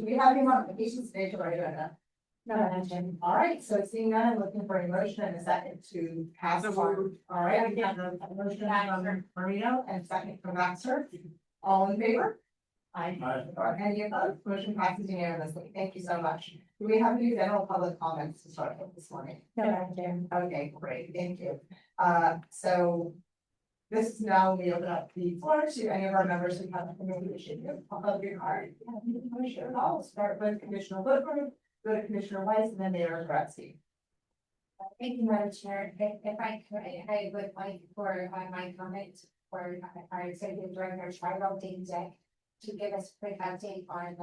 Do we have any modifications today to our agenda? No, Madam Chair. All right, so seeing none, I'm looking for a motion and a second to pass on. All right, we have a motion from Marino and second from Baxter. All in favor? Aye. Any opposed? Motion passes unanimously. Thank you so much. Do we have any general public comments to start with this morning? No, Madam Chair. Okay, great, thank you. So this is now, we open up the floor to any of our members who have a communication of your card. Commissioner, I'll start with Commissioner Woodward, go to Commissioner Weiss, and then Mayor Gretzky. Thank you, Madam Chair. If I could, I would like for my comment for our executive director, Tribal Dean Dick, to give us a quick update on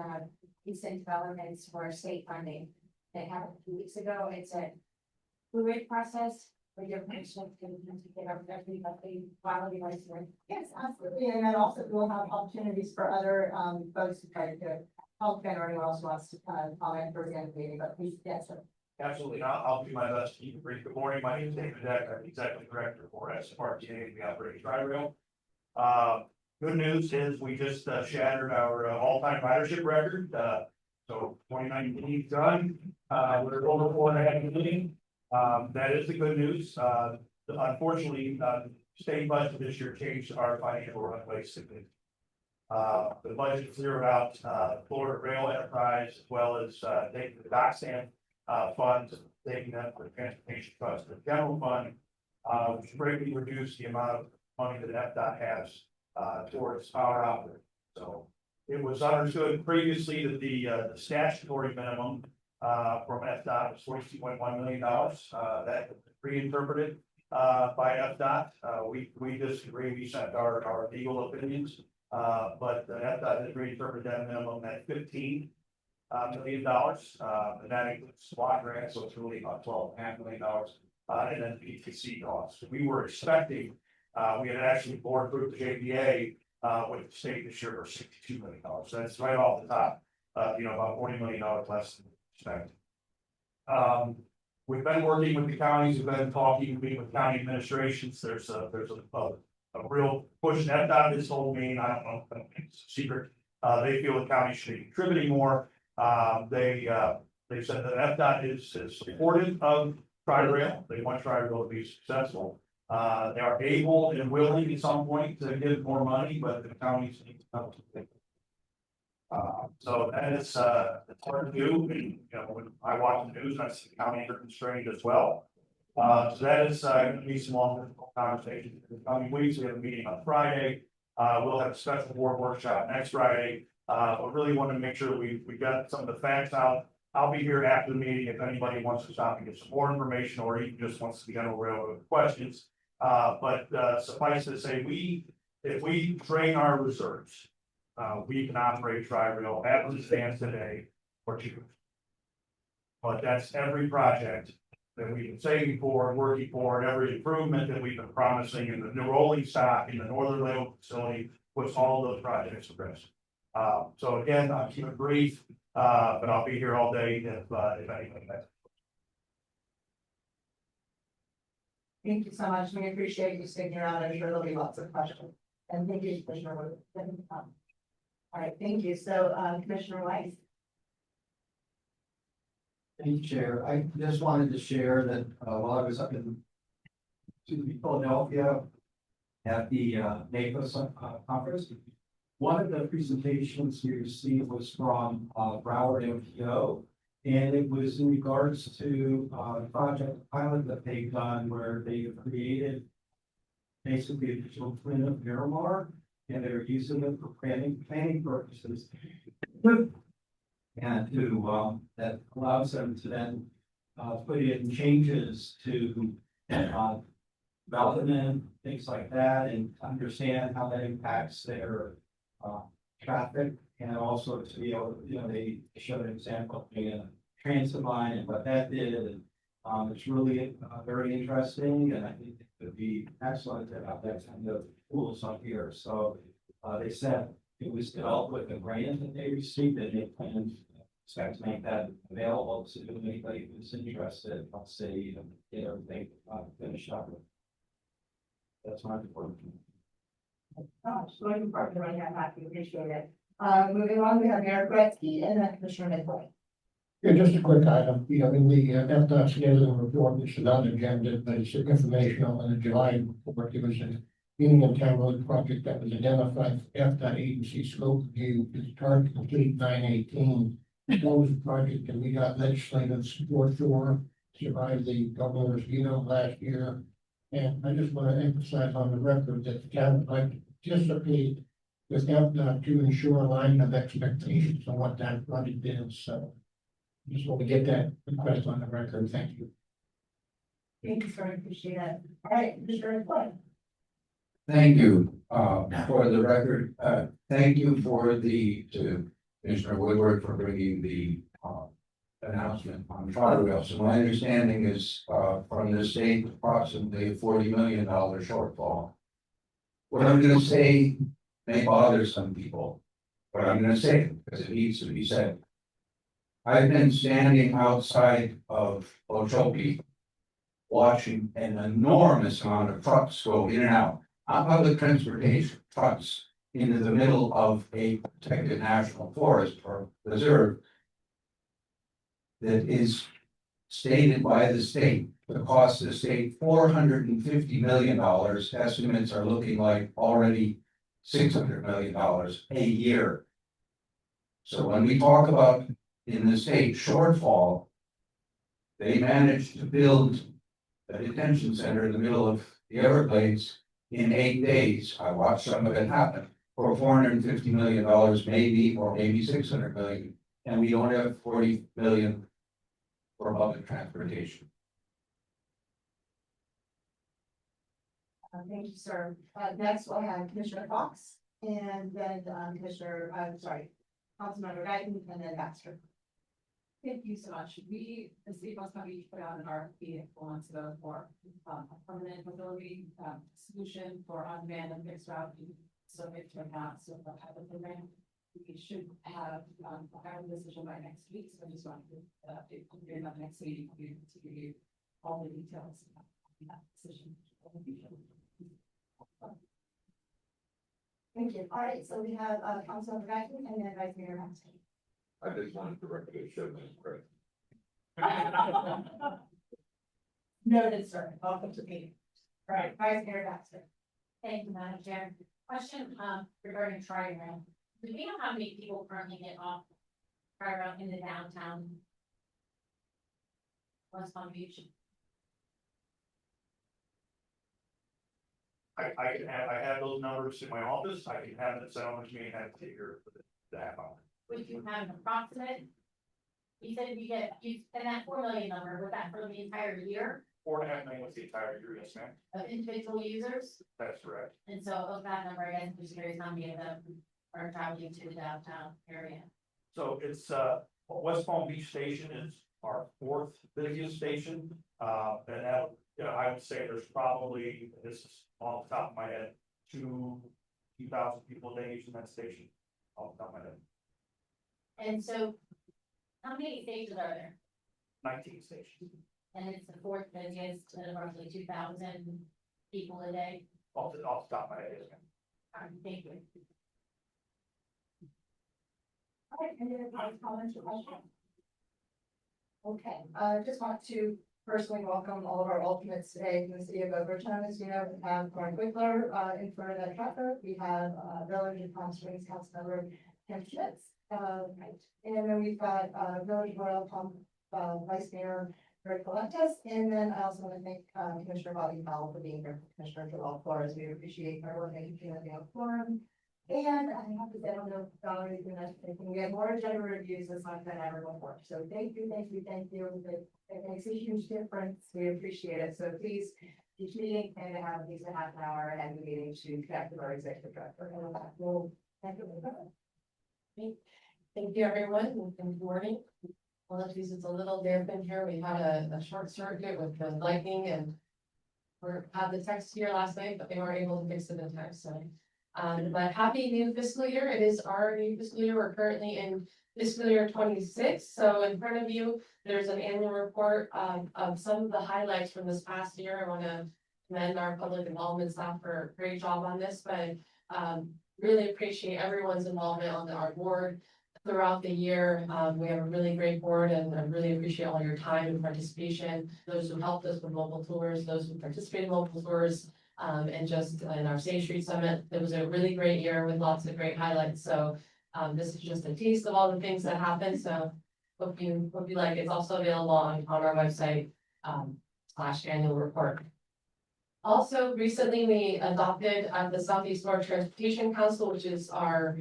recent developments for state funding that happened a few weeks ago. It's a fluid process. With your permission, to get everybody quality license. Yes, absolutely, and then also we'll have opportunities for other folks who try to help or anyone else who wants to comment for the end of the meeting, but please, yes, sir. Absolutely, I'll do my best to keep it brief. Good morning, my name is David Deck, I'm the Executive Director for SFRTA, we operate Tri-Rail. Good news is we just shattered our all-time ridership record, so 2019 done, we're over 4.5 million. That is the good news. Unfortunately, state budget this year changed our financial runway significantly. The budget zeroed out Florida Rail Enterprise as well as taking the dock stand funds, taking them for the transportation funds to the general fund, which greatly reduced the amount of money that FDOT has towards our operation. So it was understood previously that the statutory minimum from FDOT was $42.1 million. That was reinterpreted by FDOT. We disagree. We sent our legal opinions, but FDOT has reinterpreted that minimum at $15 million, and that includes SWAT grants, so it's really about $12.5 million, and then PTC costs. We were expecting, we had actually board approved the JPA with the state this year for $62 million. So that's right off the top, about $40 million less than expected. We've been working with the counties, we've been talking with county administrations. There's a real push. FDOT has told me, and I don't know if it's a secret, they feel the county should be contributing more. They said that FDOT is supportive of Tri-Rail. They want Tri-Rail to be successful. They are able and willing at some point to give more money, but the counties need to help. So that is it's hard to do. And, when I watch the news, I see the county are constrained as well. So that is going to be some long conversations in the coming weeks. We have a meeting on Friday. We'll have a special board workshop next Friday. But really want to make sure we got some of the facts out. I'll be here after the meeting if anybody wants to stop and get some more information, or even just wants to get on the railroad questions. But suffice to say, if we drain our reserves, we can operate Tri-Rail as it stands today for 2 years. But that's every project that we've been saving for and working for, and every improvement that we've been promising, and the rolling stock in the Northern Rail facility puts all those projects at risk. So again, I'll keep it brief, but I'll be here all day if anybody has. Thank you so much. We appreciate you sticking around. I'm sure there'll be lots of questions. And thank you, Commissioner Wood. All right, thank you. So, Commissioner Weiss. Thank you, Chair. I just wanted to share that while I was up in Philadelphia at the NAPA conference, one of the presentations we received was from Broward MPO, and it was in regards to a project pilot that they've done where they created basically a digital twin of Miramar, and they're using it for planning purposes. And to that allows them to then put in changes to development, things like that, and understand how that impacts their traffic, and also to be able, they showed an example of being a transit line and what that did, and it's really very interesting, and I think it would be excellent to have that kind of tools on here. So they said it was developed with a grant that they received, and they plan to make that available to anybody who's interested. Let's say get everything finished up. That's my report. Gosh, going to partner right now, I appreciate it. Moving on, we have Mayor Gretzky and then Commissioner Midway. Yeah, just a quick item, in the FDOT scheduling report, which is not an agenda, but it's informational on the July report, there was a Union Town Road project that was identified for FDOT agency scope review, is target complete 9/18. That was a project that we got legislative support for, survived the governor's veto last year. And I just want to emphasize on the record that the town would like to participate with FDOT to ensure alignment of expectations on what that project is, so. Just want to get that request on the record. Thank you. Thank you, sir. I appreciate it. All right, Commissioner Midway. Thank you, for the record, thank you to Commissioner Woodward for bringing the, announcement on Charterville. So my understanding is, from the state, approximately a $40 million shortfall. What I'm gonna say may bother some people, but I'm gonna say it because it needs to be said. I've been standing outside of Okeechobee, watching an enormous amount of trucks go in and out, on public transportation, trucks into the middle of a protected national forest or reserve that is stated by the state to cost the state $450 million. Estimates are looking like already $600 million a year. So when we talk about in the state shortfall, they managed to build a detention center in the middle of the Everglades in 8 days. I watched some of it happen for $450 million, maybe, or maybe 600 million. And we don't have 40 million for public transportation. Thank you, sir. Next we'll have Commissioner Fox and then Councilmember Guyton and then Baxter. Thank you so much. The city of West Palm Beach put out an RFP a couple months ago for a permanent mobility solution for on-demand and fixed route. So if you're not, so they'll have a program. We should have a decision by next week. So I just wanted to update you about the next meeting to give you all the details about that decision. Thank you. All right, so we have Councilmember Guyton and then Vice Mayor Baxter. I just wanted to record show this credit. Noted, sir. Welcome to the meeting. All right, Vice Mayor Baxter. Thank you, Madam Chair. Question, regarding Tri-Rail. Do we know how many people currently get off Tri-Rail in the downtown West Palm Beach? I have those numbers in my office. I can have it sent over to me and have it take care of the half hour. Would you have an approximate? You said and that 4 million number, was that for the entire year 4.5 million was the entire year, yes, ma'am. of individual users? That's correct. And so of that number, I guess, I'm just curious how many of them are traveling to the downtown area? So it's, West Palm Beach Station is our 4th busiest station. And that, I would say there's probably, this is off the top of my head, 2,000 people a day using that station, off the top of my head. And so, how many stations are there? 19 stations, And it's the 4th busiest, at roughly 2,000 people a day. off the top of my head, yes, ma'am. Thank you. All right, any other comments or questions? Okay, just want to personally welcome all of our alternates today from the city of Boca Raton. As you know, we have Brian Wickler in front of that tracker. We have Village of Palm Springs Councilmember Kim Schmitz. And then we've got Village of Royal Palm Vice Mayor Rick Valentes. And then I also want to thank Commissioner Bobby Powell for being here, Commissioner Joel Flores. We appreciate our work that you do at the forum. And I have to say, I don't know if Valerie's been thinking, we have more agenda reviews this month than ever before. So thank you, thank you, thank you. It makes a huge difference. We appreciate it. So please, each meeting can have at least a half an hour and the meeting to connect with our executive director. And with that, we'll thank you. Thank you, everyone, and good morning. Apologies, it's a little dampened here. We had a short circuit with the lightning and had the text here last night, but they weren't able to fix it in time, so. But happy new fiscal year. It is our new fiscal year. We're currently in fiscal year 26. So in front of you, there's an annual report of some of the highlights from this past year. I want to commend our public involvement staff for a great job on this, but really appreciate everyone's involvement on our board throughout the year. We have a really great board and I really appreciate all your time and participation. Those who helped us with local tours, those who participated in local tours, and just in our State Street Summit. It was a really great year with lots of great highlights. So this is just a taste of all the things that happened. So hope you like it. It's also available on our website / annual report. Also, recently we adopted at the Southeast Florida Transportation Council, which is our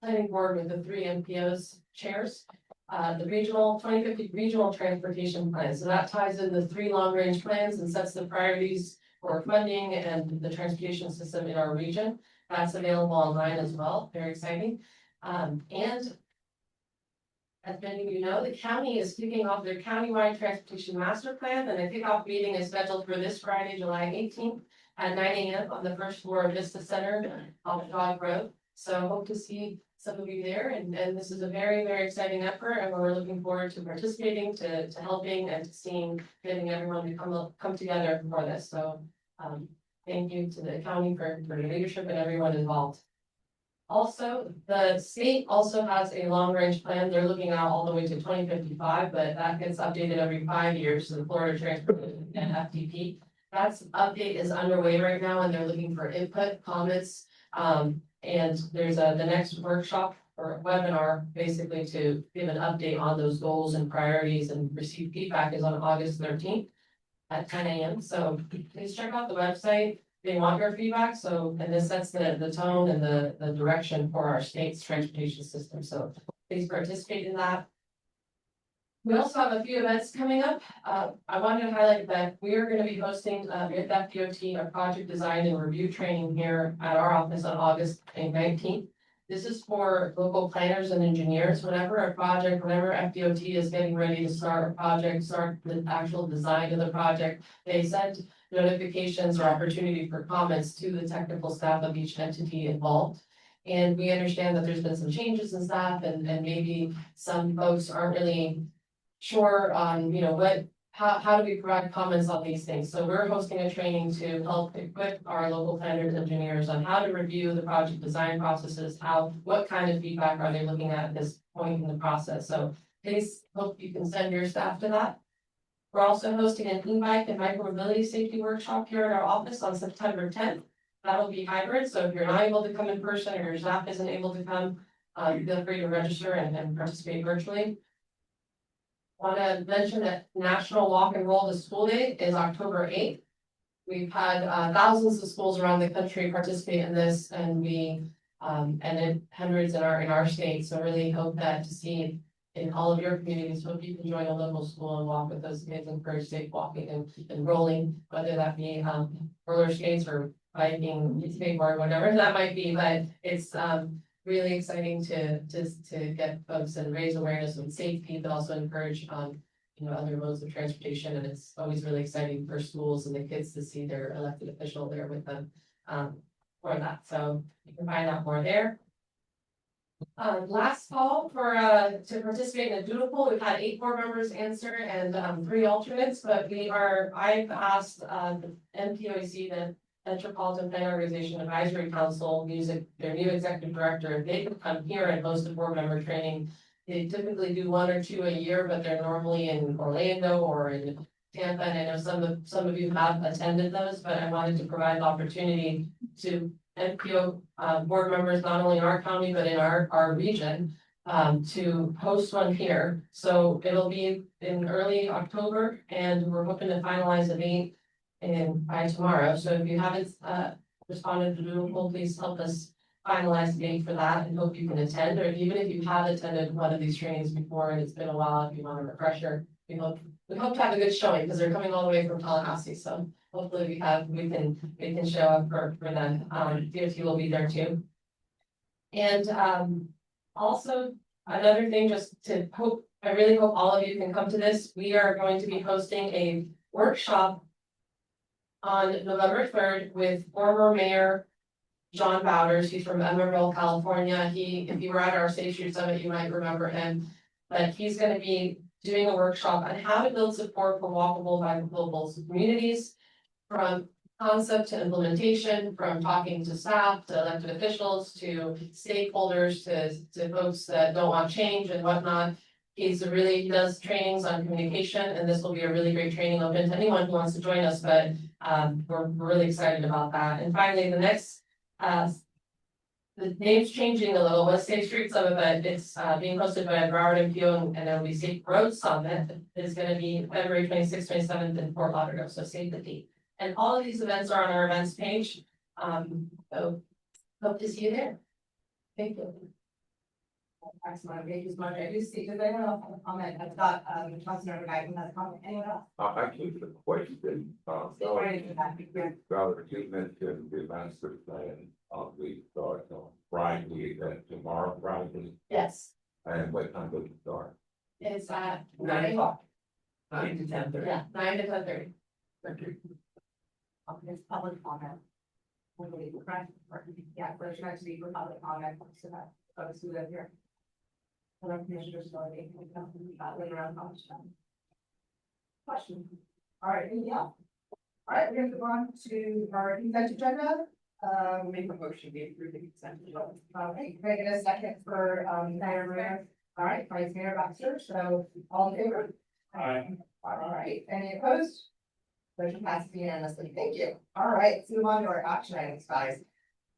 planning board with the 3 MPOs chairs, the 2050 regional transportation plan. So that ties in the 3 long-range plans and sets the priorities for funding and the transportation system in our region. That's available online as well. Very exciting. And as many of you know, the county is kicking off their countywide transportation master plan, and the kickoff meeting is scheduled for this Friday, July 18th at 9 a.m. on the first floor of Vista Center on Dog Road. So hope to see some of you there, and this is a very, very exciting effort, and we're looking forward to participating, to helping, and to getting everyone to come together for this. So thank you to the county for your leadership and everyone involved. Also, the state also has a long-range plan. They're looking out all the way to 2055, but that gets updated every 5 years. So the Florida Transportation and FDP. That's update is underway right now, and they're looking for input, comments. And there's the next workshop or webinar basically to give an update on those goals and priorities and receive feedback is on August 13th at 10 a.m. So please check out the website. They want your feedback, so, and this sets the tone and the direction for our state's transportation system, so please participate in that. We also have a few events coming up. I wanted to highlight that we are gonna be hosting with FDOT a project design and review training here at our office on August 19th. This is for local planners and engineers. Whenever FDOT is getting ready to start a project, start the actual design of the project, they send notifications or opportunity for comments to the technical staff of each entity involved. And we understand that there's been some changes in staff and maybe some folks aren't really sure on, how do we provide comments on these things? So we're hosting a training to help equip our local planners, engineers on how to review the project design processes, what kind of feedback are they looking at this point in the process? So please hope you can send your staff to that. We're also hosting an e-bike and micromobility safety workshop here at our office on September 10th. That'll be hybrid, so if you're not able to come in person or your staff isn't able to come, feel free to register and participate virtually. Want to mention that National Walk and Roll to School Day is October 8th. We've had thousands of schools around the country participate in this, and hundreds in our state. So really hope that to see in all of your communities, hope you can join a local school and walk with those kids, encourage safe walking and rolling, whether that be roller skates or biking, skateboard, whatever that might be. But it's really exciting to get folks and raise awareness of safety, but also encourage other modes of transportation. And it's always really exciting for schools and the kids to see their elected official there with them for that. So you can find out more there. Last call for to participate in a doodle poll. We've had 8 board members answer and 3 alternates, but I've asked the MPOAC, the Metropolitan Planning Organization Advisory Council, their new executive director, if they could come here and host a board member training. They typically do 1 or 2 a year, but they're normally in Orlando or in Tampa. And I know some of you have attended those, but I wanted to provide the opportunity to MPO board members, not only in our county, but in our region, to host one here. So it'll be in early October, and we're hoping to finalize the date by tomorrow. So if you haven't responded to the doodle, please help us finalize the date for that, and hope you can attend. Or even if you have attended one of these trainings before and it's been a while, if you want a refresher, we hope to have a good showing because they're coming all the way from Tallahassee. So hopefully we can show up for them. DOT will be there too. And also another thing, just to hope, I really hope all of you can come to this. We are going to be hosting a workshop on November 3rd with former Mayor John Bowders. He's from Emerald, California. If you were at our State Street Summit, you might remember him. But he's going to be doing a workshop on how to build support for walkable, bikeable communities from concept to implementation, from talking to staff, to elected officials, to stakeholders, to folks that don't want change and whatnot. He does trainings on communication, and this will be a really great training open to anyone who wants to join us, but we're really excited about that. And finally, the next the name's changing a little, West State Street Summit, but it's being hosted by Broward MPO, and it'll be State Road Summit. It's gonna be February 26th, 27th in Fort Lauderdale, so save the date. And all of these events are on our events page. So hope to see you there. Thank you. Excellent, thank you so much. I do see, does anyone else have a comment? I've got, Councilmember Guy, who has a comment, anyone else? Actually, the question, Valerie, you mentioned the master plan of the start, Brian, the event tomorrow, Friday, Yes, and what time does it start? it's at 9 9 o'clock. 9 to 10:30. Yeah, 9 to 10:30. Thank you. There's public comment. Yeah, first next to be for public comment, so that, folks who live here. Other commissioners, so they can come later on. Question. All right, anything else? All right, we're gonna go on to our consent agenda. Make a motion, we approve the consent agenda. Okay, can I get a second for, Mayor Mayor? All right, Vice Mayor Baxter, so all in favor? Aye. All right, any opposed? Motion passes unanimously, thank you. All right, let's move on to our action items, guys.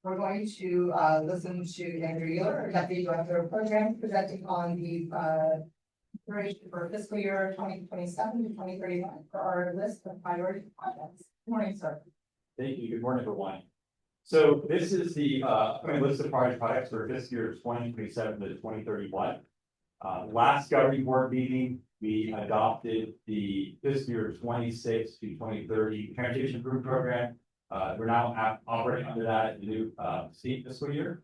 We're going to listen to Andrew Euler, our Deputy Director of Programs, presenting on the duration for fiscal year 2027 to 2031 for our list of priority projects. Good morning, sir. Thank you. Good morning, everyone. So this is the list of priority projects for fiscal year 2027 to 2031. Last governing board meeting, we adopted the fiscal year 26 to 2030 transportation improvement program. We're now operating under that new state fiscal year,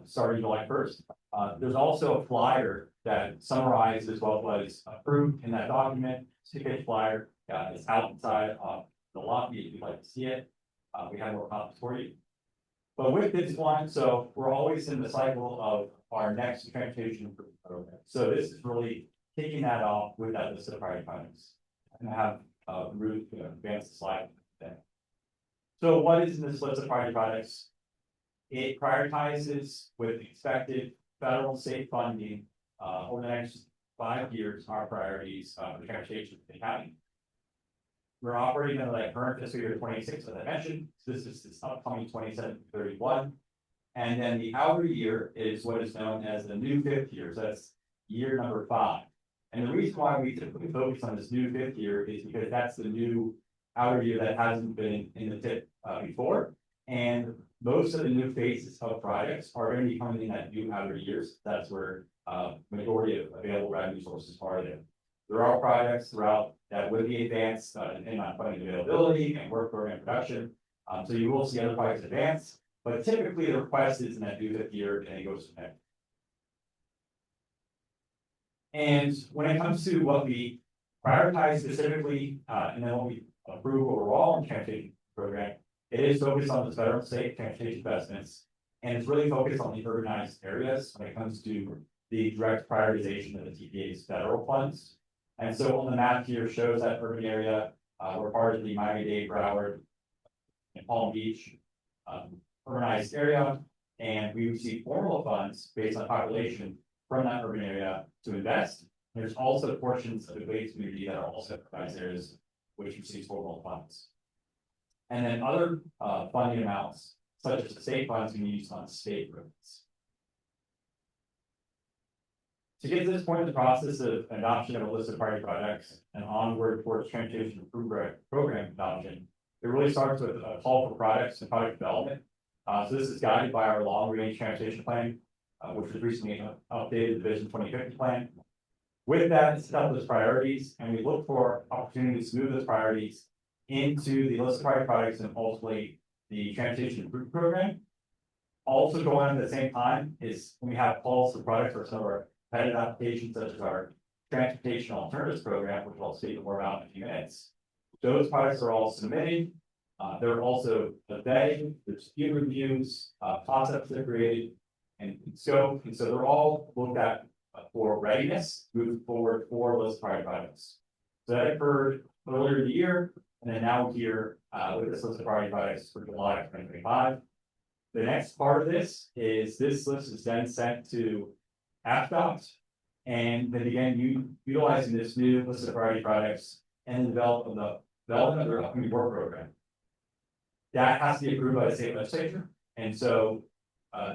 starting July 1st. There's also a flyer that summarizes what was approved in that document. Ticket flyer is outside of the lobby if you'd like to see it. We have more copies for you. But with this one, so we're always in the cycle of our next transportation improvement program. So this is really kicking that off with that list of priority projects. And I have Ruth advance the slide today. So what is in this list of priority projects? It prioritizes with expected federal and state funding over the next 5 years, our priorities for transportation in the county. We're operating under that current fiscal year 26, as I mentioned. So this is this upcoming 27-31. And then the outer year is what is known as the new 5th year. So that's year number 5. And the reason why we typically focus on this new 5th year is because that's the new outer year that hasn't been in the tip before. And most of the new phases of projects are going to be coming in that new outer years. That's where majority of available revenue sources are there. There are projects throughout that would be advanced depending on funding availability and work program production. So you will see other projects advance, but typically the request is in that new 5th year and it goes from there. And when it comes to what we prioritize specifically, and then what we approve overall in the transportation program, it is focused on the federal and state transportation investments, and it's really focused on the urbanized areas when it comes to the direct prioritization of the TPA's federal funds. And so on the map here shows that urban area, we're part of the Miami-Dade, Broward, and Palm Beach urbanized area, and we receive formal funds based on population from that urban area to invest. There's also portions of the Glades community that are also urbanized areas, which receives formal funds. And then other funding amounts, such as the state funds, can be used on state roads. To get to this point in the process of adoption of a list of priority projects and onward towards transportation improvement program adoption, it really starts with a call for products and product development. So this is guided by our long-range transportation plan, which was recently updated, the Vision 2050 plan. With that, it's set up those priorities, and we look for opportunities to move those priorities into the list of priority projects and ultimately the transportation improvement program. Also going on at the same time is when we have calls for products for some of our competitive applications, such as our transportation alternatives program, which I'll speak more about in a few minutes. Those products are all submitted. They're also vetted, there's peer reviews, concepts that are created, and scope, and so they're all looked at for readiness moving forward for those priority projects. So that occurred earlier in the year, And then now here, with this list of priority projects for July 2025. The next part of this is this list is then sent to APDOT. And they begin utilizing this new list of priority projects and development of their upcoming work program. That has to be approved by the state legislature. And so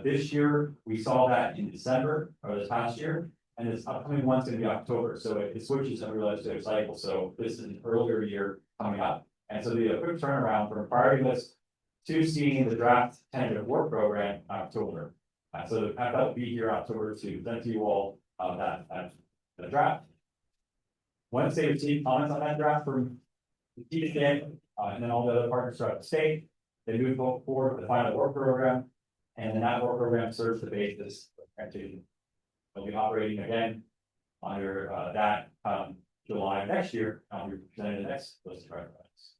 this year, we saw that in December or this past year, and this upcoming one's gonna be October, so it switches every legislative cycle, so this is an earlier year coming up. And so the quick turnaround from priority list to seeing the draft tentative work program in October. So that will be here October to present to you all the draft. Once they receive comments on that draft from the TDA, and then all the other partners throughout the state, they move forward with the final work program. And then that work program serves the basis of transportation. They'll be operating again under that July of next year, we presented the next list of projects.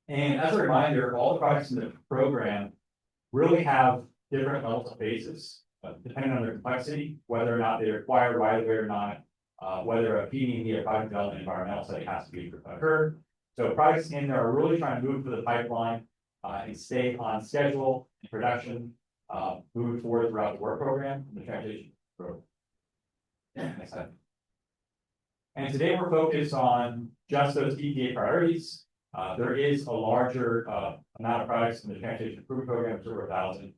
And as a reminder, all the projects in the program really have different levels of basis, depending on their complexity, whether or not they require right of way or not, whether a PD or project development environmental study has to be occurred. So projects in there are really trying to move to the pipeline and stay on schedule and production, moving forward throughout the work program and the transition program. Next slide. And today we're focused on just those EPA priorities. There is a larger amount of products in the transportation improvement program, which are over 1,000.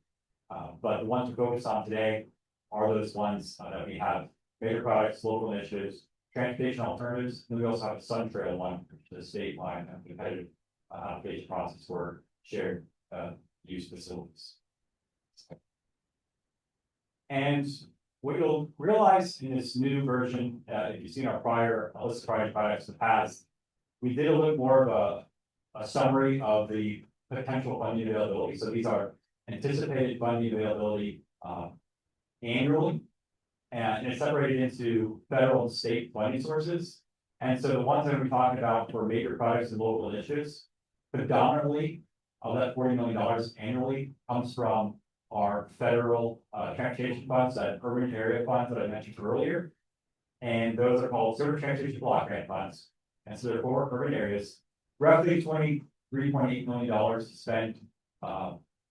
But the ones we focus on today are those ones that we have: major products, local initiatives, transportation alternatives. Then we also have a Sun Trail one, which is a statewide and competitive application process for shared use facilities. And what you'll realize in this new version, if you've seen our prior list of priority products in the past, we did a little more of a summary of the potential funding availability. So these are anticipated funding availability annually, and it's separated into federal and state funding sources. And so the ones that we're talking about for major projects and local initiatives, predominantly of that $40 million annually comes from our federal transportation funds, that urban area funds that I mentioned earlier. And those are called Silver Transportation Block Grant Funds. And so they're for urban areas, roughly $23.8 million to spend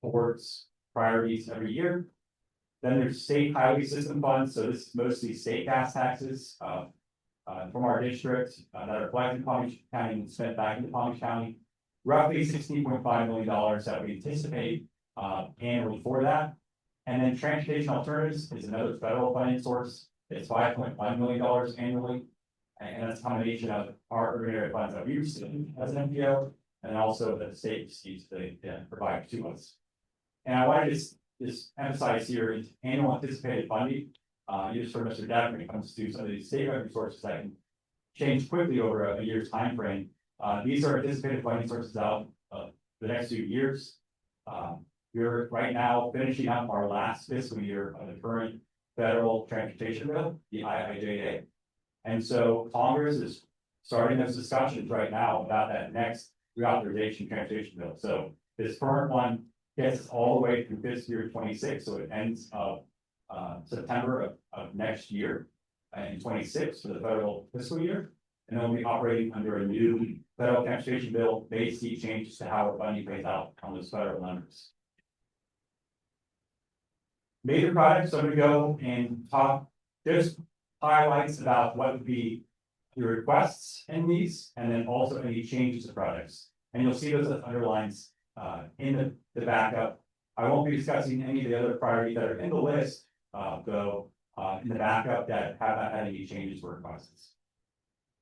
towards priorities every year. Then there's state highway system funds. So this is mostly state gas taxes from our district that are collected in Palm Beach County and spent back into Palm Beach County. Roughly $16.5 million that we anticipate annually for that. And then transportation alternatives is another federal funding source. It's $5.1 million annually. And that's a combination of our urban area funds that we receive as an MPO, and also the state receives they provide to us. And I wanted to just emphasize here is annual anticipated funding. You just heard Mr. Deck when it comes to some of these state revenue sources that can change quickly over a year's time frame. These are anticipated funding sources out the next few years. We're right now finishing up our last fiscal year of the current federal transportation bill, the IIJA. And so Congress is starting those discussions right now about that next reauthorization transportation bill. So this current one gets us all the way through fiscal year 26, so it ends of September of next year in 26 for the federal fiscal year. And then we'll be operating under a new federal transportation bill. May see changes to how our funding pays out on those federal numbers. Major projects, I'm going to go and talk just highlights about what would be the requests in these, and then also any changes to projects. And you'll see those as underlines in the backup. I won't be discussing any of the other priorities that are in the list, though, in the backup that have not had any changes or requests.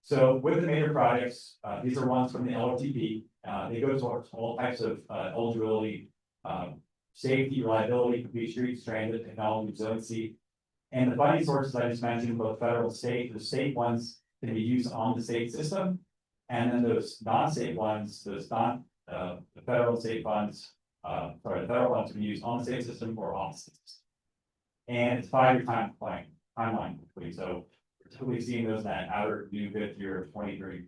So with the major projects, these are ones from the LRTP. They go towards all types of eligibility, safety, reliability, complete streets, transit, technology, resiliency. And the funding sources I just mentioned, both federal and state, the state ones can be used on the state system. And then those non-state ones, the federal and state funds, the federal ones can be used on the state system or off the system. And it's 5-year timeline, so we're typically seeing those in that outer new fifth year of 2030.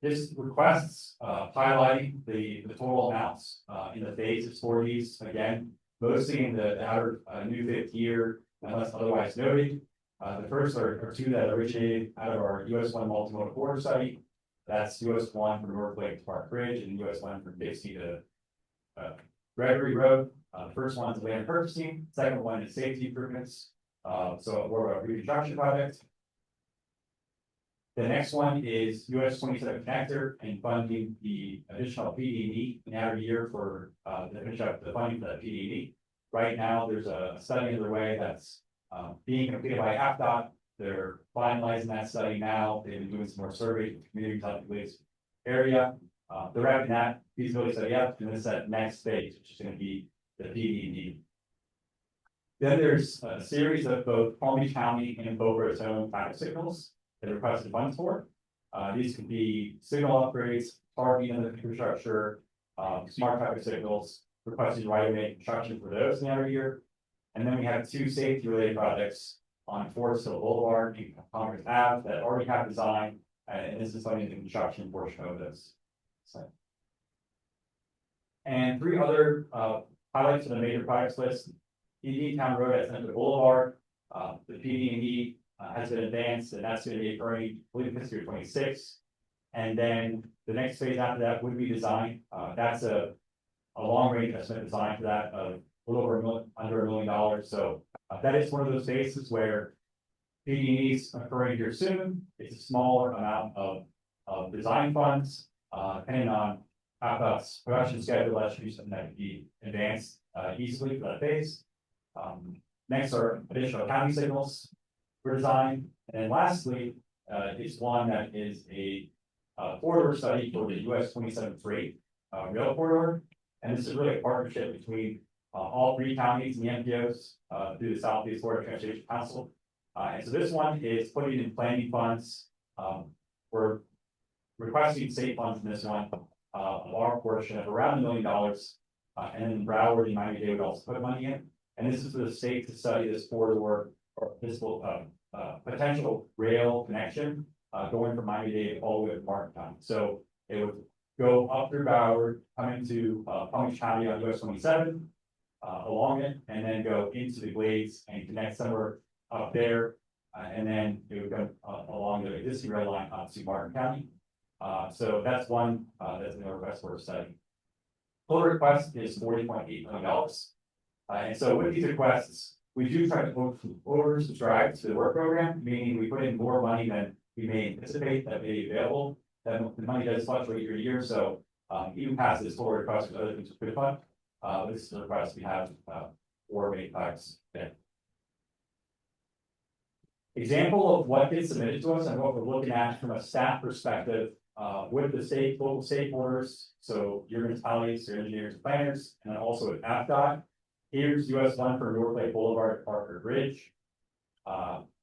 This requests highlighting the total amounts in the phases for these, again, mostly in the outer new fifth year, unless otherwise noted. The first are two that originated out of our US one multimodal corridor study. That's US one from North Lake to Park Bridge and US one from Dixie to Gregory Road. The first one is land purchasing, second one is safety improvements. So more of a reconstruction project. The next one is US 27 connector and funding the additional PD&E in every year for to finish up the funding for that PD&E. Right now, there's a study underway that's being completed by AFDOT. They're finalizing that study now. They've been doing some more surveys with communities out in the Lakes area. They're wrapping that feasibility study up, and this is that next phase, which is going to be the PD&E. Then there's a series of both Palm Beach County and Boca Raton traffic signals that are requested funds for. These could be signal upgrades, targeting of the infrastructure, smart traffic signals, requesting right-of-way construction for those in the other year. And then we have two safety-related projects on Forest Hill Boulevard and Congress Ave that already have design, and this is funding the construction portion of this. So. And three other highlights of the major projects list. PD Town Road at Central Boulevard, the PD&E has been advanced, and that's going to be occurring, I believe, this year 26. And then the next phase after that would be design. That's a long range estimate design for that of a little over under $1 million. So that is one of those phases where PD&E is occurring here soon. It's a smaller amount of design funds, depending on AFDOT's production schedule. That should be something that could be advanced easily for that phase. Next are additional county signals for design. And then lastly, is one that is a corridor study for the US 27 freight rail corridor. And this is really a partnership between all three counties and the MPOs through the Southeast Florida Transportation Council. And so this one is putting in planning funds. We're requesting state funds in this one, our portion of around $1 million. And then Broward and Miami-Dade would also put money in. And this is for the state to study this corridor or this potential rail connection going from Miami-Dade all the way to Martin County. So it would go up through Broward, come into Palm Beach County on US 27 along it, and then go into the Glades and connect somewhere up there. And then it would go along the existing rail line up to Martin County. So that's one that's in the request for a study. Total request is $40.8 million. And so with these requests, we do try to oversubscribe to the work program, meaning we put in more money than we may anticipate that may be available. That the money does fluctuate year to year, so even past this forward request with other things we could fund. This is the request we have 4 main types. Example of what gets submitted to us and what we're looking at from a staff perspective with the local stakeholders, so your municipalities, your engineers, and planners, and then also with AFDOT. Here's US 1 for North Lake Boulevard at Parker Bridge.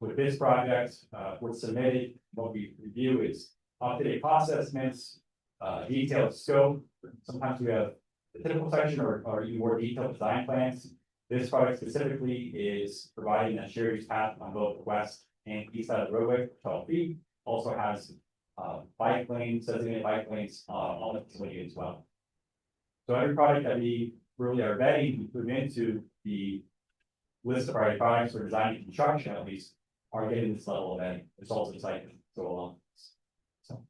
With this project, what's submitted, what we review is up-to-date cost estimates, detailed scope. Sometimes we have the typical section or even more detailed design plans. This project specifically is providing a shared use path on both the west and east side of the roadway for 12 feet. Also has bike lanes, designated bike lanes on the facility as well. So every project that we really are vetting, we put into the list of our projects for design and construction, at least, are getting this level of vetting. It's also exciting to go along. So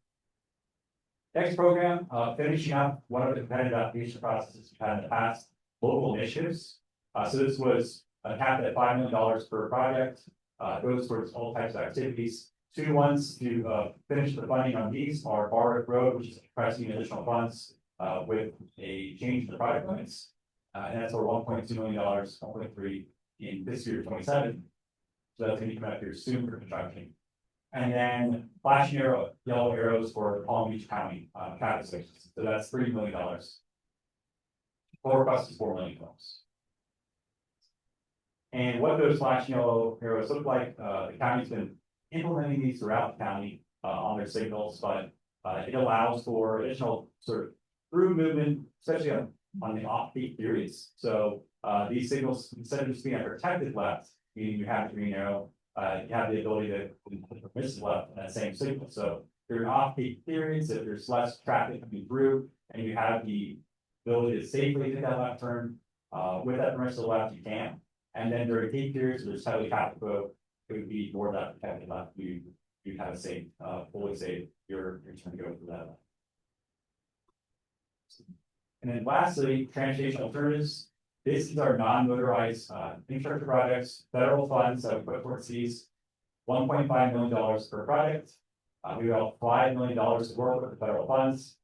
next program, finishing up one of the competitive application processes we've had in the past, local initiatives. So this was capped at $5 million per project. Goes towards all types of activities. 2 ones to finish the funding on these are Barwick Road, which is requesting additional funds with a change in the project limits. And that's for $1.2 million, 1.3 in this year 27. So that's going to come out here soon for construction. And then flashing yellow arrows for Palm Beach County traffic stations. So that's $3 million. Total request is $4 million. And what those flashing yellow arrows look like, the county's been implementing these throughout the county on their signals, but it allows for additional sort of through movement, especially on the off-peak periods. So these signals, instead of just being a protected left, meaning you have the green arrow, you have the ability to permissive left in that same signal. So during off-peak periods, if there's less traffic coming through, and you have the ability to safely take that left turn with that permissive left, you can. And then during peak periods, there's heavily traffic flow, it would be more that heavy left, you have a safe, fully safe, your turn to go for that. And then lastly, transportation alternatives. This is our non-motorized, infrastructure projects, federal funds that we put towards these. $1.5 million per project. We have $5 million to work with the federal funds.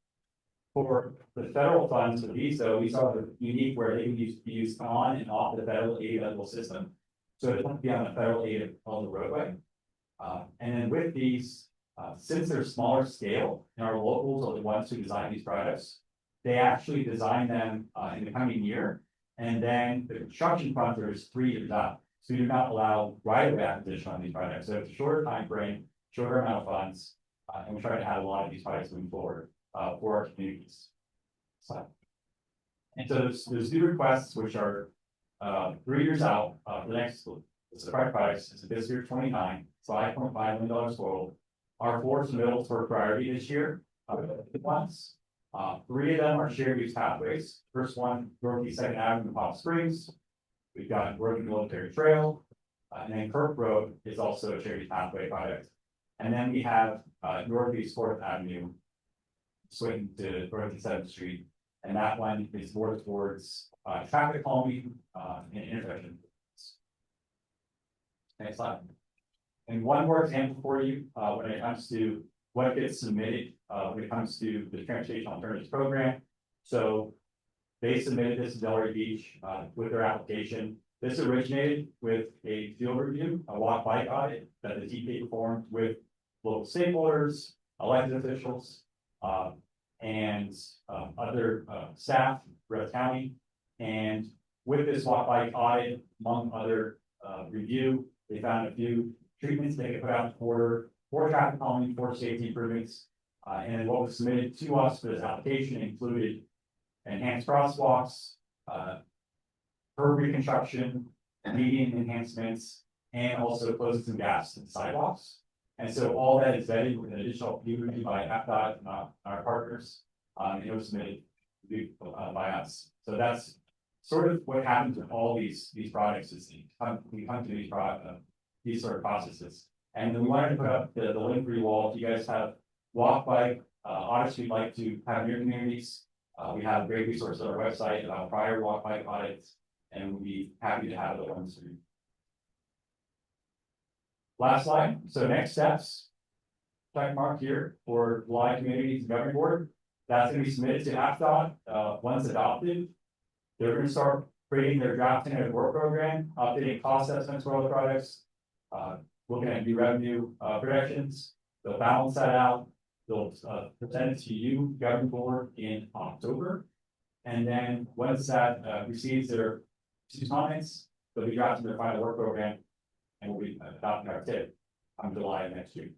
For the federal funds for these, though, these are the unique where they can be used on and off the federal aid eligible system. So it won't be on the federal aid on the roadway. And then with these, since they're smaller scale and our locals are the ones who design these projects, they actually design them in the coming year. And then the construction funds are 3 years out. So we do not allow right-of-way acquisition on these projects. So it's a shorter time frame, shorter amount of funds, and we try to have a lot of these projects moving forward for our communities. So, and so there's new requests which are 3 years out for the next projects. It's this year 29, so $5.5 million total. Our 4 submittals for priority this year. Once. 3 of them are shared use pathways. First one, Northeast 2nd Avenue in Palm Springs. We've got Working Military Trail, and then Kirk Road is also a shared use pathway project. And then we have Northeast 4th Avenue, swing to Northeast 7th Street, and that one is more towards traffic calming and intersection. Next slide. And one more example for you when it comes to what gets submitted when it comes to the Transportation Alternatives Program. So they submitted this to Delray Beach with their application. This originated with a field review, a walk bike audit that the TPA performed with local stakeholders, elected officials, and other staff throughout the county. And with this walk bike audit, among other review, they found a few treatments they could put out in order for traffic calming, for safety improvements. And what was submitted to us for this application included enhanced crosswalks, curb reconstruction, median enhancements, and also closing some gaps in sidewalks. And so all that is vetted with an additional review by APDOT and our partners, and it was submitted by us. So that's sort of what happens with all these projects is we come to these sort of processes. And then we wanted to put up the link for you all. If you guys have walk bike, audits you'd like to have in your communities, we have a great resource on our website about prior walk bike audits, and we'd be happy to have the ones for you. Last slide. So next steps. Check mark here for July Communities and Governing Board. That's going to be submitted to APDOT. Once adopted, they're going to start creating their draft and work program, updating cost estimates for all the projects, looking at new revenue projections. They'll balance that out. They'll present it to you, Governing Board, in October. And then once that receives their comments, they'll be drafting their final work program, and we'll be adopting our TIP on July of next year.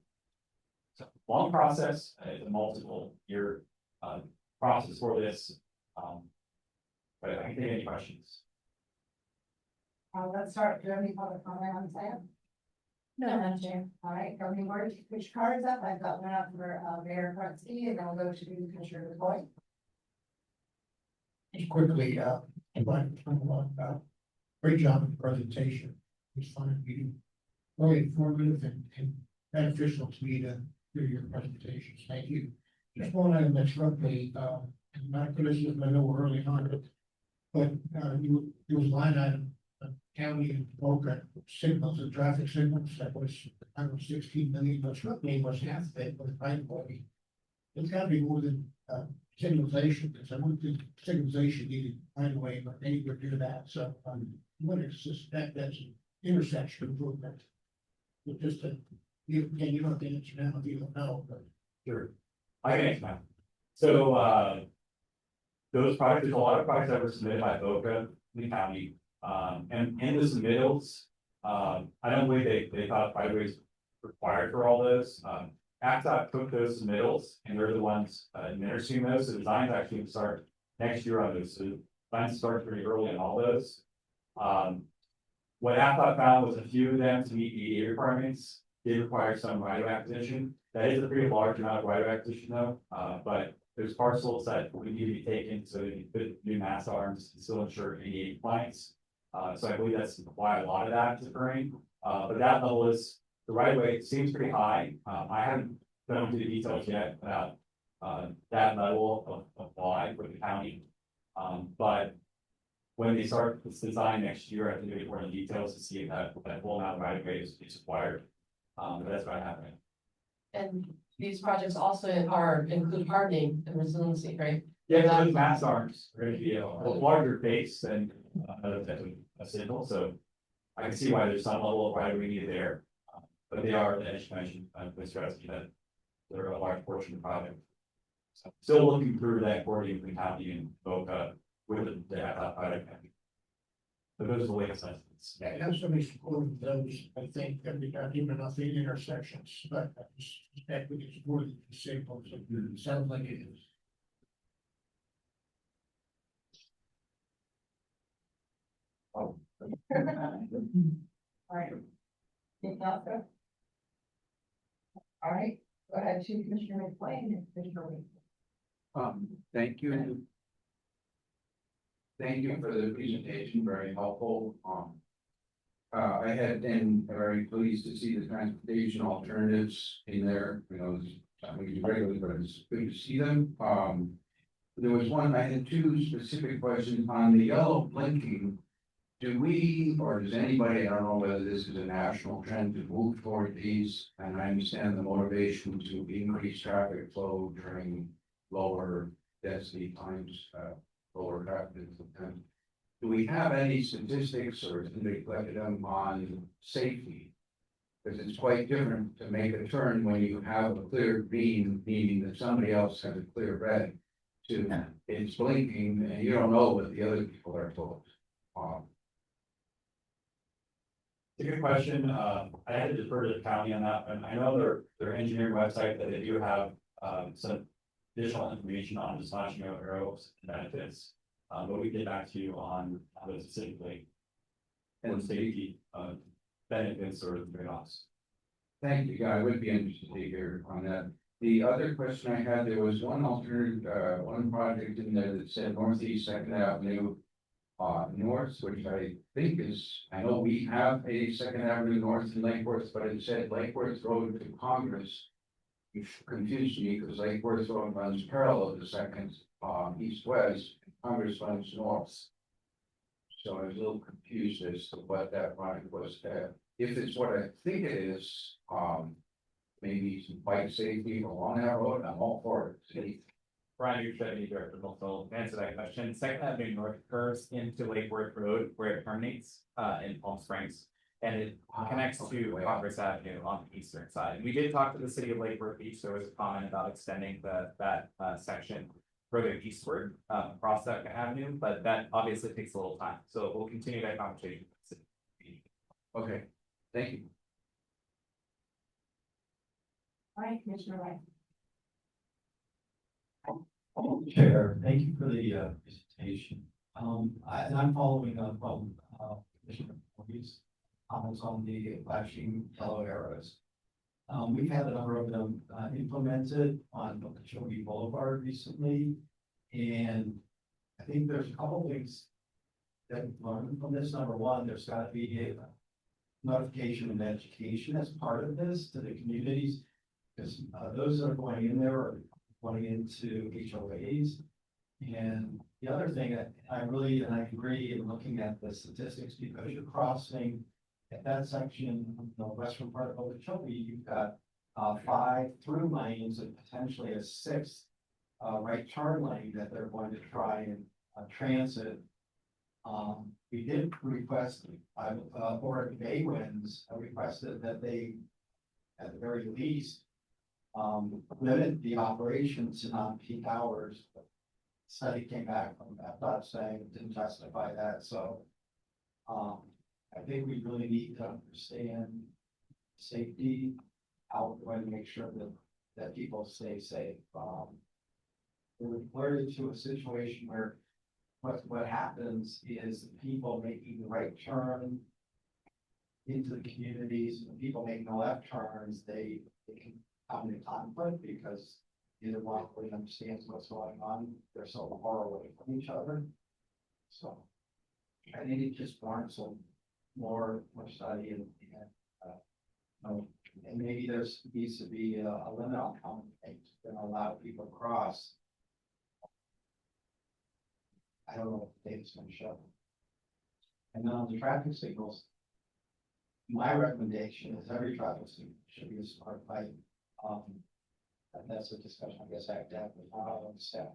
So long process, it's a multiple year process for this. But I can take any questions. Let's start. Do you have any public comment on that? No, Madam Chair. All right, Governing Board, which card is up? I've got one up for Mayor Krupski, and then we'll go to Commissioner LeBoy. Just quickly, great job in the presentation. It's fun, you very informative and beneficial to me to hear your presentations. Thank you. Just one item that struck me, and not criticism, I know we're early on, but there was a line item, county and Boca signals and traffic signals that was, I don't know, 16 million, but struck me was half of it was right body. It's gotta be more than signalization, because I wouldn't think signalization needed right away, but they would do that, so I'm going to suspect that's an intersection improvement. But just to, you don't have the answer now if you don't know, but. Sure. I can answer that. So those projects, there's a lot of projects that were submitted by Boca, Lee County, and in the submittals, I don't believe they thought right ways required for all those. APDOT took those submittals and they're the ones administering those. So designs actually start next year on those. So designs start pretty early on all those. What APDOT found was a few of them to meet the EA requirements did require some right-of-way acquisition. That is a pretty large amount of right-of-way acquisition though, but there's parcels that we need to be taken so that you can put new mast arms and still ensure ADA compliance. So I believe that's why a lot of that is occurring. But that level is, the right of way seems pretty high. I haven't gone into the details yet about that level of why for the county. But when they start this design next year, I think they'll be more in details to see if that full amount of right of way is required. But that's what happening. And these projects also include hardening and resiliency, right? Yeah, those mass arms are gonna be a larger base than other types of a signal, so I can see why there's some level of right of way needed there. But they are, as you mentioned, with strategy that they're a large portion of the project. So still looking through that coordinating with the county and Boca with the project. But those are the latest estimates. Yeah, it has to be supported those, I think, that we got even off the intersections, but I suspect we can support the signals, it sounds like it is. Alright. Anything else, sir? Alright, go ahead to Commissioner McLean and Commissioner Wade. Thank you. Thank you for the presentation, very helpful. I had been very pleased to see the transportation alternatives in there, you know, something we do regularly, but it's good to see them. There was one, I had two specific questions on the yellow blinking. Do we, or does anybody, I don't know whether this is a national trend to move toward these, and I understand the motivation to increase traffic flow during lower density times, lower traffic. Do we have any statistics or somebody collected them on safety? Because it's quite different to make a turn when you have a clear green, meaning that somebody else has a clear red. To it's blinking and you don't know what the other people are told. It's a good question. I had to defer to the county on that, and I know their engineering website that they do have some additional information on the slashing of arrows and benefits. But we get back to you on those specifically. And safety benefits or trade-offs. Thank you, yeah, I would be interested to hear on that. The other question I had, there was one alternative, one project in there that said Northeast Second Avenue. North, which I think is, I know we have a Second Avenue North in Lake Worth, but it said Lake Worth Road to Congress. Which confused me because Lake Worth Road runs parallel to Second, east-west, Congress runs north. So I was a little confused as to what that project was. If it's what I think it is, maybe some bike safety along that road, I'm all for it. Brian, you're Deputy Director, will answer that question. Second Avenue North curves into Lake Worth Road where it terminates in Palm Springs. And it connects to Congress Avenue on the eastern side. And we did talk to the city of Lake Worth Beach. There was a comment about extending that section further eastward across that avenue, but that obviously takes a little time. So we'll continue that conversation. Okay, thank you. Alright, Commissioner Wade. Chair, thank you for the presentation. I'm following up on Commissioner Morgan's comments on the flashing yellow arrows. We've had a number of them implemented on Okeechobee Boulevard recently, and I think there's a couple things that we've learned from this. Number one, there's got to be a notification and education as part of this to the communities, because those that are going in there are going into HOAs. And the other thing that I agree in looking at the statistics, because you're crossing at that section, the western part of Okeechobee, you've got 5 through lanes and potentially a 6th right turn lane that they're going to try and transit. We did request, or Bay Winds requested that they, at the very least, limit the operations to non-peak hours. Study came back from that, not saying it didn't justify that, so I think we really need to understand safety, how we're going to make sure that people stay safe. We're alerted to a situation where what happens is the people making the right turn into the communities, and the people making the left turns, they can come into conflict because neither one really understands what's going on. They're so far away from each other. So I think it just warrants some more study and maybe there's needs to be a limit on how many things can allow people to cross. I don't know if the data's gonna show. And then on the traffic signals, my recommendation is every traffic signal should be a smart light. And that's a discussion I guess I have to have with the staff.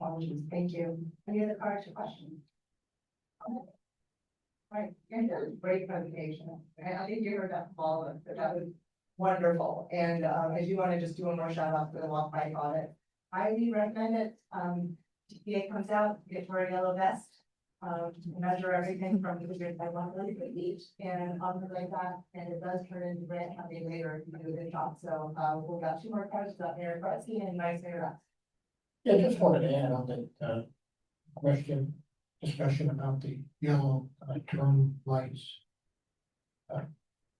Apologies, thank you. Any other cards or questions? Right, and that was great presentation. And I think you heard that from all of us, but that was wonderful. And if you want to just do one more shout out for the walk bike on it, highly recommend it. TPA comes out, get to wear a yellow vest. Measure everything from the good by one really good each and like that. And it does turn into grant funding later if you do a good job. So we've got 2 more cards up there, Gretzky and Nice Air. Yeah, just wanted to add on that, discussion about the yellow turn lights.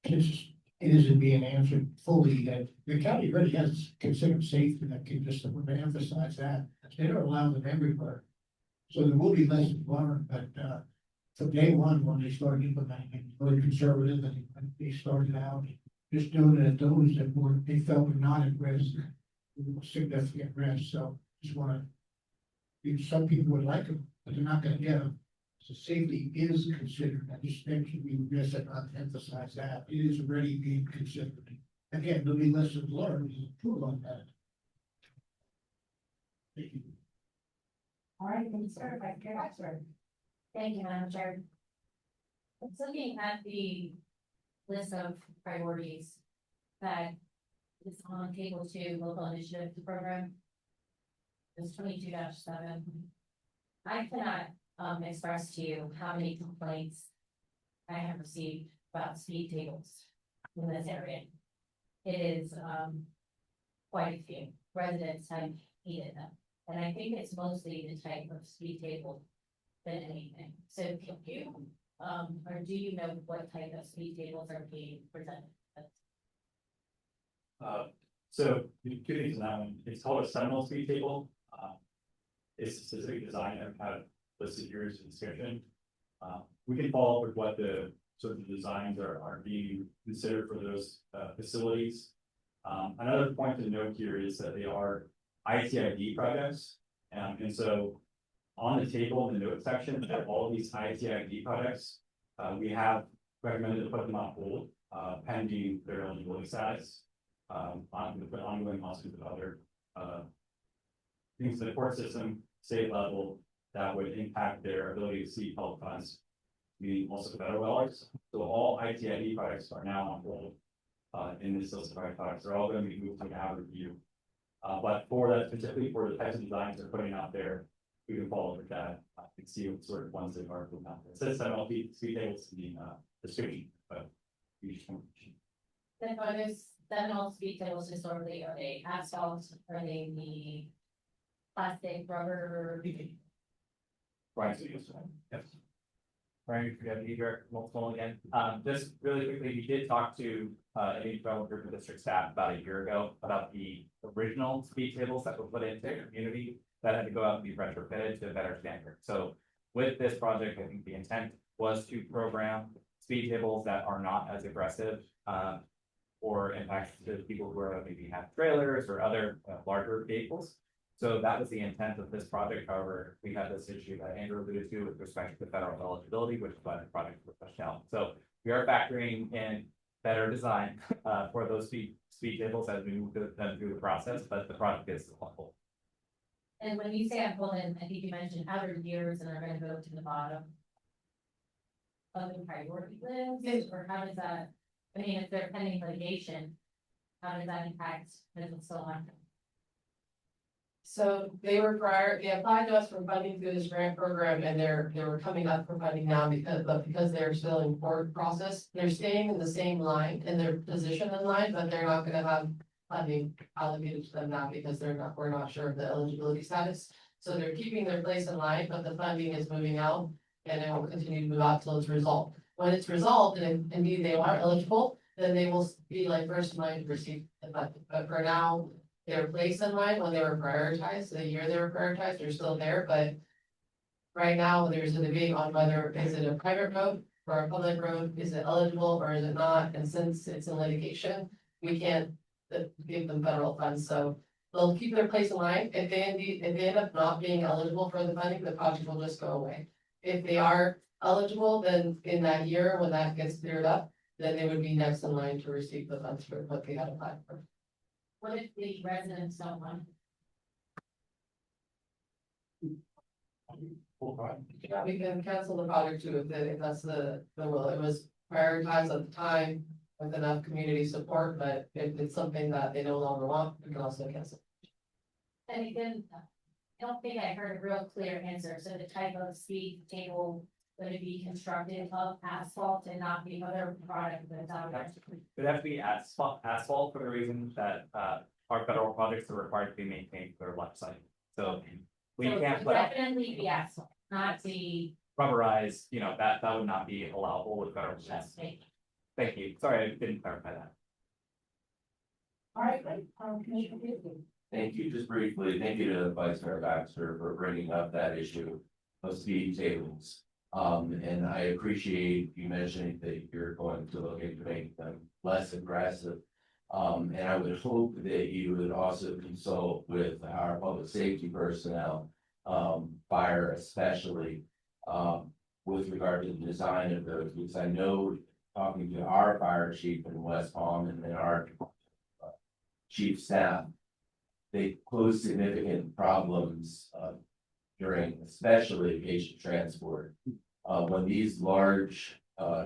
Since it isn't being answered fully, that the county really has considered safety, that can just want to emphasize that, they don't allow them everywhere. So there will be lessons learned, but, from day one, when they started implementing it, really conservative, and they started out just doing it at those that were, they felt were not at risk, significant risk, so just wanna, some people would like them, but they're not gonna get them. So safety is considered, I just think we miss it, not to emphasize that, it is already being considered. Again, there'll be lessons learned, we improve on that. Thank you. All right, thank you, sir. Vice Chair Baxter. Thank you, Madam Chair. I was looking at the list of priorities that is on table 2, local initiative program. It's 22-7. I cannot express to you how many complaints I have received about speed tables in this area. It is quite a few residents have hated them. And I think it's mostly the type of speed table than anything. So can you, or do you know what type of speed tables are being presented? So the 2 things in that one, it's called a Seminole speed table. It's specifically designed and kind of listed here as a description. We can follow up with what the sort of designs are being considered for those facilities. Another point to note here is that they are ITID projects. And so on the table in the note section, of all of these ITID projects, we have recommended to put them on hold, pending their eligibility status. Ongoing lawsuits with other things in the court system, state level, that would impact their ability to see public funds, meaning also federal dollars. So all ITID projects are now on hold in this list of products. They're all going to be moved to an out review. But for that, specifically for the types of designs they're putting out there, we can follow with that and see what sort of ones that are putting out there. It says that all the speed tables in the description, but we just want to. Then are those Seminole speed tables historically, are they asphalt, are they the plastic, rubber? Right, so yes. Brian, Deputy Director, multiple again. Just really quickly, we did talk to a developer group of district staff about a year ago about the original speed tables that were put into the community that had to go out and be retrofitted to a better standard. So with this project, I think the intent was to program speed tables that are not as aggressive or impacts to people who are maybe have trailers or other larger vehicles. So that was the intent of this project. However, we had this issue that Andrew alluded to with respect to federal eligibility, which is why the project was pushed out. So we are factoring in better design for those speed tables as we move them through the process, but the project is still on hold. And when you say on hold, and I think you mentioned outer years and are going to go to the bottom of the priority list, or how does that, I mean, if they're pending litigation, how does that impact business so on? So they applied to us for funding through this grant program and they were coming up for funding now because they're still in court process. They're staying in the same line in their position in line, but they're not gonna have funding allocated to them now because we're not sure of the eligibility status. So they're keeping their place in line, but the funding is moving out and it will continue to move out till it's resolved. When it's resolved and indeed they are eligible, then they will be like first in line to receive the funding. But for now, They were placed in line when they were prioritized, the year they were prioritized, they're still there, but. Right now, there's a debate on whether is it a private road or a public road, is it eligible or is it not, and since it's in litigation, we can't. Give them federal funds, so they'll keep their place in line, if they end up not being eligible for the funding, the project will just go away. If they are eligible, then in that year, when that gets cleared up, then they would be next in line to receive the funds for what they had applied for. What if the residents don't want? Yeah, we can cancel the project too, if that's the will, it was prioritized at the time with enough community support, but if it's something that they no longer want, we can also cancel. And again, I don't think I heard a real clear answer, so the type of speed table would it be constructed of asphalt and not the other product that's out there? It'd have to be asphalt for the reason that, our federal projects are required to be maintained for their life cycle. So we So can't it put would definitely be asphalt, not the rubberized, you know, that would not be allowable with federal. just make. Thank you. Sorry, I didn't clarify that. All right, great. Commissioner Beasley. Thank you, just briefly, thank you to Vice Mayor Baxter for bringing up that issue of speed tables. And I appreciate you mentioning that you're going to look into making them less aggressive. And I would hope that you would also consult with our public safety personnel, fire especially, with regard to the design of those, because I know talking to our fire chief in West Palm and then our chief staff, they pose significant problems, during especially patient transport. When these large,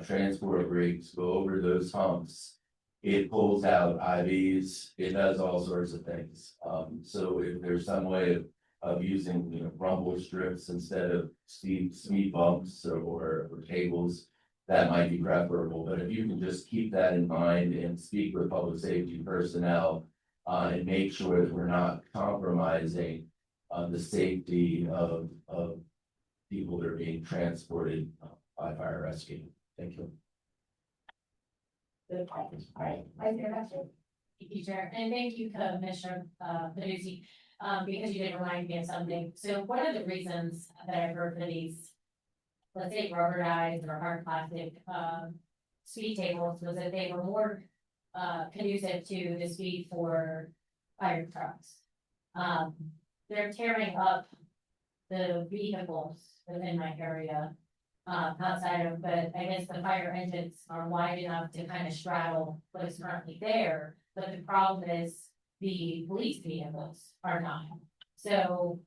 transport rigs go over those humps, it pulls out IVs, it does all sorts of things. So if there's some way of using, you know, rumble strips instead of speed bumps or tables, that might be preferable, but if you can just keep that in mind and speak with public safety personnel, and make sure that we're not compromising, the safety of people that are being transported by fire rescue. Thank you. Good point. All right, Vice Mayor Baxter. Thank you, Chair, and thank you, Commissioner, Peduzzi, because you did remind me of something. So one of the reasons that I've heard for these, let's say rubberized or hard plastic, speed tables was that they were more, conducive to the speed for fire trucks. They're tearing up the vehicles within my area, outside of, but I guess the fire engines are wide enough to kind of straddle what is currently there. But the problem is the police vehicles are not. So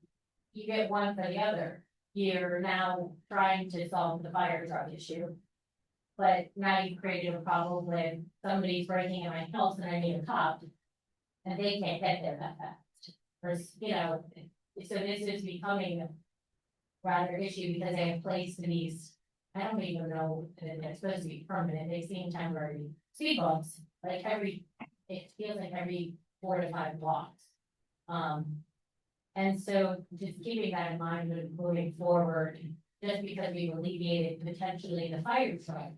you get one for the other. You're now trying to solve the fire truck issue. But now you've created a problem with somebody's breaking in my house and I need a cop. And they can't get there that fast. Or, you know, so this is becoming a rather issue because they have placed these, I don't even know if they're supposed to be permanent, they seem temporary speed bumps, like it feels like every 4 to 5 blocks. And so just keeping that in mind with moving forward, just because we've alleviated potentially the fire truck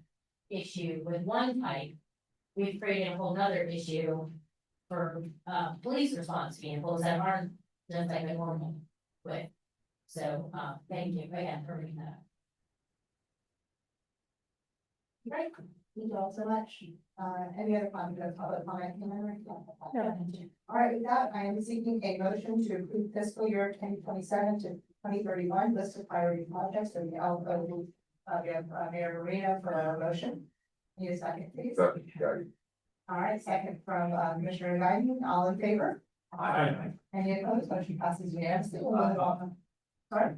issue with one type, we've created a whole nother issue for police response vehicles that aren't just like a normal way. So thank you again for bringing that up. Great, thank you all so much. Any other comments, public comment? No. All right, with that, I am seeking a motion to approve fiscal year 2027 to 2031 list of priority projects. So we all go, we have Mayor Marino for our motion. Need a second, please. All right, second from Commissioner Guidon, all in favor? Aye. Any opposed? Motion passes unanimously. Sorry.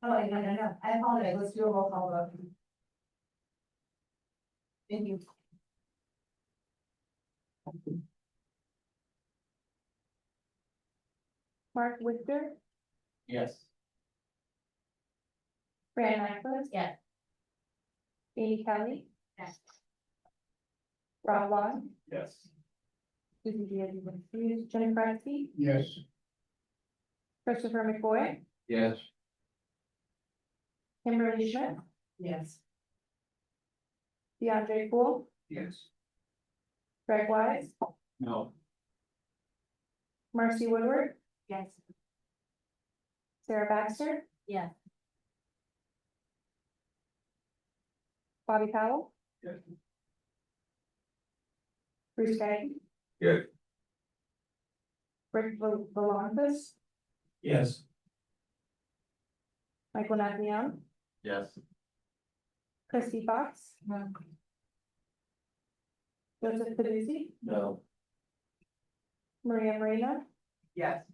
Oh, no, I apologize. Let's do a roll call vote. Thank you. Mark Whitzer, Yes. Fran Ackles, Yes. Amy Kelly, Yes. Rob Vaughn, Yes. Susie Diaz, Jenny Kravitz, Yes. Christopher McCoy, Yes. Kimberly Schmidt, Yes. DeAndre Poole, Yes. Greg Wise, No. Marcy Woodward, Yes. Sarah Baxter, Yes. Bobby Powell. Yes. Bruce Gagnon. Yes. Rick Volontis, Yes. Michael Nagliano, Yes. Christie Fox, No. Joseph Fanucci, No. Maria Marino, Yes.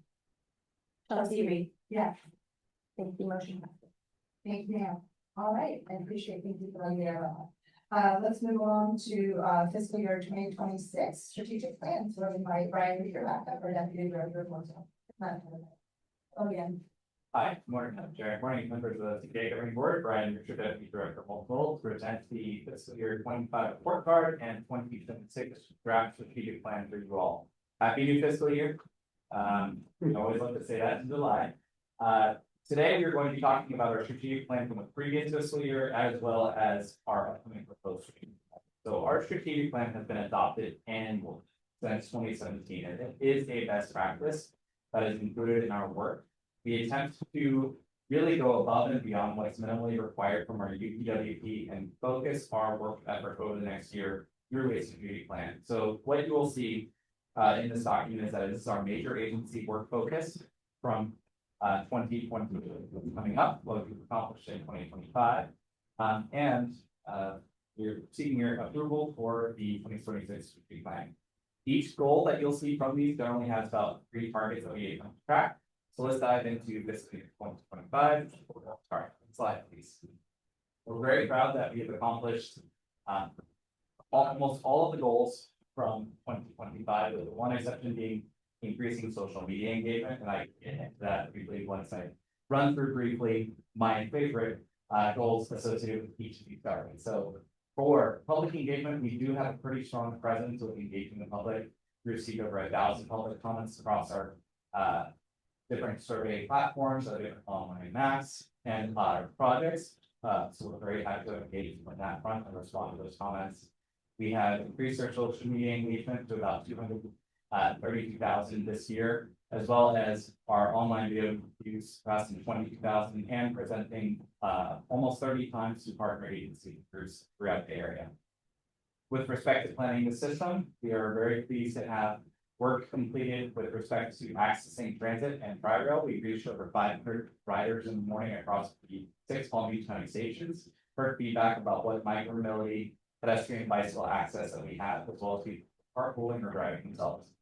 Chelsea Reed. Yes. Thank you, motion passes. Thank you, ma'am. All right, I appreciate, thank you for letting me know. Let's move on to fiscal year 2026 strategic plan. So I invite Brian Reader back up, our deputy director of Motel. Oh, yeah. Hi, good morning, Madam Chair. Morning, members of the CPA Governing Board. Brian Richard, Deputy Director of Multiple, to present the fiscal year 25 report card and 2026 draft strategic plan for you all. Happy new fiscal year. We always love to say that in July. Today, we're going to be talking about our strategic plan from the previous fiscal year as well as our upcoming proposed strategic plan. So our strategic plan has been adopted annually since 2017, and it is a best practice that is included in our work. We attempt to really go above and beyond what's minimally required from our UPWP and focus our work effort over the next year through a strategic plan. So what you will see in this document is that this is our major agency work focus from 2020 coming up, what we've accomplished in 2025. We're seeking your approval for the 2026 strategic plan. Each goal that you'll see from these generally has about 3 targets that we track. So let's dive into fiscal year 2025. Sorry, slide please. We're very proud that we have accomplished almost all of the goals from 2025, with the one exception being increasing social media engagement, and I get into that briefly once I run through briefly my favorite goals associated with each of these targets. So for public engagement, we do have a pretty strong presence with engaging the public. We received over 1,000 public comments across our different survey platforms, different online maps and projects. So we're very happy to engage on that front and respond to those comments. We have increased our social media engagement to about 232,000 this year, as well as our online video views passing 22,000 and presenting almost 30 times to partner agency groups throughout the area. With respect to planning the system, we are very pleased to have work completed with respect to accessing transit and Tri-Rail. We reached over 500 riders in the morning across the 6 Palm Beach County stations. Heard feedback about what micromobility, pedestrian, bicycle access that we have, as well as people carpooling or driving themselves.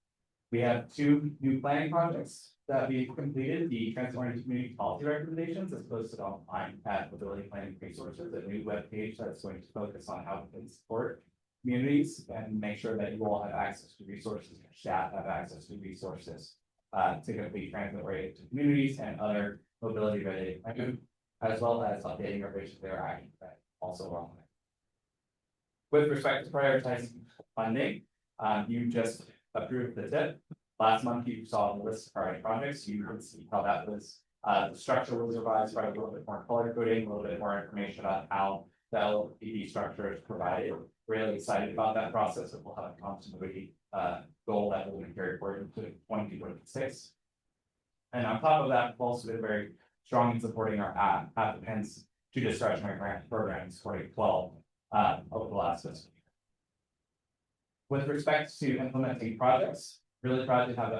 We have 2 new planning projects that we've completed. The Transit-Oriented Community Policy Recommendations is posted online at Mobility Planning Resources, a new webpage that's going to focus on how we can support communities and make sure that you all have access to resources, your staff have access to resources to complete transit-oriented communities and other mobility-related, as well as updating our vision there action plan also along with. With respect to prioritizing funding, you just approved the TIP. Last month, you saw the list of priority projects. You could see how that was, the structure was revised, by a little bit more color coding, a little bit more information about how the LPD structure is provided. Really excited about that process, and we'll have a continuity goal that will be carried forward into 2026. And on top of that, we've also been very strong in supporting our applicants to discretionary grant programs, supporting 12 over the last fiscal year. With respect to implementing projects, really proud to have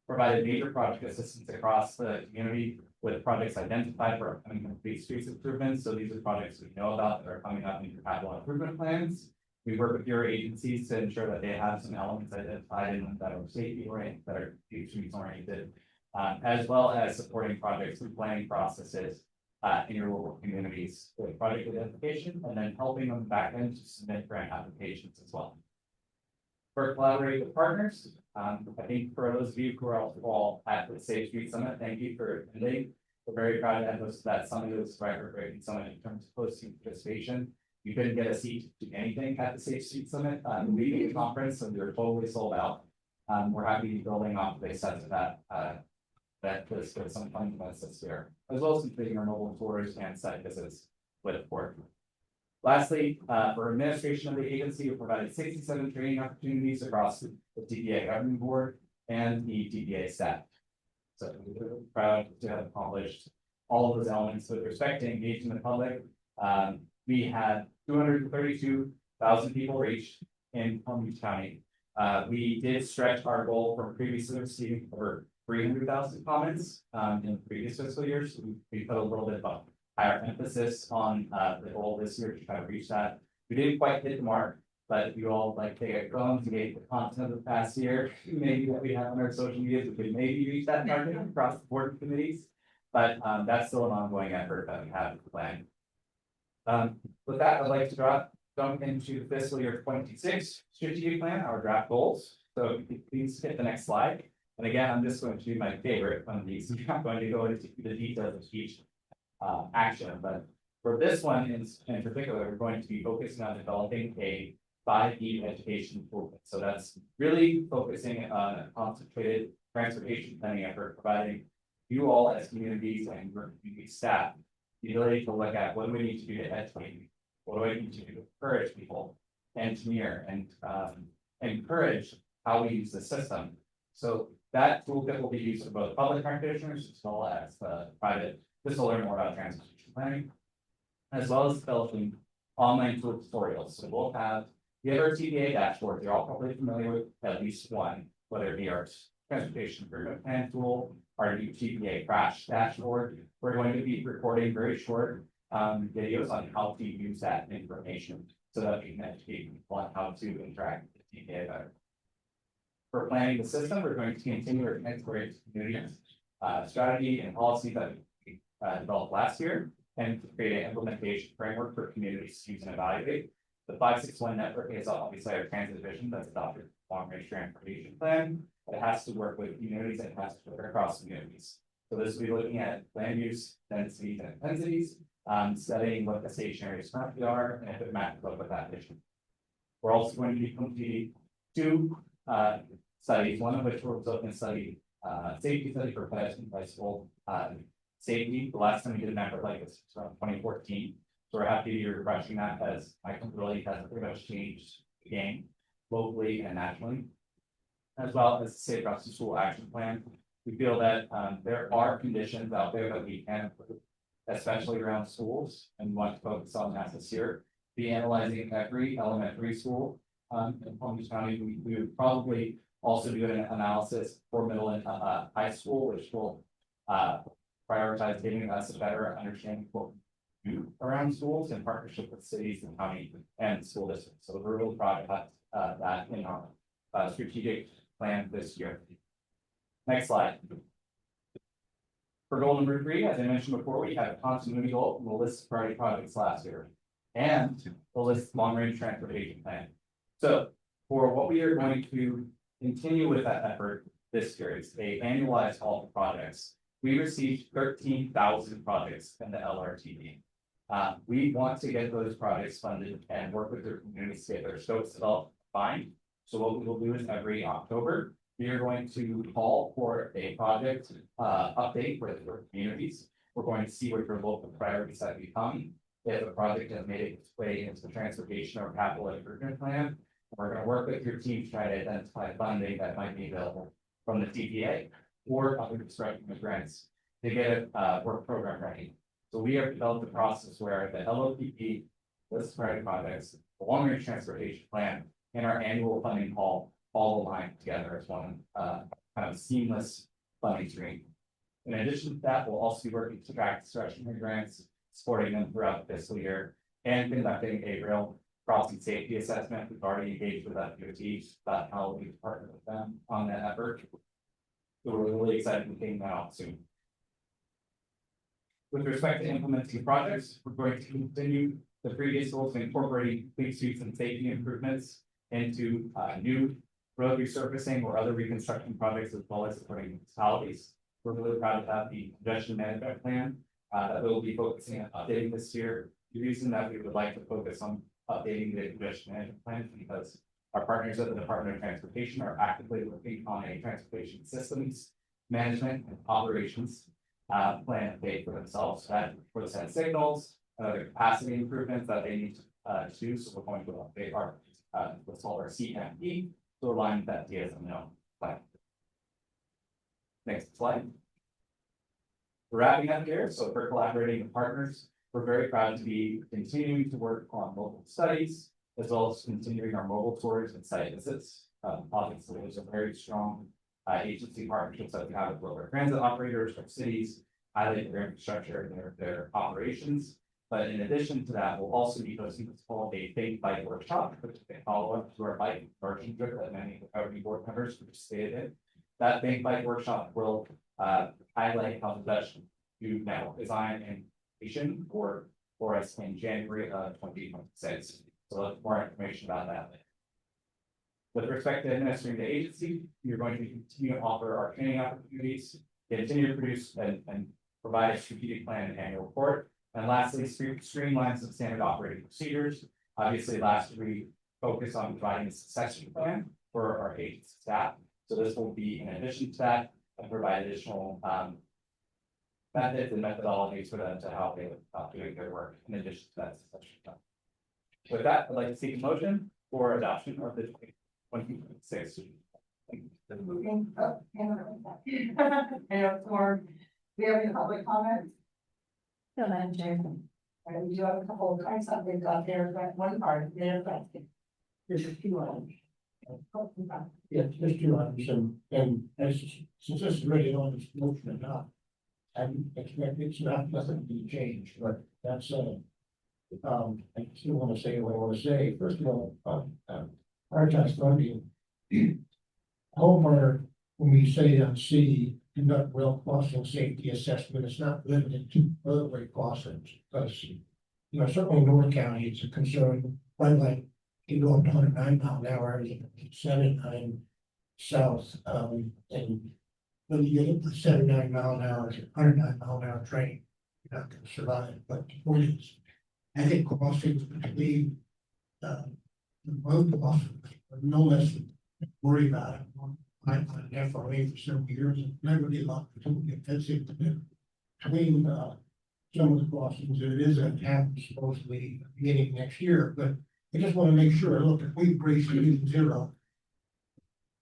provided major project assistance across the community with projects identified for upcoming complete streets improvements. So these are projects we know about that are coming up in your capital improvement plans. We work with your agencies to ensure that they have some elements identified in them that are safety oriented, that are streets oriented, as well as supporting projects through planning processes in your local communities with project identification, and then helping them back end to submit grant applications as well. For collaborate with partners, I think for those of you who are all at the Safe Street Summit, thank you for attending. We're very proud to have hosted that summit. It was a record-breaking summit in terms of hosting participation. You couldn't get a seat to anything at the Safe Street Summit, leading the conference, so we were totally sold out. We're happy to be building off the success of that was with some fun events this year, as well as completing our mobile tours and site visits with the board. Lastly, for administration of the agency, we provided 67 training opportunities across the TPA Governing Board and the TPA staff. So we're proud to have accomplished all of those elements with respect to engaging the public. We had 232,000 people reached in Palm Beach County. We did stretch our goal from previously receiving over 300,000 comments in previous fiscal years. So we put a little bit of a higher emphasis on the goal this year to try to reach that. We didn't quite hit the mark, but if you all like take a phone to get the content of the past year, maybe what we have on our social media, we could maybe reach that target across the board committees. But that's still an ongoing effort that we have planned. With that, I'd like to jump into the fiscal year 26 strategic plan, our draft goals. So if you could please hit the next slide. And again, I'm just going to do my favorite one of these. I'm not going to go into the details of each action, but for this one in particular, we're going to be focusing on developing a 5E education toolkit. So that's really focusing on a concentrated transportation planning effort, providing you all as communities and your community staff the ability to look at what do we need to do to educate, what do I need to do to encourage people, engineer, and encourage how we use the system. So that toolkit will be used for both public practitioners as well as private. This will learn more about transportation planning, as well as developing online tutorials. So we'll have the other TPA dashboard. You're all probably familiar with at least one, whether it be our transportation improvement plan tool, our new TPA crash dashboard. We're going to be recording very short videos on how to use that information so that we can educate people on how to interact with the TPA better. For planning the system, we're going to continue our integrated community strategy and policy that we developed last year, and create an implementation framework for communities to use and evaluate. The 561 network is obviously our transit vision that's adopted long-range transportation plan. It has to work with communities and it has to work across communities. So this will be looking at land use, densities, and intensities, studying what the stationaries currently are, and if it matches up with that vision. We're also going to be completing 2 studies, one of which we're looking to study safety study for pedestrian bicycle safety. The last time we did an effort like this was around 2014. So we're happy to be refreshing that, as Michael really has pretty much changed the game locally and nationally, as well as the Safe Routes to School Action Plan. We feel that there are conditions out there that we can improve, especially around schools, and we want to focus on that this year. Be analyzing every elementary school in Palm Beach County. We would probably also do an analysis for middle and high school, which will prioritize giving us a better understanding of what we do around schools in partnership with cities and county and school districts. So we're really proud of that in our strategic plan this year. Next slide. For goal number 3, as I mentioned before, we had a continuity goal from the list of priority projects last year and the list long-range transportation plan. So for what we are going to continue with that effort this year, is a annualized haul of projects. We received 13,000 projects in the LRTP. We want to get those projects funded and work with their communities to get their scopes developed, fine. So what we will do is every October, we are going to call for a project update for the communities. We're going to see what your local priorities have become. If a project has made its way into the transportation or capital improvement plan, we're going to work with your team to try to identify funding that might be available from the TPA or other construction grants to get a work program ready. So we have developed a process where the LOPP, list priority projects, the long-range transportation plan, and our annual funding call all align together as one kind of seamless funding stream. In addition to that, we'll also be working to track discretionary grants, supporting them throughout the fiscal year, and conducting a rail crossing safety assessment. We've already engaged with FDOT about how we partner with them on that effort. So we're really excited to getting that out soon. With respect to implementing the projects, we're going to continue the previous goals of incorporating complete streets and safety improvements into new road resurfacing or other reconstruction projects, as well as supporting municipalities. We're really proud to have the congestion management plan that we'll be focusing on updating this year. The reason that we would like to focus on updating the congestion management plan is because our partners at the Department of Transportation are actively working on a transportation systems management and operations plan update for themselves. That for the set of signals, the capacity improvements that they need to do. So we're going to update our what's called our CMP to align with that DSMO plan. Next slide. We're wrapping up here, so for collaborating with partners, we're very proud to be continuing to work on local studies, as well as continuing our mobile tours and site visits. Obviously, there's a very strong agency partnerships that we have with local transit operators from cities, highlight their infrastructure and their operations. But in addition to that, we'll also be hosting what's called a big bike workshop, which is a follow-up to our bike immersion trip that many of the governing board members participated in. That big bike workshop will highlight how the Dutch do now design and vision for us in January of 2026. So look for more information about that later. With respect to administering the agency, you're going to continue to offer our training opportunities, continue to produce and provide a strategic plan and annual report. And lastly, streamline some standard operating procedures. Obviously, last year we focused on providing a succession plan for our agency staff. So this will be in addition to that and provide additional methods and methodologies for them to help they doing their work in addition to that succession plan. With that, I'd like to seek a motion for adoption of the 2026. Moving up. And for, do you have any public comments? No, Madam Chair. We do have a couple of cards that we've got there, but one card, there's there's a few items. Yeah, just two items, and as, since this is already on this motion or not, I expect it's not, nothing to be changed, but that's, I still want to say what I want to say. First of all, prioritize funding. Homeowner, when we say on C, conduct rail crossing safety assessment, it's not limited to roadway crossings, because, you know, certainly in North County, it's a concern, quite like you go up to 109 mile an hour, 79 south, and when you get up to 79 mile an hour, 109 mile an hour train, you're not gonna survive, but the point is, I think crossings, particularly, the road crossings, are no less worry about it. I've been an FRA for several years and never did a lot to get that safe between some of the crossings, and it is a happen supposedly beginning next year, but I just want to make sure, look, if we brace it to zero,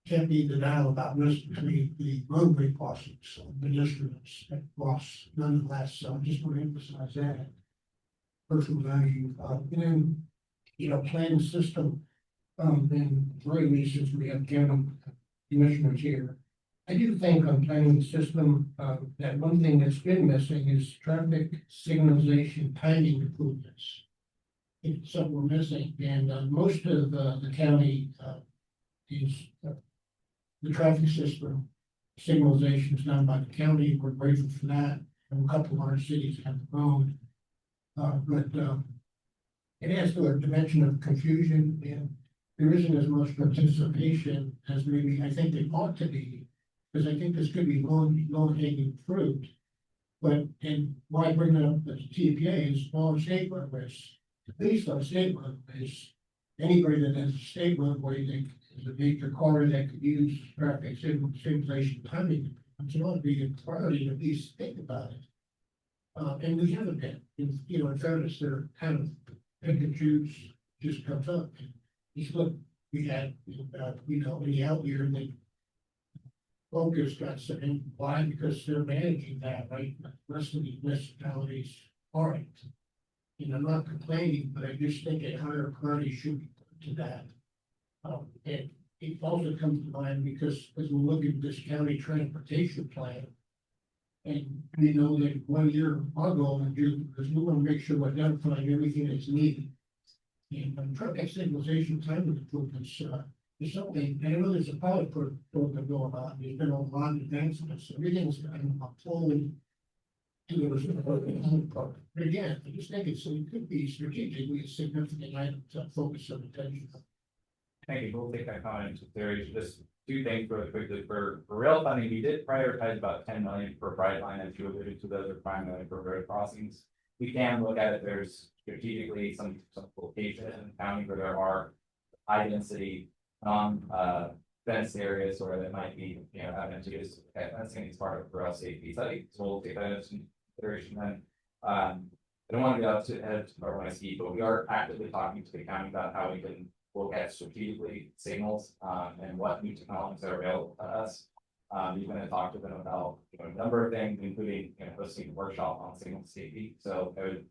can't be denial about risk between the roadway crossings, pedestrians and cross nonetheless, so I just want to emphasize that. Personal value, and then, you know, plan system, then very recent, we have county commissioners here. I do think on planning the system, that one thing that's been missing is traffic signalization timing improvements. It's something we're missing, and most of the county is the traffic system signalization is done by the county. We're grateful for that, and a couple of our cities have their own. But it adds to a dimension of confusion, and there isn't as much participation as maybe I think there ought to be, because I think this could be low hanging fruit. But, and why bring it up as TPA is all state roadways. Based on state roadways, anybody that has a state roadway that is a major corridor that could use traffic signalization timing, it ought to be a priority to at least think about it. And we haven't been, you know, in fairness, they're kind of pick and choose, just comes up. Just look, we had, we know the out year and they focus got some, why? Because they're managing that, right? The rest of the municipalities aren't. And I'm not complaining, but I just think a higher priority should be put to that. And it also comes to mind because as we look at this county transportation plan, and we know that 1 year our goal is due, because we want to make sure we're identifying everything that's needed. And traffic signalization timing improvements is something, and I know there's a pilot program going on, there's been a lot of advancements, everything's kind of unfolding. But again, I just think it could be strategically a significant item to focus some attention on. Thank you. We'll take that comment into consideration. Just two things really quickly. For rail funding, we did prioritize about 10 million for Brightline, as you alluded to, those are primarily for road crossings. We can look at it, there's strategically some locations in the county where there are high density fenced areas where there might be, you know, advantageous fencing as part of rail safety study. So we'll take that into consideration then. I don't want to go out to head or when I ski, but we are actively talking to the county about how we can look at strategically signals and what new technologies are available to us. He's gonna talk to them about, a number of things, including, hosting a workshop on signal safety. So I would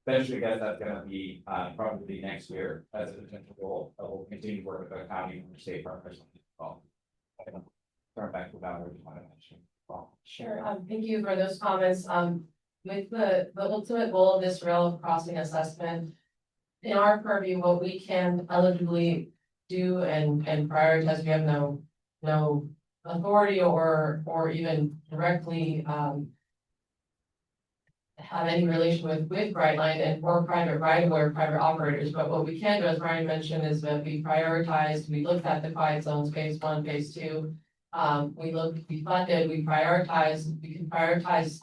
eventually guess that's gonna be, probably next year as a potential goal. But we'll continue to work with the county and state partners on this as well. I can turn back to Valerie if you want to mention. Sure, thank you for those comments. With the ultimate goal of this rail crossing assessment. In our purview, what we can eligibly do and prioritize, we have no authority or even directly, have any relation with Brightline and or private right of way or private operators, but what we can do, as Ryan mentioned, is that we looked at the quiet zones, phase 1, phase 2. We funded, we can prioritize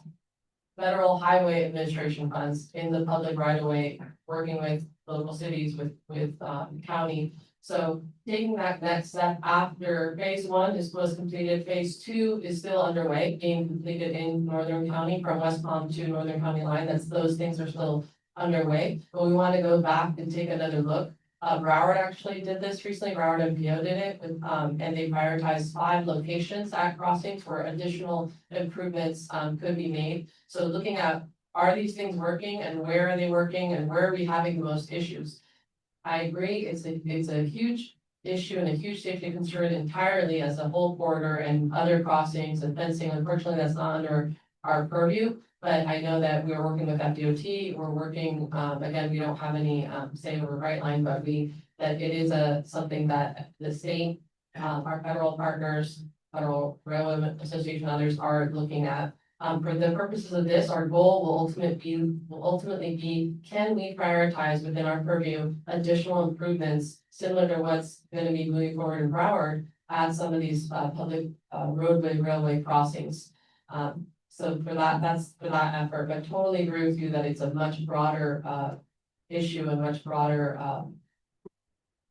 federal highway administration funds in the public right of way, working with local cities, with county. So taking that next step after phase 1 was completed, phase 2 is still underway, being completed in Northern County from West Palm to Northern County line. Those things are still underway, but we want to go back and take another look. Broward actually did this recently. Broward MPO did it with, and they prioritized 5 locations at crossings where additional improvements could be made. So looking at, are these things working and where are they working and where are we having the most issues? I agree, it's a huge issue and a huge safety concern entirely as a whole corridor and other crossings and fencing. Unfortunately, that's not under our purview. But I know that we're working with FDOT, we're working, again, we don't have any say over Brightline, but that it is something that the state, our federal partners, Federal Railway Association, others are looking at. For the purposes of this, our goal will ultimately be, can we prioritize within our purview additional improvements similar to what's gonna be moving forward in Broward at some of these public roadway, railway crossings. So for that, that's for that effort, but totally agree with you that it's a much broader issue and much broader,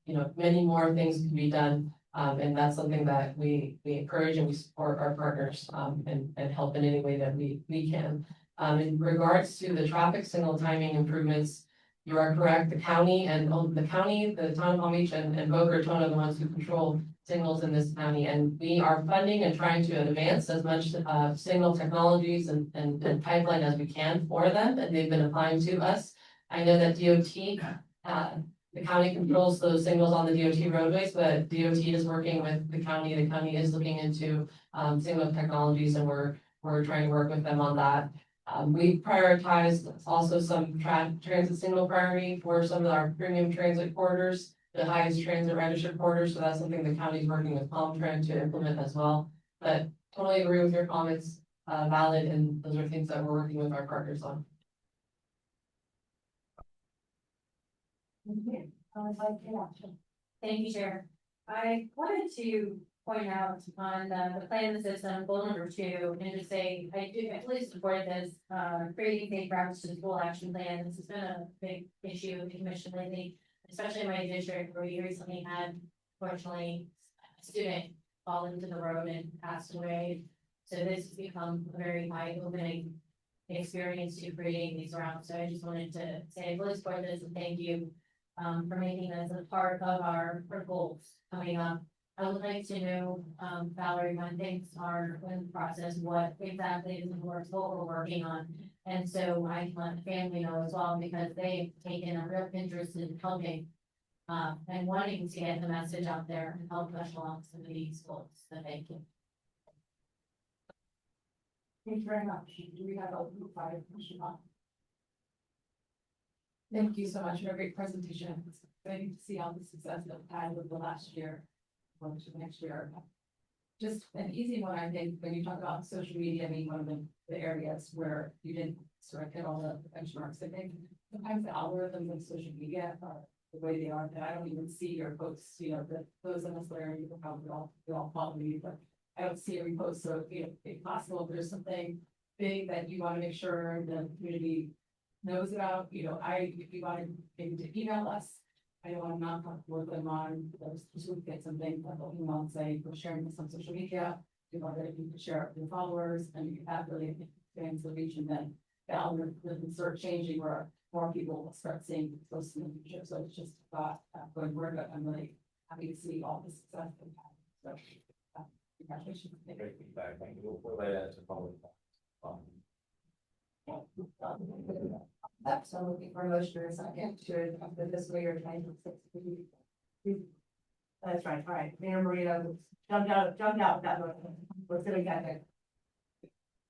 many more things can be done. And that's something that we encourage and we support our partners and help in any way that we can. In regards to the traffic signal timing improvements, you are correct. The county, the town of Palm Beach and Boca Raton are the ones who control signals in this county, and we are funding and trying to advance as much signal technologies and pipeline as we can for them, and they've been applying to us. I know that DOT, the county controls those signals on the DOT roadways, but DOT is working with the county. The county is looking into signal technologies, and we're trying to work with them on that. We prioritized also some transit signal priority for some of our premium transit corridors, the highest transit ridership corridors. So that's something the county is working with Palmtran to implement as well. But totally agree with your comments, valid, and those are things that we're working with our partners on. Thank you, Chair. I wanted to point out on the plan of the system, goal number 2, and just say, I fully support this, creating safe routes to the school action plan. This has been a big issue with the commission lately, especially in my district where we recently had, fortunately, a student fall into the road and passed away. So this has become a very eye-opening experience to creating these routes. So I just wanted to say I fully support this and thank you for making this a part of our goals coming up. I would like to know, Valerie, when things are in the process, what exactly is what we're working on. And so I can let the family know as well, because they've taken a real interest in helping and wanting to get the message out there and help push along some of these goals. So thank you. Thank you very much. Do we have a group 5 question on? Thank you so much for a great presentation. It's exciting to see all the success that we've had over the last year, going to the next year. Just an easy one, I think, when you talk about social media being one of the areas where you didn't sort of hit all the benchmarks. I think sometimes the algorithms of social media are the way they are, that I don't even see your posts, those in this area, you probably all follow me, but I don't see every post. So, if possible, if there's something big that you want to make sure the community knows about, if you wanted maybe to email us, I know I'm not comfortable with them on those to get something like an email and say, we're sharing this on social media. You want that you can share it with your followers, and you have really expands the reach, and then the algorithm start changing where more people will start seeing posts in the future. So it's just a thought going forward, but I'm really happy to see all the success that we have. So Congratulations. Great feedback, thank you. We'll lay that to public. So I'm looking for a motion in a second to adopt the fiscal year 2026. That's right, all right, Mayor Marino jumped out with that motion. Let's do it again.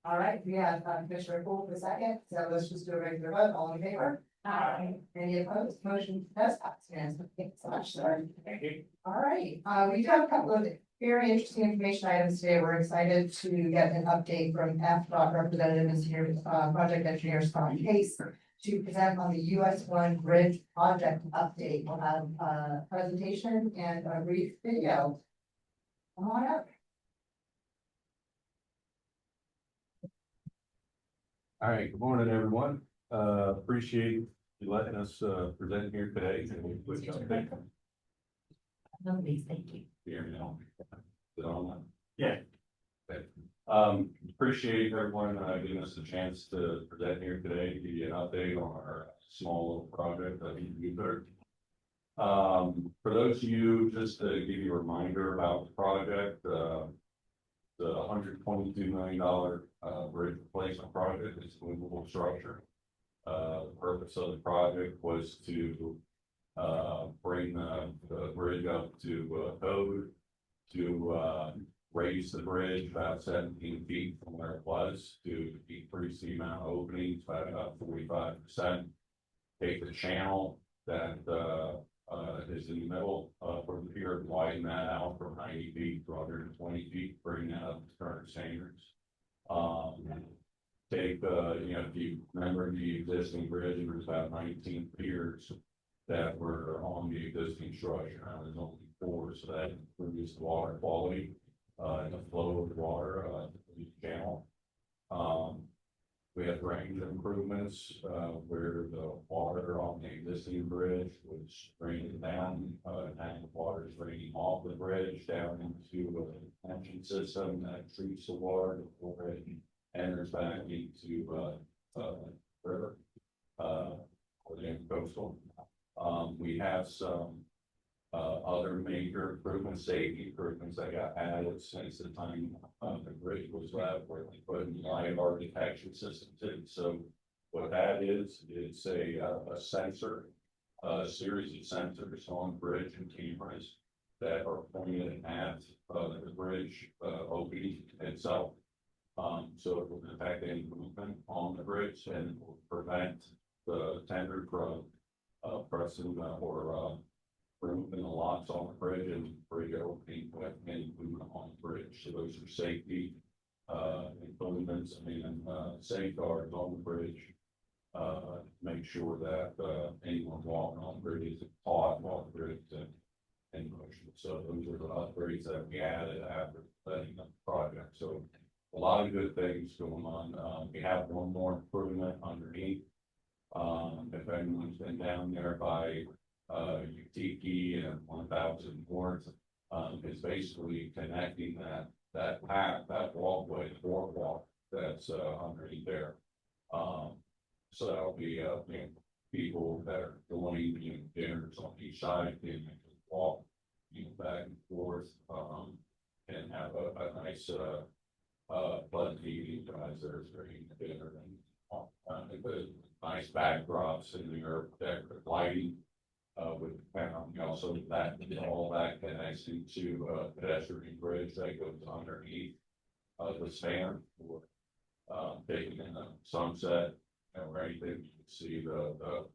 All right, we have Commissioner Poole for the second, so let's just do a regular vote, all in favor? Aye. Any opposed? Motion does pass. Yes, thank you so much, sir. Thank you. All right, we do have a couple of very interesting information items today. We're excited to get an update from FDOT representative is here, project engineer Scott Case to present on the US One Bridge project update. We'll have a presentation and a brief video. Come on up. All right, good morning, everyone. Appreciate you letting us present here today. Thank you. Here now. Is it on? Yeah. Okay. Appreciate everyone giving us a chance to present here today, give you an update on our small little project that we heard. For those of you, just to give you a reminder about the project, the $122 million bridge replacement project is a movable structure. The purpose of the project was to bring the bridge up to code, to raise the bridge about 17 feet from where it was, to decrease the amount of openings by about 45%. Take the channel that is in the middle from the pier, widen that out from 90 feet to 120 feet, bring that up to current standards. Take if you remember the existing bridge, there was about 19 piers that were on the existing structure. Now there's only 4, so that improves the water quality and the flow of the water through the channel. We have drainage improvements where the water on the existing bridge was draining down, and the water is draining off the bridge down into a detention system that treats the water before it enters back into river or the coastal. We have some other major improvements, safety improvements that got added since the time the bridge was left, where they put in LiDAR detection system too. So what that is, it's a sensor, a series of sensors on the bridge and cameras that are pointed at the bridge opening itself. So it will detect any movement on the bridge and will prevent the tender from pressing or removing the locks on the bridge and bridge opening with any movement on the bridge. So those are safety improvements and safeguards on the bridge. Make sure that anyone walking on the bridge is caught while the bridge is in motion. So those are the upgrades that we added after setting up the project. So a lot of good things going on. We have one more improvement underneath. If anyone's been down there by Utiki and 1000 North, is basically connecting that path, that walkway, the boardwalk that's underneath there. So that'll be people that are going dinners on each side, they can walk back and forth and have a nice pleasant evening as there's dinner and nice backdrops in the decorative lighting with also that all that connects into a pedestrian bridge that goes underneath the span for taking in the sunset or anything. You can see the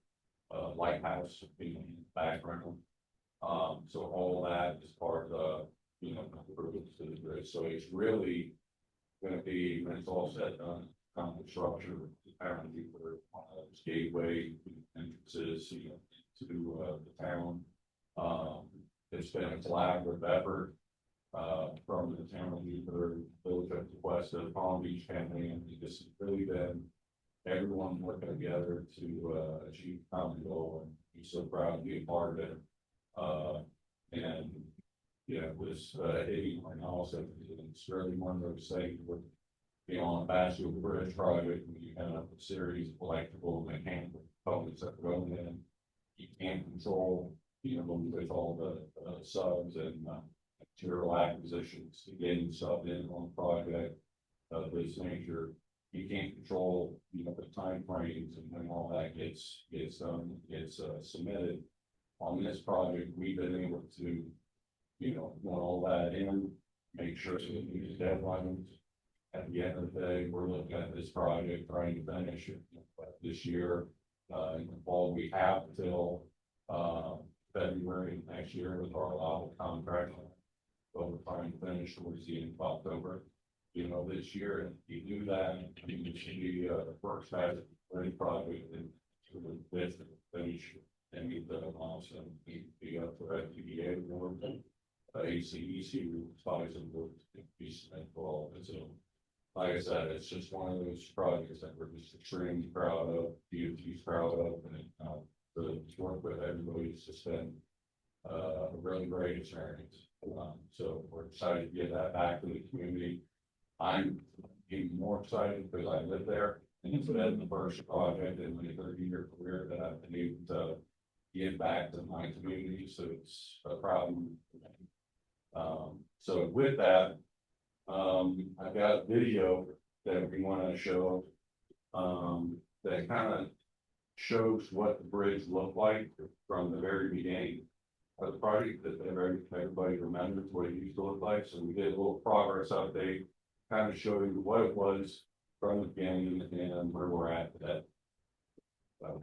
lighthouse being in the background. So all that is part of improvements to the bridge. So it's really going to be, when it's all said done, kind of structure apparently for those gateway entrances to the town. It's been a collaborative effort from the town of Newburgh, Village of West of Palm Beach campaign. This has really been everyone working together to achieve common goal, and I'm so proud to be a part of it. And this hitting my also, it's really one of those things where on Basel Bridge project, when you have a series of electrical and mechanical components that are going in, you can't control, with all the subs and material acquisitions, getting stuff in on project of this nature. You can't control, you know, the timeframes and when all that gets submitted. On this project, we've been able to, you know, put all that in, make sure that we use deadlines. At the end of the day, we're looking at this project, trying to finish it this year. In the fall, we have till, February next year with our allowable contract. But we're trying to finish towards the end of October, you know, this year, and if you do that, you should be, the first phase of any project and sort of finish and meet the milestone, be up for FTDA award, ACEC size of work to be spent for all of it. So, like I said, it's just one of those projects that we're just extremely proud of, DOT's proud of, and, to work with everybody, it's just been, a really great experience. So we're excited to get that back to the community. I'm even more excited because I live there, and it's been the first project in my 30-year career that I've been able to give back to my community, so it's a proud moment for me. So with that, I've got a video that we want to show, that kind of shows what the bridge looked like from the very beginning of the project, that everybody remembers what it used to look like. So we did a little progress update, kind of showing what it was from the beginning and where we're at today. So.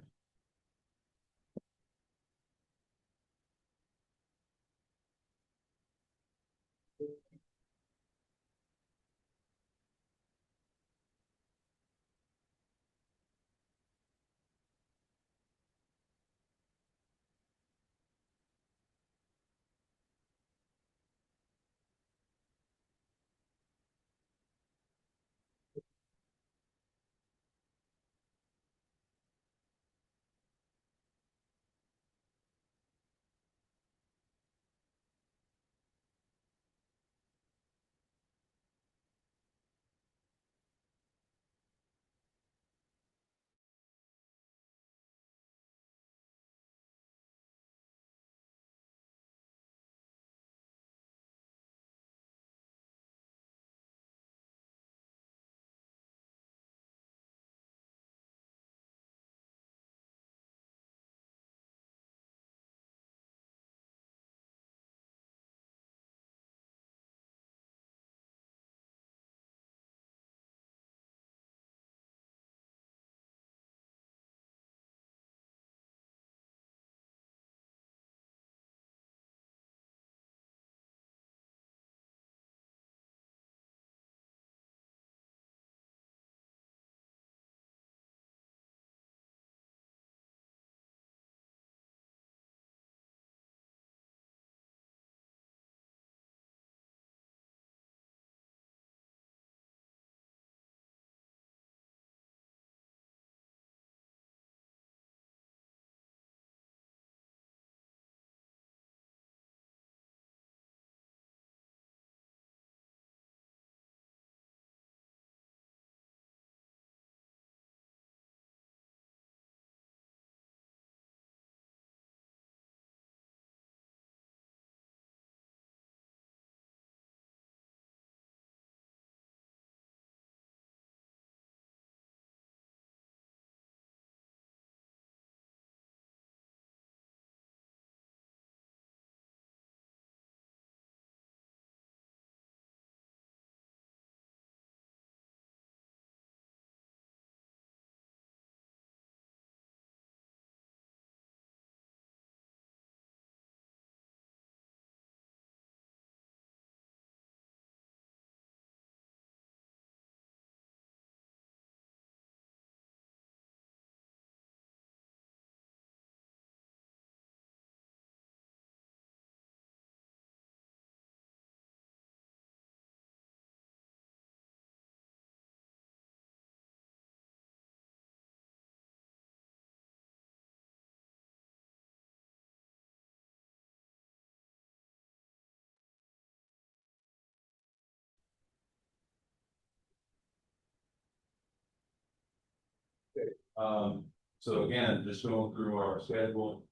So again, just going through our schedule,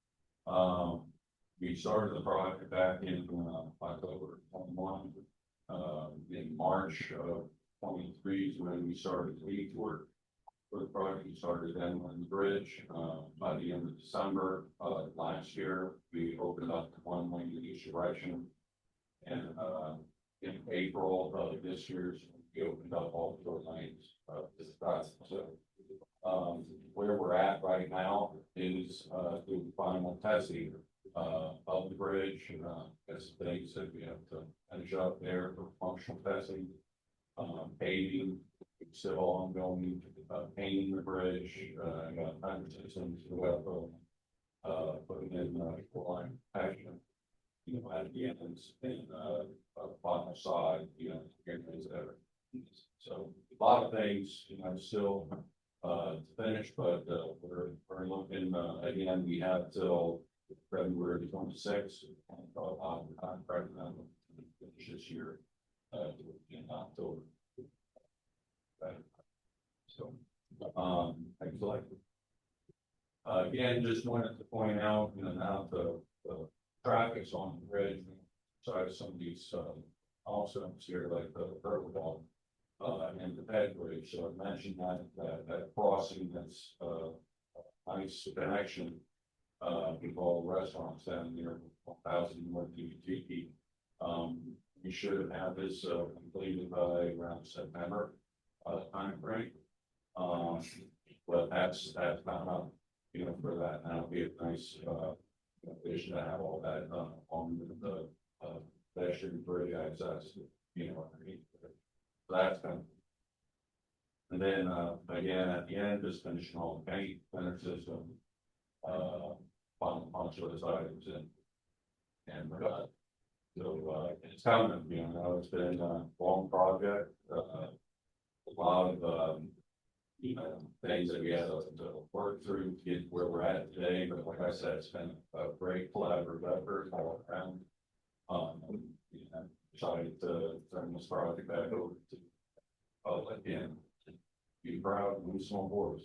We started the project back in October 21. In March of 23 is when we started lead work for the project. We started then on the bridge. By the end of December last year, we opened up the one lane in each direction. And in April of this year, we opened up all 4 lanes of this process. So where we're at right now is doing final testing of the bridge. As things that we have to finish up there for functional testing, paving, still ongoing, painting the bridge, got time systems, the well, putting in line passion, at the ends and final side, areas there. So a lot of things, still to finish, but we're looking, again, we have till February 26th, contract finish this year, in October. So, excellent. Again, just wanted to point out, now the traffic's on the bridge, besides some of these, also here, like the Purple and the Ped Bridge. So I mentioned that crossing that's nice connection with all the restaurants down near 1,000 North DVT. We should have this completed by around September time frame. But that's not up, for that. And it'll be a nice vision to have all that on the pedestrian bridge access, underneath. So that's kind of. And then again at the end, just finishing all the paint, center system, final punch list items and so it's coming, it's been a long project, a lot of things that we had to work through to get where we're at today. But like I said, it's been a great collaborative effort all around. Excited to turn this project back over to public and be proud and move some boards.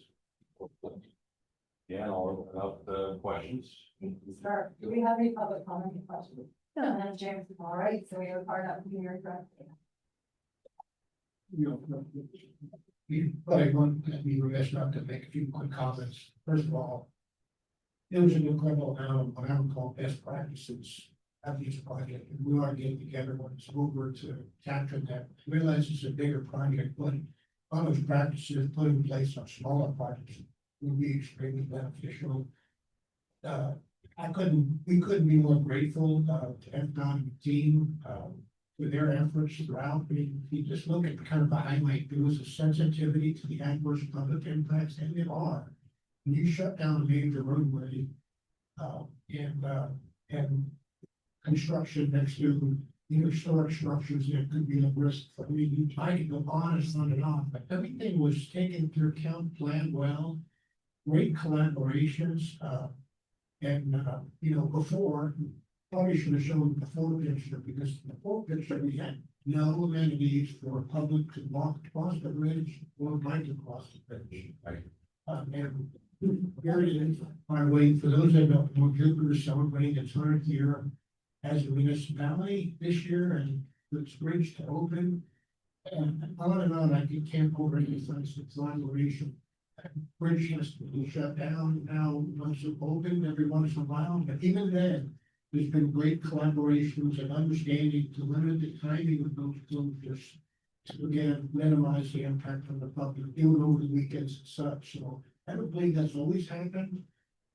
Yeah, I'll open up the questions. Sir, do we have any public comment or questions? No, Madam Chair. All right, so we are part of your address. But I want to be remiss not to make a few quick comments. First of all, there was an incredible amount of what I would call best practices at this project, and we are getting together when it's over to capture that. I realize it's a bigger project, but all those practices put in place on smaller projects would be extremely beneficial. We couldn't be more grateful to FDOT and the team for their efforts throughout. I mean, if you just look at kind of the highlight, there was a sensitivity to the adverse public impacts, and there are. When you shut down a major roadway and construction next to historic structures that could be at risk. I mean, you try to go on and on, but everything was taken into account, planned well, great collaborations, before, probably should have shown the full picture, because the full picture, we had no amenities for public to walk across the bridge or bike across the bridge. Right. And here it is, our way, for those that don't know, Jupiter is celebrating its 100th year as a municipality this year, and its bridge to open. And on, I can't overemphasize the collaboration. Bridge has to be shut down now, once it's open every once in a while, but even then, there's been great collaborations and understanding to limit the timing of those closures to again minimize the impact on the public, even over the weekends and such. So I don't believe that's always happened,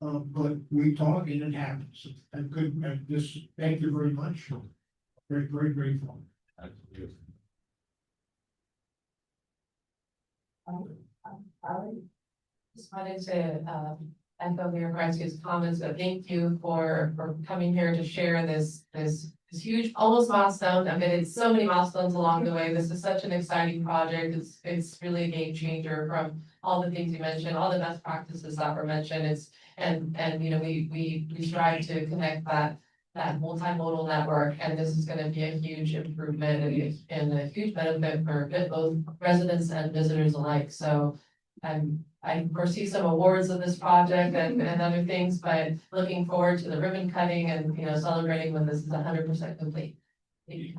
but we talk and it happens. And thank you very much. Very, very grateful. Just wanted to echo Mayor Gretzky's comments, but thank you for coming here to share this huge, almost milestone. I mean, it's so many milestones along the way. This is such an exciting project. It's really a game changer from all the things you mentioned, all the best practices that were mentioned. We strive to connect that multimodal network, and this is going to be a huge improvement and a huge benefit for both residents and visitors alike. So I foresee some awards of this project and other things, but looking forward to the ribbon cutting and, celebrating when this is 100% complete. Thank you.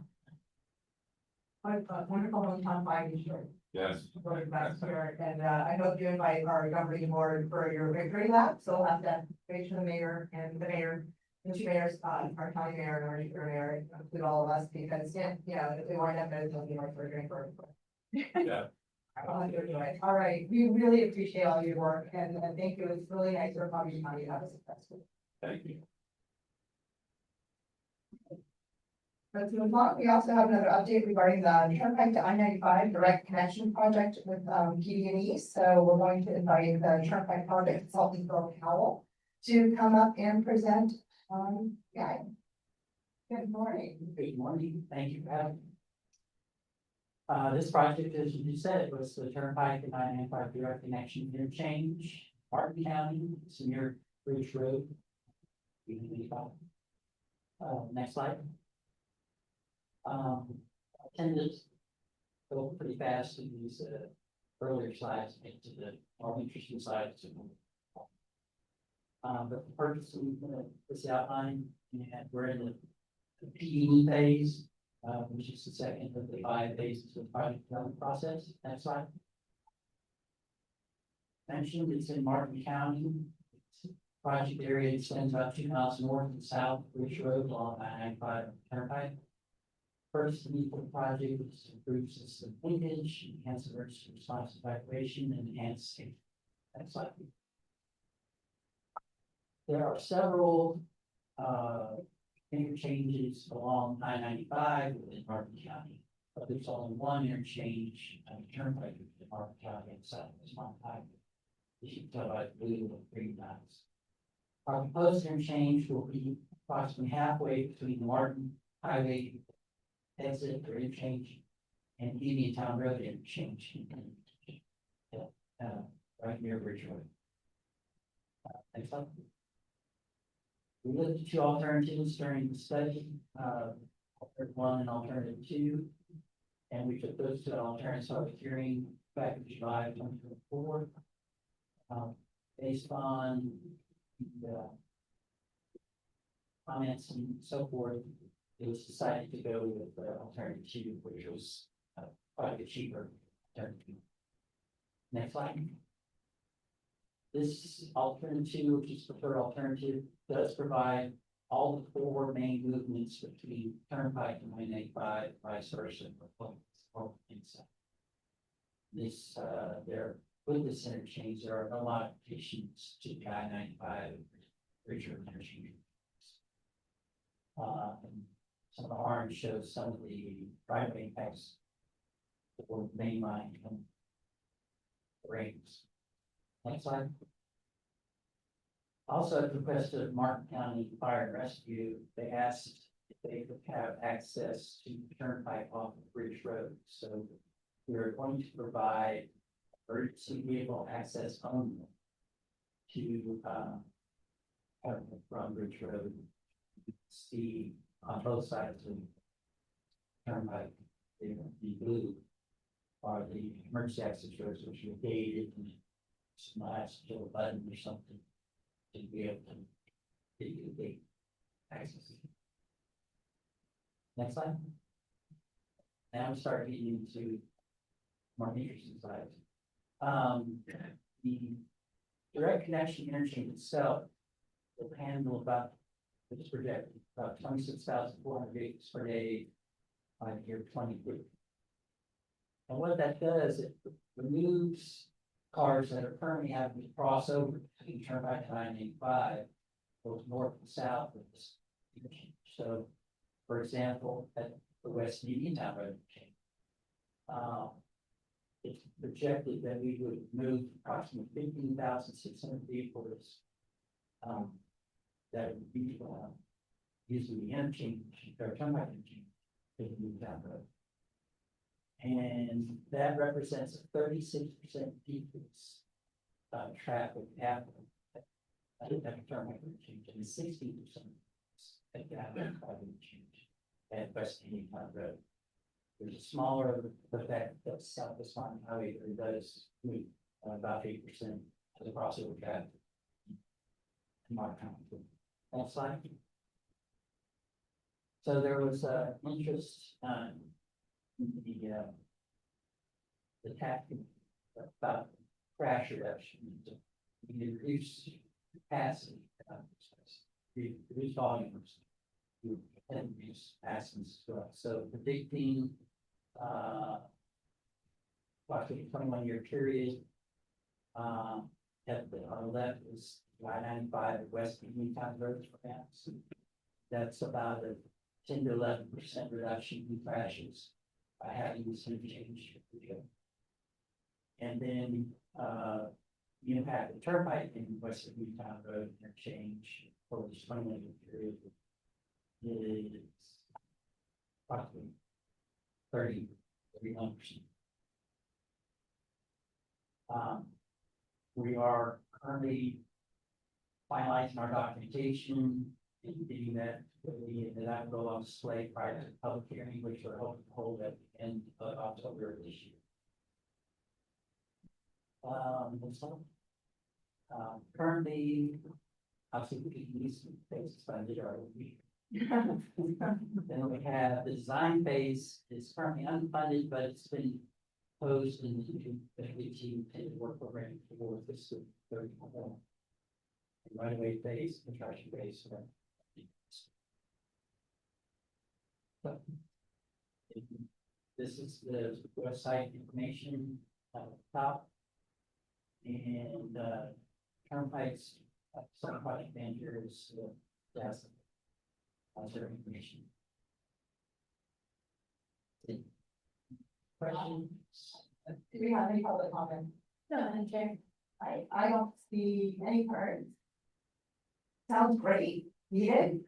Wonderful hometown flag this year. Yes. Going back here, and I hope you invite our governing board for your victory lap, so we'll have that, make sure the mayor and the mayor, the two mayors, our county mayor and our super mayor, include all of us, because, if we weren't at those, it'll be our surgery for. Yeah. All right, we really appreciate all your work, and thank you, it's really nice for Palm Beach County to have a successful. Thank you. Let's move on. We also have another update regarding the Turnpike to I-95 direct connection project with PD&E. So we're going to invite the Turnpike project consultant Bill Powell to come up and present. Yeah. Good morning. Good morning, thank you for having me. This project, as you said, was the Turnpike and I-95 direct connection interchange, Martin County, it's near Bridge Road. Next slide. I tended to go pretty fast in these earlier slides, get to the more interesting slides. But the purpose of this outline, and we're in the PE phase, which is the second of the 5 phases of the project development process. Next slide. Mentioned it's in Martin County. Project area extends about 2 miles north and south of Bridge Road along I-95 Turnpike. First need for the project is to improve system linkage, enhance emergency response evacuation, and enhance safety. Next slide. There are several interchanges along I-95 within Martin County, but there's only one interchange on the Turnpike within Martin County and south of Martin Highway. You can tell by the blue and green lines. Our proposed interchange will be approximately halfway between the Martin Highway exit or interchange and Uniontown Road interchange. Right near Bridge Road. Next slide. We looked at 2 alternatives during the study, alternative 1 and alternative 2. And we took those 2 alternatives out of hearing back in July 2024. Based on the comments and so forth, it was decided to go with alternative 2, which was quite a cheaper alternative. Next slide. This alternative 2, which is preferred alternative, does provide all the 4 main movements between Turnpike and I-95, vice versa. This with this interchange, there are no modifications to the I-95 Bridge Road interchange. Some of the orange shows some of the right-of-way impacts for the main line and the rings. Next slide. Also, at the request of Martin County Fire and Rescue, they asked if they could have access to the Turnpike off of Bridge Road. So we're going to provide emergency vehicle access only to from Bridge Road. See on both sides of the Turnpike, the blue are the emergency access roads, which are gated and smash to a button or something to be able to get you the gate access. Next slide. Now we start getting into more interesting slides. The direct connection interchange itself will handle about, it's projected about 26,400 vehicles per day by year 23. And what that does, it removes cars that are currently having to cross over between Turnpike and I-95, both north and south of this interchange. So, for example, at the West Uniontown Road interchange, it's projected that we would move approximately 15,600 vehicles that would be using the interchange or Turnpike interchange to move down the road. And that represents a 36% decrease traffic at the Turnpike interchange and 16% at the I-95 interchange at West Uniontown Road. There's a smaller effect that Southwest Martin Highway does move about 8% of the crossover cap. In my account. Next slide. So there was, interest, in the tax about crash reduction. We increased capacity, we reduced volumes. We had reduced passings, so predicting, approximately 21-year period. At the, on the left is Y-95 West Uniontown Road perhaps. That's about a 10 to 11% reduction in crashes by having this interchange. And then, the impact of turnpike in West Uniontown Road interchange for this 21-year period is approximately 31%. We are currently finalizing our documentation and getting that, and that will go on display prior to the public hearing, which we're hoping to hold at the end of October of this year. Currently, obviously, we can use some things funded or we. Then we have the design phase is currently unfunded, but it's been posed in the team work program for this 34. Right away phase, construction phase. So, this is the website information at the top. And turnpikes, some project managers, that's their information. Questions? Do we have any public comment? No, Madam Chair. I don't see any cards. Sounds great, needed.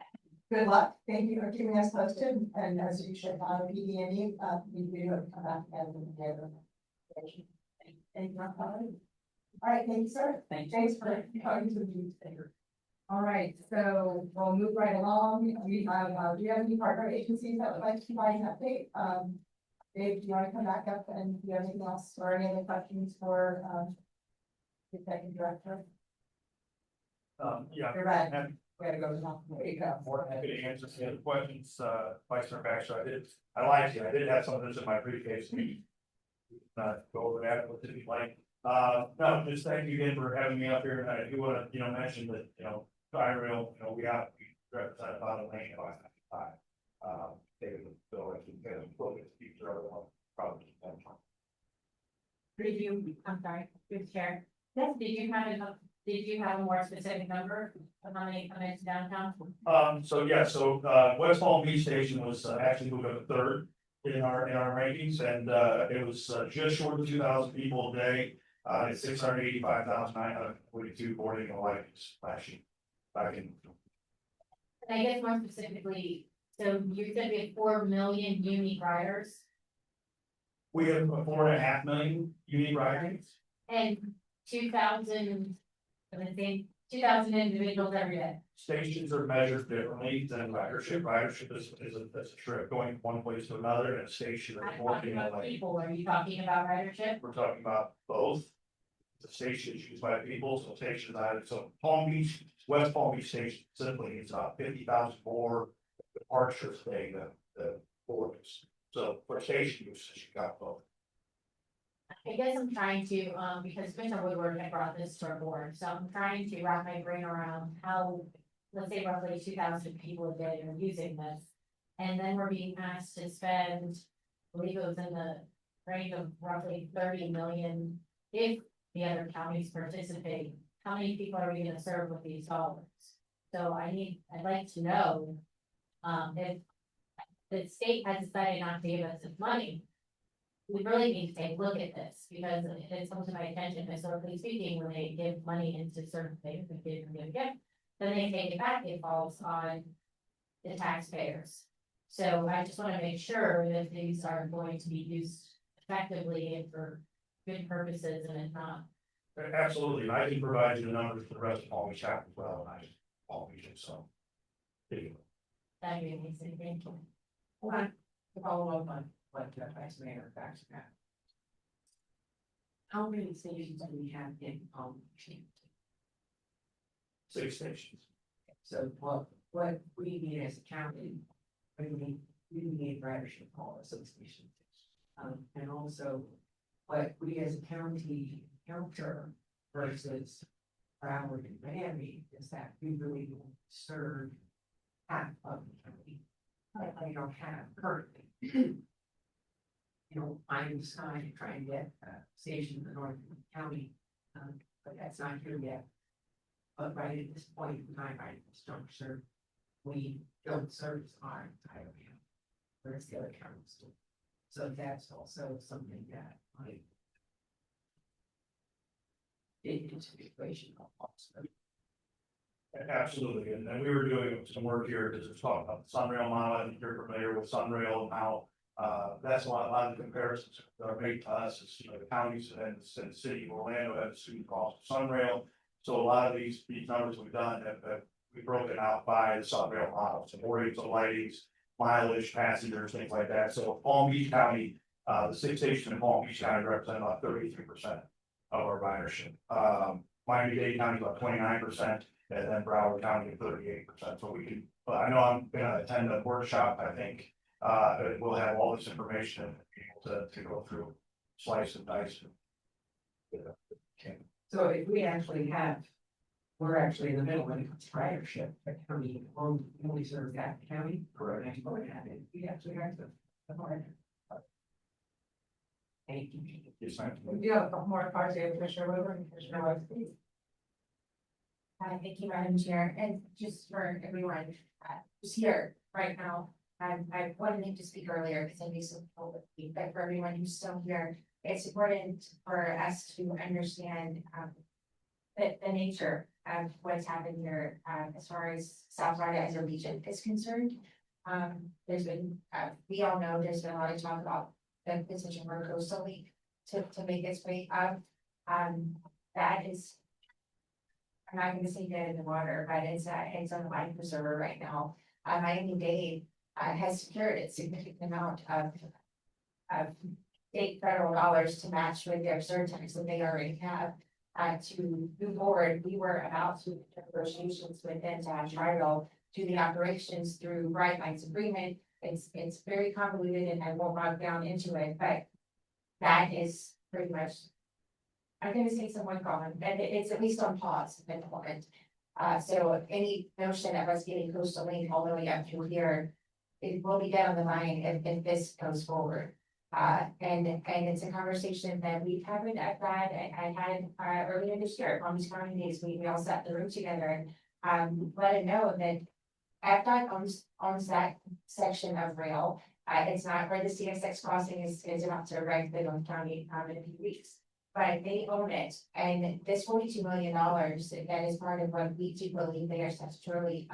Good luck, thank you for keeping us posted, and as you should on PD&E, we do have to come back and get a. Thank you. All right, thank you, sir. Thanks. Thanks for talking to me today. All right, so we'll move right along. We have, do you have any partner agencies that would like to provide an update? Dave, do you want to come back up and do you have anything else or any other questions for, the executive director? Yeah. You're right. We gotta go now. There you go. More than happy to answer some other questions, Vice Mayor Baxter. I lied to you, I did have some of this in my briefcase. Not go over that, what did you like? No, just thank you again for having me up here, and I do wanna, mention that, Tri-Rail, we represent about a lane by 95. David, Bill, I think, probably. Did you, I'm sorry, through the chair. Yes, did you have a more specific number of how many come into downtown? West Palm Beach Station was actually moved up to third in our rankings, and it was just short of 2,000 people a day. It's 685,942 boarding and lightings flashing back in. And I guess more specifically, so you said we have 4 million unique riders We have 4.5 million unique riders. and 2,000, I think, 2,000 individuals every day. Stations are measured differently than ridership. Ridership is a trip going from one place to another, and a station is I'm talking working on about people, are you talking about ridership? We're talking about both. The station is used by people, so stations either, so Palm Beach, West Palm Beach Station simply is about 50,000 more departures a day than the boarders. So for station usage, you got both. I guess I'm trying to, because Mr. Woodward had brought this to our board, so I'm trying to wrap my brain around how, let's say roughly 2,000 people a day are using this. And then we're being asked to spend, I believe it was in the range of roughly 30 million. If the other counties participate, how many people are we gonna serve with these dollars? So I'd like to know, if the state has decided not to give us this money, we really need to take a look at this, because it's come to my attention, historically speaking, when they give money into certain things, then they take it back, it falls on the taxpayers. So I just wanna make sure that these are going to be used effectively and for good purposes, and if not. Absolutely, and I can provide you the numbers for the rest of Palm Beach as well, and I Palm Beach, so. There you go. That'd be amazing, thank you. To follow up on what Vice Mayor Baxter How many stations do we have in Palm Beach? 6 stations. So what we need as a county, we need ridership policy stations. And also what we as a county encounter versus Broward and Miami is that we really don't serve half of the county. That we don't have currently. I'm trying to try and get a station in the North County, but that's not here yet. But right at this point in time, right, this juncture, we don't service our entire county, whereas the other counties do. So that's also something that might get into the equation also. Absolutely, and we were doing some work here to talk about the Sunrail model. I think you're familiar with Sunrail and how that's a lot of the comparisons that are made to us is, the counties and the city of Orlando have a student cost of Sunrail. So a lot of these numbers we've done have we've broken out by the Sunrail model, so more to lightings, mileage, passengers, things like that. So Palm Beach County, the 6 stations in Palm Beach County represent about 33% of our ridership. Miami-Dade County about 29%. And then Broward County 38%. So we can, I know I'm gonna attend a workshop, I think, we'll have all this information and be able to go through, slice and dice. So if we actually have, we're actually in the middle when it comes to ridership, the county only serves that county. Correct. And what happened, we actually have the hard. Thank you. Yes, ma'am. We do have a couple more cards here, Commissioner Woodward and Commissioner West, please. Thank you, Madam Chair, and just for everyone, who's here right now, I wanted to speak earlier because I knew some people would speak, but for everyone who's still here, it's important for us to understand, the nature of what's happened here, as far as South Florida as a region is concerned. There's been, we all know there's been a lot of talk about the position for Coastal League to make its way up. That is, I'm not gonna say dead in the water, but it's a life preserver right now. Miami-Dade has secured a significant amount of state federal dollars to match with their surcharges that they already have. To move forward, we were about to negotiations with them to have Tri-Rail do the operations through Bright Lines Agreement. It's very convoluted and I won't bog down into it, but that is pretty much, I'm gonna say somewhat common, and it's at least on pause at the moment. So any notion of us getting Coastal Link all the way up to here, it will be dead on the line if this goes forward. And it's a conversation that we've had with FDOT, I had earlier this year, Palm Beach County Days, we all sat in the room together and let it know that FDOT owns that section of rail. It's not where the CSX crossing is about to arrive in North County in a few weeks. But they own it, and this $42 million that is part of what we do believe they are statutorily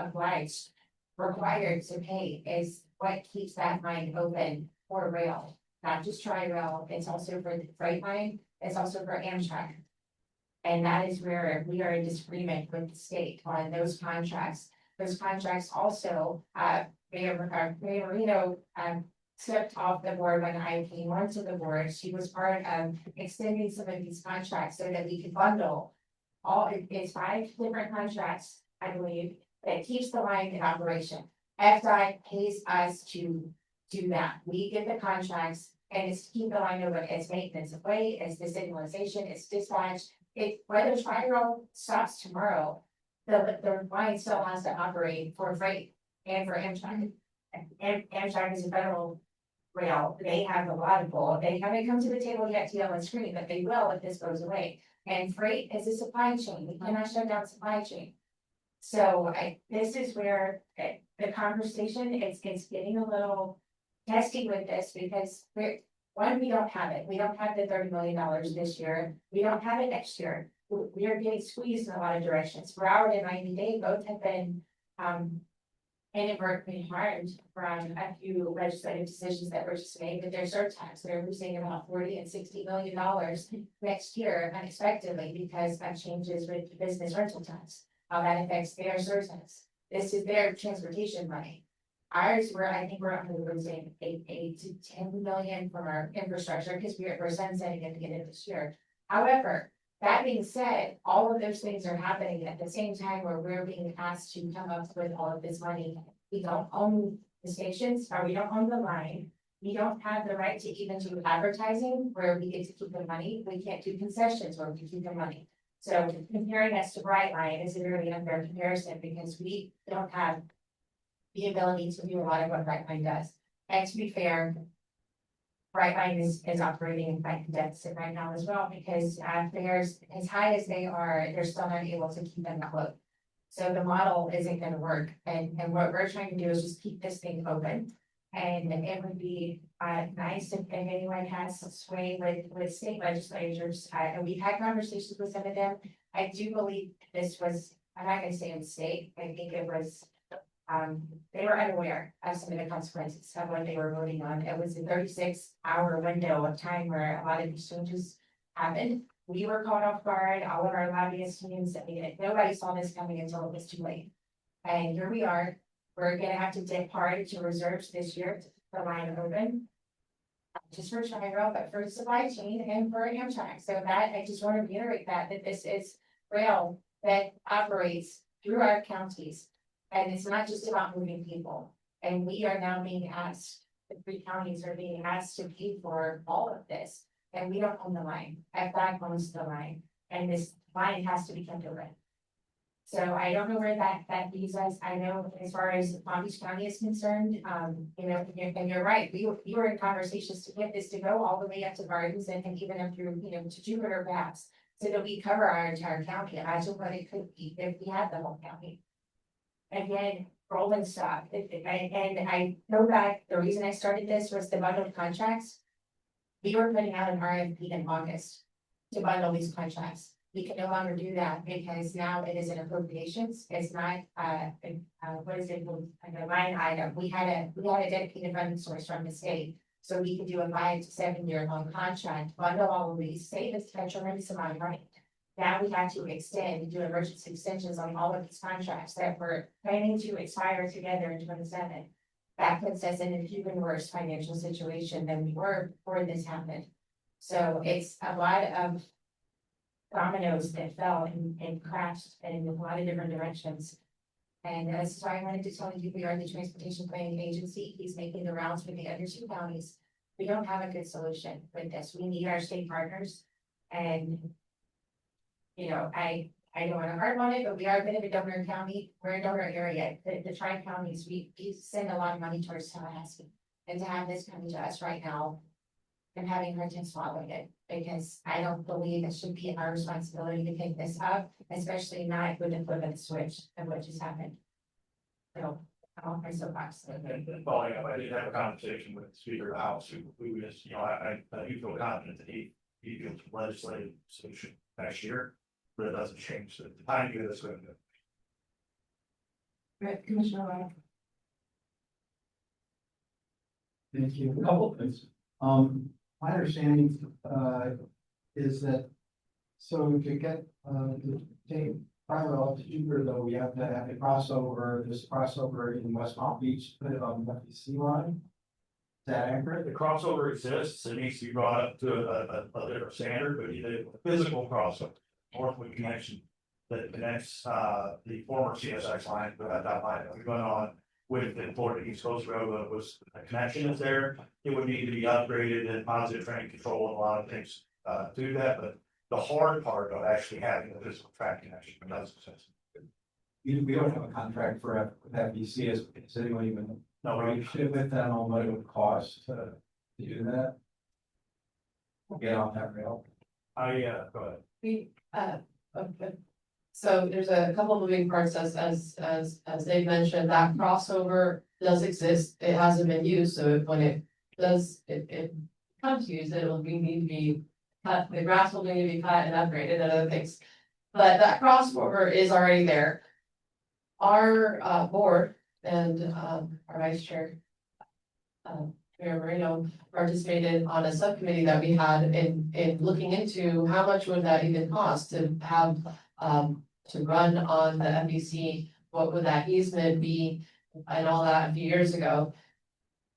required to pay is what keeps that line open for rail. Not just Tri-Rail, it's also for the freight line, it's also for Amtrak. And that is where we are in disagreement with the state on those contracts. Those contracts also, Mayor Marino, slipped off the board when I came onto the board. She was part of extending some of these contracts so that we could bundle it's 5 different contracts, I believe, that keeps the line in operation. FDOT pays us to do that. We get the contracts and it's to keep the line open. It's maintenance of way, it's the signalization, it's dispatch. Whether Tri-Rail stops tomorrow, the line still has to operate for freight and for Amtrak. And Amtrak is a federal rail, they have a lot of goal, they haven't come to the table yet to yell and scream, but they will if this goes away. And freight is a supply chain, we cannot shut down supply chain. So this is where the conversation, it's getting a little testy with this because we don't have it, we don't have the $30 million this year, we don't have it next year. We are getting squeezed in a lot of directions. Broward and Miami-Dade both have been inadvertently harmed from a few legislative decisions that were just made with their surtax. They're losing about $40 and $60 million next year unexpectedly because of changes with the business rental tax. How that affects their surtax. This is their transportation money. Ours, I think we're up to losing 8 to 10 million from our infrastructure because we're sunsetting at the end of this year. However, that being said, all of those things are happening at the same time where we're being asked to come up with all of this money. We don't own the stations, or we don't own the line. We don't have the right to even do advertising where we get to keep the money. We can't do concessions where we keep the money. So comparing us to Brightline is a really unfair comparison because we don't have the ability to do a lot of what Brightline does. And to be fair, Brightline is operating in quite a deficit right now as well, because fares, as high as they are, they're still not able to keep them afloat. So the model isn't gonna work, and what we're trying to do is just keep this thing open. And it would be nice if anyone has some sway with state legislatures, and we've had conversations with some of them. I do believe this was, I'm not gonna say a mistake, I think it was they were unaware of some of the consequences of what they were voting on. It was a 36-hour window of time where a lot of these changes happened. We were caught off guard, all of our lobbyist teams, I mean, nobody saw this coming until it was too late. And here we are, we're gonna have to dip hard to reserves this year to keep the line open. Just for Tri-Rail, but for supply chain and for Amtrak. So that, I just want to reiterate that this is rail that operates through our counties. And it's not just about moving people. And we are now being asked, the 3 counties are being asked to pay for all of this. And we don't own the line. FDOT owns the line. And this line has to be kept open. So I don't know where that leaves us. I know as far as Palm Beach County is concerned, you know, and you're right, we were in conversations to get this to go all the way up to Gardens and even up through, you know, to Jupiter perhaps. So that we cover our entire county. Imagine what it could be if we had the whole county. Again, rolling stock, and I know back, the reason I started this was the bundled contracts. We were putting out an RFP in August to bundle these contracts. We can no longer do that because now it is an appropriations, it's not, what is it, like a line item, we had a dedicated funding source from the state. So we could do a 5 to 7 year long contract, bundle all of these, save us a tremendous amount of money. Now we have to extend, do emergency extensions on all of these contracts that were planning to expire together in 27. That puts us in an even worse financial situation than we were before this happened. So it's a lot of dominoes that fell and crashed in a lot of different directions. And that's why I wanted to tell you, we are the transportation planning agency. He's making the rounds with the other 2 counties. We don't have a good solution with this. We need our state partners. And, you know, I don't want to harp on it, but we are a bit of a donor county. We're a donor area. The tri-counties, we send a lot of money towards Tallahassee. And to have this coming to us right now, I'm having a hard time swallowing it, because I don't believe it should be our responsibility to pick this up, especially not with the flip of the switch of what just happened. So, I'm off my soapbox. And following up, I did have a conversation with the Speaker of the House, who was, you know, I do feel confident that he feels legislative solution next year, but it doesn't change the timing of this window. Right, Commissioner Ryan. Thank you. A couple of things. My understanding, is that, so to get, to take Tri-Rail to Jupiter, though, we have to have a crossover, this crossover in West Palm Beach, put it on the FEC line. Is that accurate? The crossover exists, it needs to be brought up to a different standard, but the physical crossover, Northwood connection that connects, the former CSX line, that line that we went on with the Florida East Coast Railroad was a connection is there. It would need to be upgraded and positive train control and a lot of things, to do that, but the hard part of actually having the physical track connection doesn't exist. We don't have a contract for FEC, is anyone even No, we relationship with them on what it would cost to do that? Get on that rail. go ahead. We, okay. So there's a couple of moving parts as Dave mentioned, that crossover does exist. It hasn't been used, so when it does, it comes used, we need to be cut, the grass will need to be cut and upgraded and other things. But that crossover is already there. Our board and our vice chair, Mayor Moreno, participated on a subcommittee that we had in looking into how much would that even cost to have to run on the FEC, what would that easement be and all that a few years ago.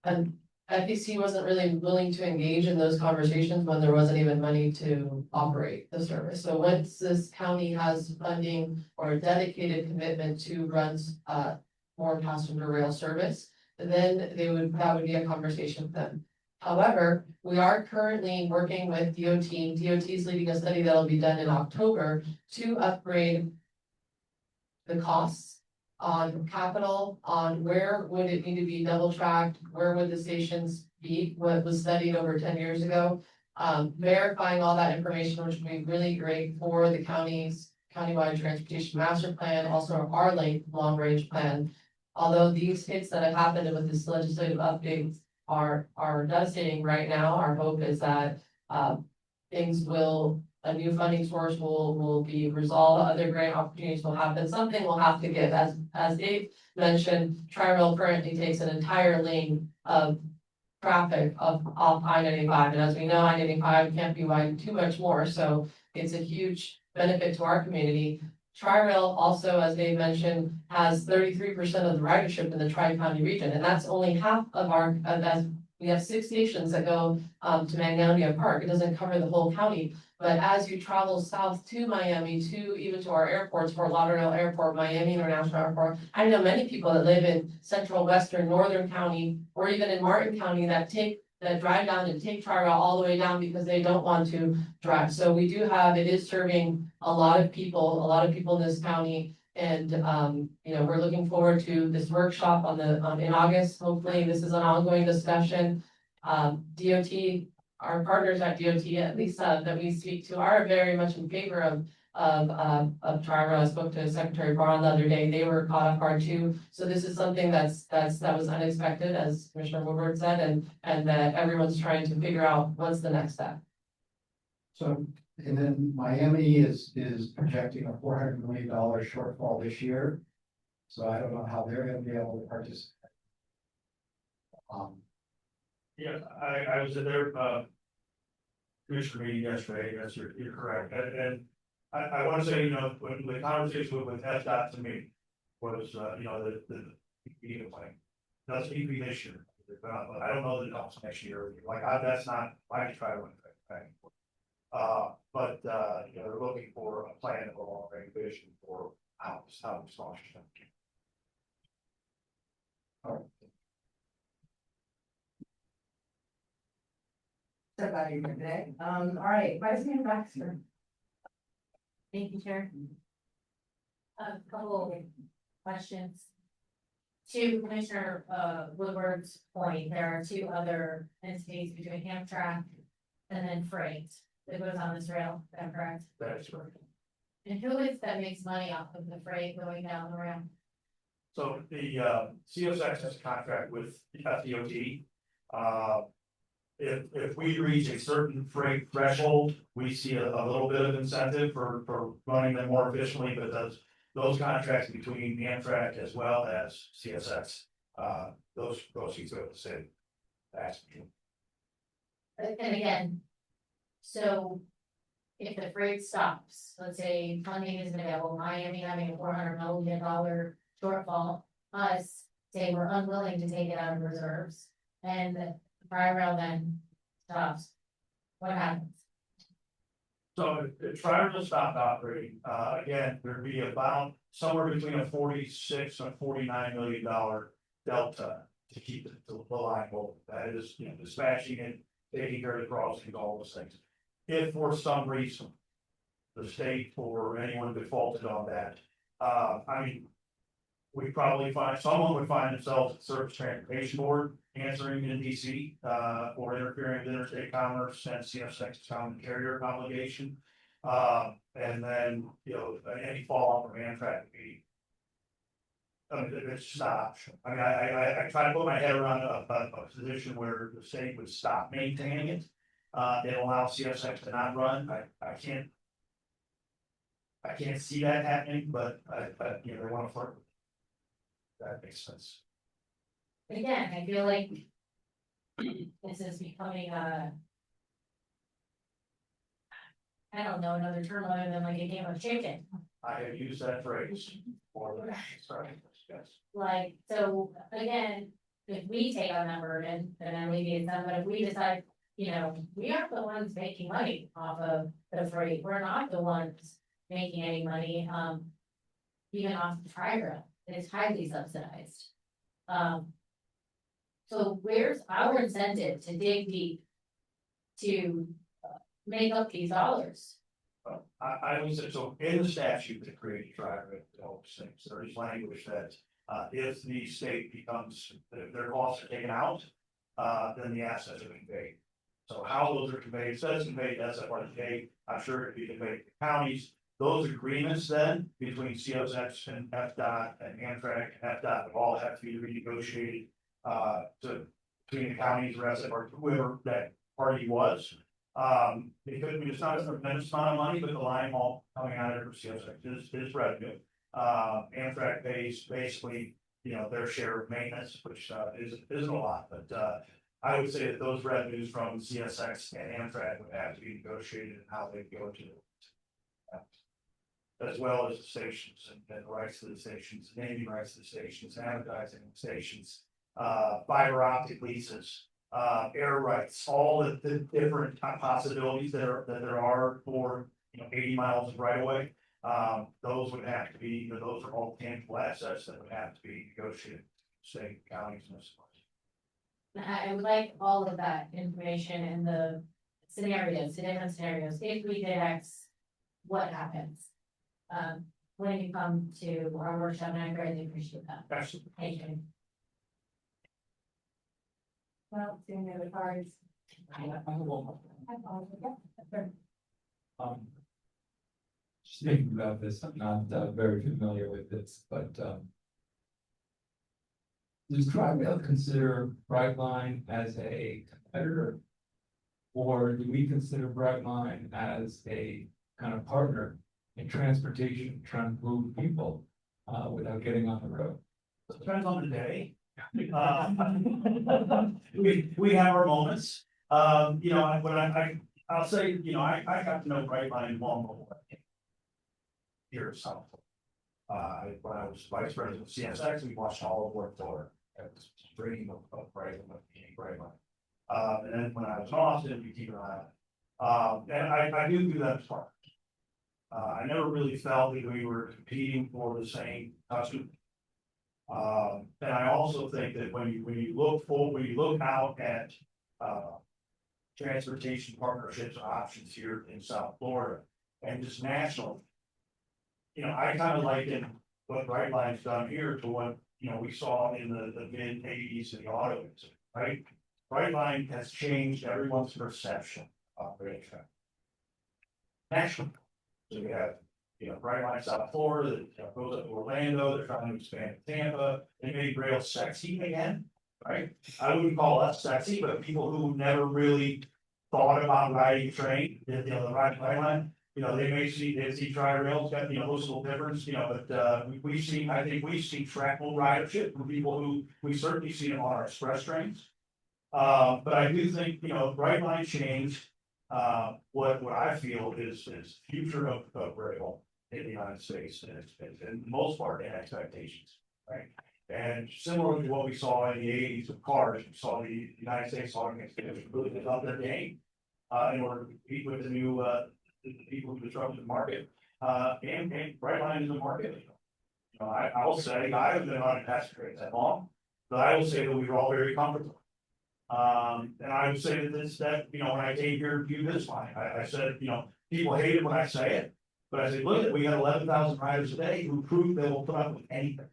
And FEC wasn't really willing to engage in those conversations when there wasn't even money to operate the service. So once this county has funding or a dedicated commitment to runs more passenger rail service, then that would be a conversation with them. However, we are currently working with DOT. DOT is leading a study that'll be done in October to upgrade the costs on capital, on where would it need to be double tracked, where would the stations be, what was studied over 10 years ago. Verifying all that information, which would be really great for the countywide transportation master plan, also our long range plan. Although these hits that have happened with this legislative updates are devastating right now, our hope is that a new funding source will be resolved, other grant opportunities will happen, something will have to give. As Dave mentioned, Tri-Rail currently takes an entire lane of traffic off I-95, and as we know, I-95 can't be widened too much more, so it's a huge benefit to our community. Tri-Rail also, as Dave mentioned, has 33% of the ridership in the Tri-County region, and that's only half of we have 6 stations that go to Magnolia Park. It doesn't cover the whole county, but as you travel south to Miami, even to our airports, Fort Lauderdale Airport, Miami International Airport, I know many people that live in central, western, northern county, or even in Martin County that drive down and take Tri-Rail all the way down because they don't want to drive. So it is serving a lot of people in this county. And, we're looking forward to this workshop in August. Hopefully, this is an ongoing discussion. DOT, our partners at DOT, at least that we speak to, are very much in favor of Tri-Rail. I spoke to Secretary Braun the other day. They were caught off guard too. So this is something that was unexpected, as Commissioner Woodward said, and that everyone's trying to figure out what's the next step. So, and then Miami is projecting a $400 million shortfall this year. So I don't know how they're gonna be able to participate. Yeah, I was at their commissioner meeting yesterday, yes, you're correct, and I want to say, when the conversation with FDOT to me was, the meeting plan. Doesn't need to be this year, but I don't know that it's next year, that's not my Tri-Rail thing. But they're looking for a plan of a long range vision for how we launch them. So glad you're here today. All right, Vice Mayor Baxter. Thank you, Chair. A couple of questions. To Commissioner Woodward's point, there are 2 other entities between Amtrak and then freight that goes on this rail, is that correct? That is correct. And who is that makes money off of the freight going down the rail? So the CSX has a contract with FDOT. If we reach a certain freight threshold, we see a little bit of incentive for running them more efficiently, but those contracts between Amtrak as well as CSX, those proceeds go to the city. And again, so if the freight stops, let's say funding isn't available, Miami having a $400 million shortfall, us say we're unwilling to take it out of reserves, and the Tri-Rail then stops, what happens? So if Tri-Rail stopped operating, again, there'd be about somewhere between a $46 and $49 million delta to keep the line open. That is, dispatching it, taking care of the crossings, all those things. If for some reason the state or anyone defaulted on that, we probably someone would find themselves at Surface Transportation Board answering in DC or interfering with interstate commerce and CSX common carrier obligation. And then, any fallout from Amtrak would be. It's just not option. I try to put my head around a position where the state would stop maintaining it. It allows CSX to not run. I can't see that happening, but they want to flirt. That makes sense. But again, I feel like this is becoming I don't know, another term other than like a game of chicken. I have used that phrase more than sorry, yes. So again, if we take on that burden, then that alleviates them, but if we decide, you know, we aren't the ones making money off of the freight, we're not the ones making any money, even off the tri-rail, it's highly subsidized. So where's our incentive to dig deep to make up these dollars? I would say, so in the statute that created tri-rail to help things, there is language that, if the state becomes, if their costs are taken out, then the assets are conveyed. So how those are conveyed, it says conveyed as FRTA, I'm sure it could be conveyed to counties. Those agreements then between CSX and FDOT and Amtrak and FDOT would all have to be renegotiated, between the counties, resident, or whoever that party was. Because I mean, it's not a tremendous amount of money, but the line haul coming out of CSX is revenue. Amtrak pays basically, you know, their share of maintenance, which isn't a lot, but I would say that those revenues from CSX and Amtrak would have to be negotiated and how they go to. As well as the stations and the rights to the stations, naming rights to the stations, advertising stations, fiber optic leases, air rights, all the different possibilities that there are for, you know, 80 miles of right of way. Those would have to be, those are all tangible assets that would have to be negotiated, state, counties, and so on. I would like all of that information in the scenarios, the different scenarios, if we did X, what happens? When you come to our workshop, and I greatly appreciate that. Absolutely. Thank you. Well, seeing the other cards. Just thinking about this, I'm not very familiar with this, but does Tri-Rail consider Brightline as a competitor? Or do we consider Brightline as a kind of partner in transportation, trying to move people without getting on the road? It depends on the day. We have our moments. You know, when I'll say, you know, I got to know Brightline long here south. When I was vice president of CSX, we watched all of work for bringing of Brightline. And then when I was in Austin, we keep an eye on it. And I do that as part. I never really felt that we were competing for the same customer. And I also think that when you look out at transportation partnerships or options here in South Florida and just national, you know, I kind of liken what Brightline's done here to what, you know, we saw in the mid-80s in the auto industry, right? Brightline has changed everyone's perception of rail travel. National. So we have, you know, Brightline South Florida that goes up to Orlando, they're trying to expand to Tampa, they made rail sexy again, right? I wouldn't call us sexy, but people who never really thought about riding a train, you know, the Brightline, you know, they see Tri-Rail's got, you know, those little difference, you know, but I think we've seen trackable ridership from people who, we certainly see them on our express trains. But I do think, you know, Brightline changed, what I feel is future of rail in the United States, and in most part, in expectations, right? And similar to what we saw in the 80s with cars, we saw the United States automakers really up their game, in order to compete with the new, the people who disrupted the market. And Brightline is a market. You know, I will say, I haven't been on a passenger train that long, but I will say that we were all very comfortable. And I would say that, you know, when I came here to view this line, I said, you know, people hate it when I say it, but I said, look, we got 11,000 riders a day who prove they will put up with anything.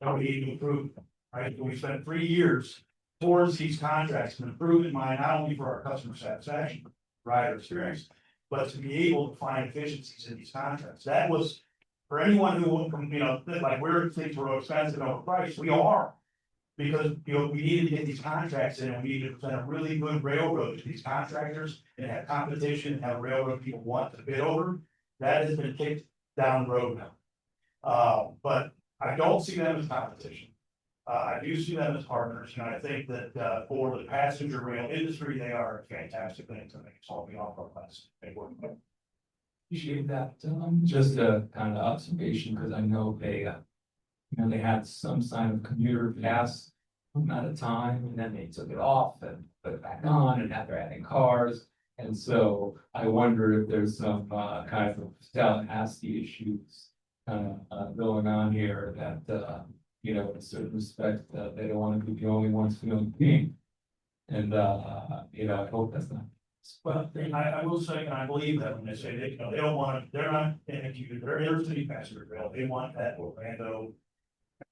Don't need to improve, right? We spent 3 years towards these contracts and improving mine, not only for our customer satisfaction, rider experience, but to be able to find efficiencies in these contracts. That was, for anyone who, you know, like we're things were expensive and overpriced, we are. Because, you know, we needed to get these contracts in, and we needed to present a really good railroad to these contractors and have competition and have a railroad people want to bid over. That has been kicked down the road now. But I don't see them as competition. I do see them as partners, and I think that for the passenger rail industry, they are a fantastic thing to make solving off our class. Appreciate that. Just a kind of observation, because I know you know, they had some sign of commuter pass at a time, and then they took it off and put it back on, and now they're adding cars. And so I wonder if there's some kind of Tallahassee issues going on here that you know, in a certain respect, they don't want to be the only ones feeling pain. And you know, I hope that's not. Well, I will say, and I believe that when they say they, you know, they don't want to, they're not in a queue, they're intercity passenger rail, they want that Orlando.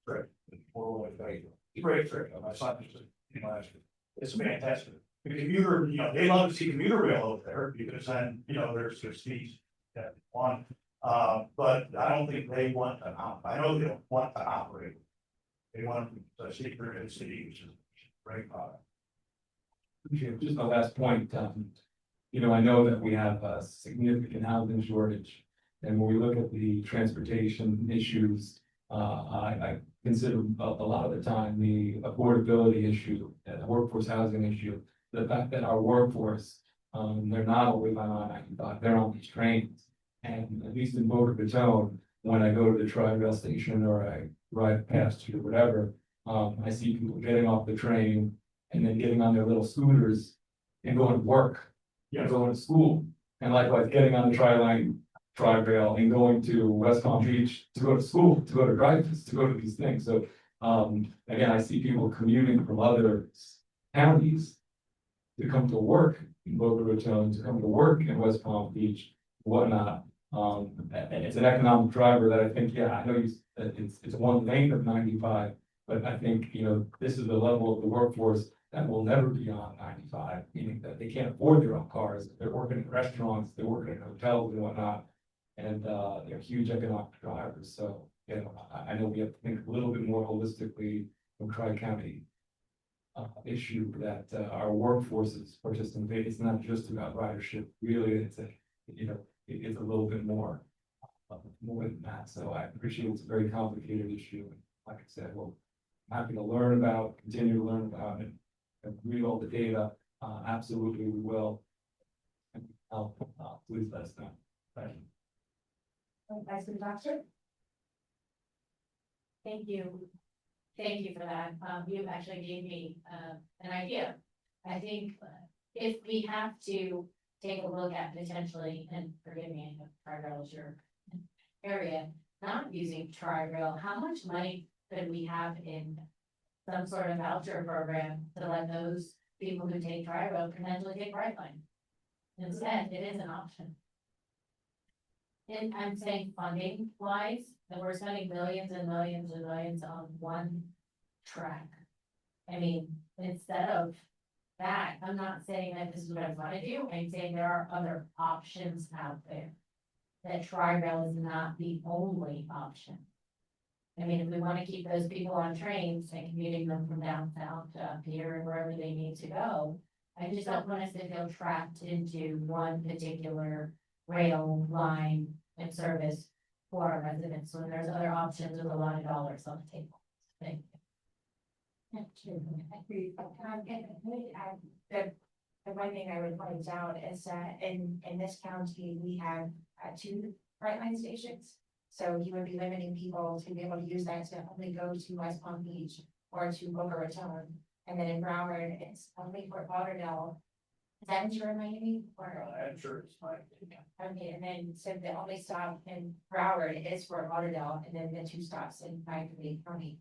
Trip, great trip, my son used to, you know, it's fantastic. The commuter, you know, they love to see commuter rail over there, because then, you know, there's speeds that one. But I don't think they want to, I know they don't want to operate. They want to see through the city, which is a great product. Just the last point, you know, I know that we have a significant housing shortage. And when we look at the transportation issues, I consider a lot of the time the affordability issue, and the workforce housing issue, the fact that our workforce, they're not always on I-95, they're on these trains. And at least in Boca Raton, when I go to the Tri-Rail station or I ride past you or whatever, I see people getting off the train and then getting on their little scooters and going to work, going to school. And likewise, getting on the Tri-Rail and going to West Palm Beach to go to school, to go to Dreyfus, to go to these things. So, again, I see people commuting from other counties to come to work in Boca Raton, to come to work in West Palm Beach, whatnot. And it's an economic driver that I think, yeah, I know it's one lane of 95, but I think, you know, this is the level of the workforce that will never be on 95, meaning that they can't afford their own cars. They're working in restaurants, they're working in hotels and whatnot. And they're huge economic drivers. So, you know, I know we have to think a little bit more holistically from Tri-County issue that our workforce is participating. It's not just about ridership. Really, it's a, you know, it's a little bit more than that. So I appreciate it's a very complicated issue. And like I said, well, I'm happy to learn about, continue to learn about it, and read all the data. Absolutely, we will. And please let us know. Thank you. Vice Doctor? Thank you. Thank you for that. You actually gave me an idea. I think if we have to take a look at potentially, and forgive me, Tri-Rail is your area, not using Tri-Rail, how much money could we have in some sort of voucher program to let those people who take Tri-Rail potentially take Brightline? Instead, it is an option. And I'm saying funding wise, that we're spending millions and millions and millions on one track. I mean, instead of that, I'm not saying that this is what I want to do. I'm saying there are other options out there. That Tri-Rail is not the only option. I mean, if we want to keep those people on trains and commuting them from downtown to up here and wherever they need to go, I just don't want us to feel trapped into one particular rail line and service for our residents when there's other options with a lot of dollars on the table. Thank you. I agree. The one thing I would point out is that in this county, we have 2 Brightline stations. So you would be limiting people to be able to use that to only go to West Palm Beach or to Boca Raton. And then in Broward, it's only Fort Lauderdale. Is that in Sure Miami or? I'm sure it's fine. Okay, and then so the only stop in Broward is Fort Lauderdale, and then the 2 stops in Miami County.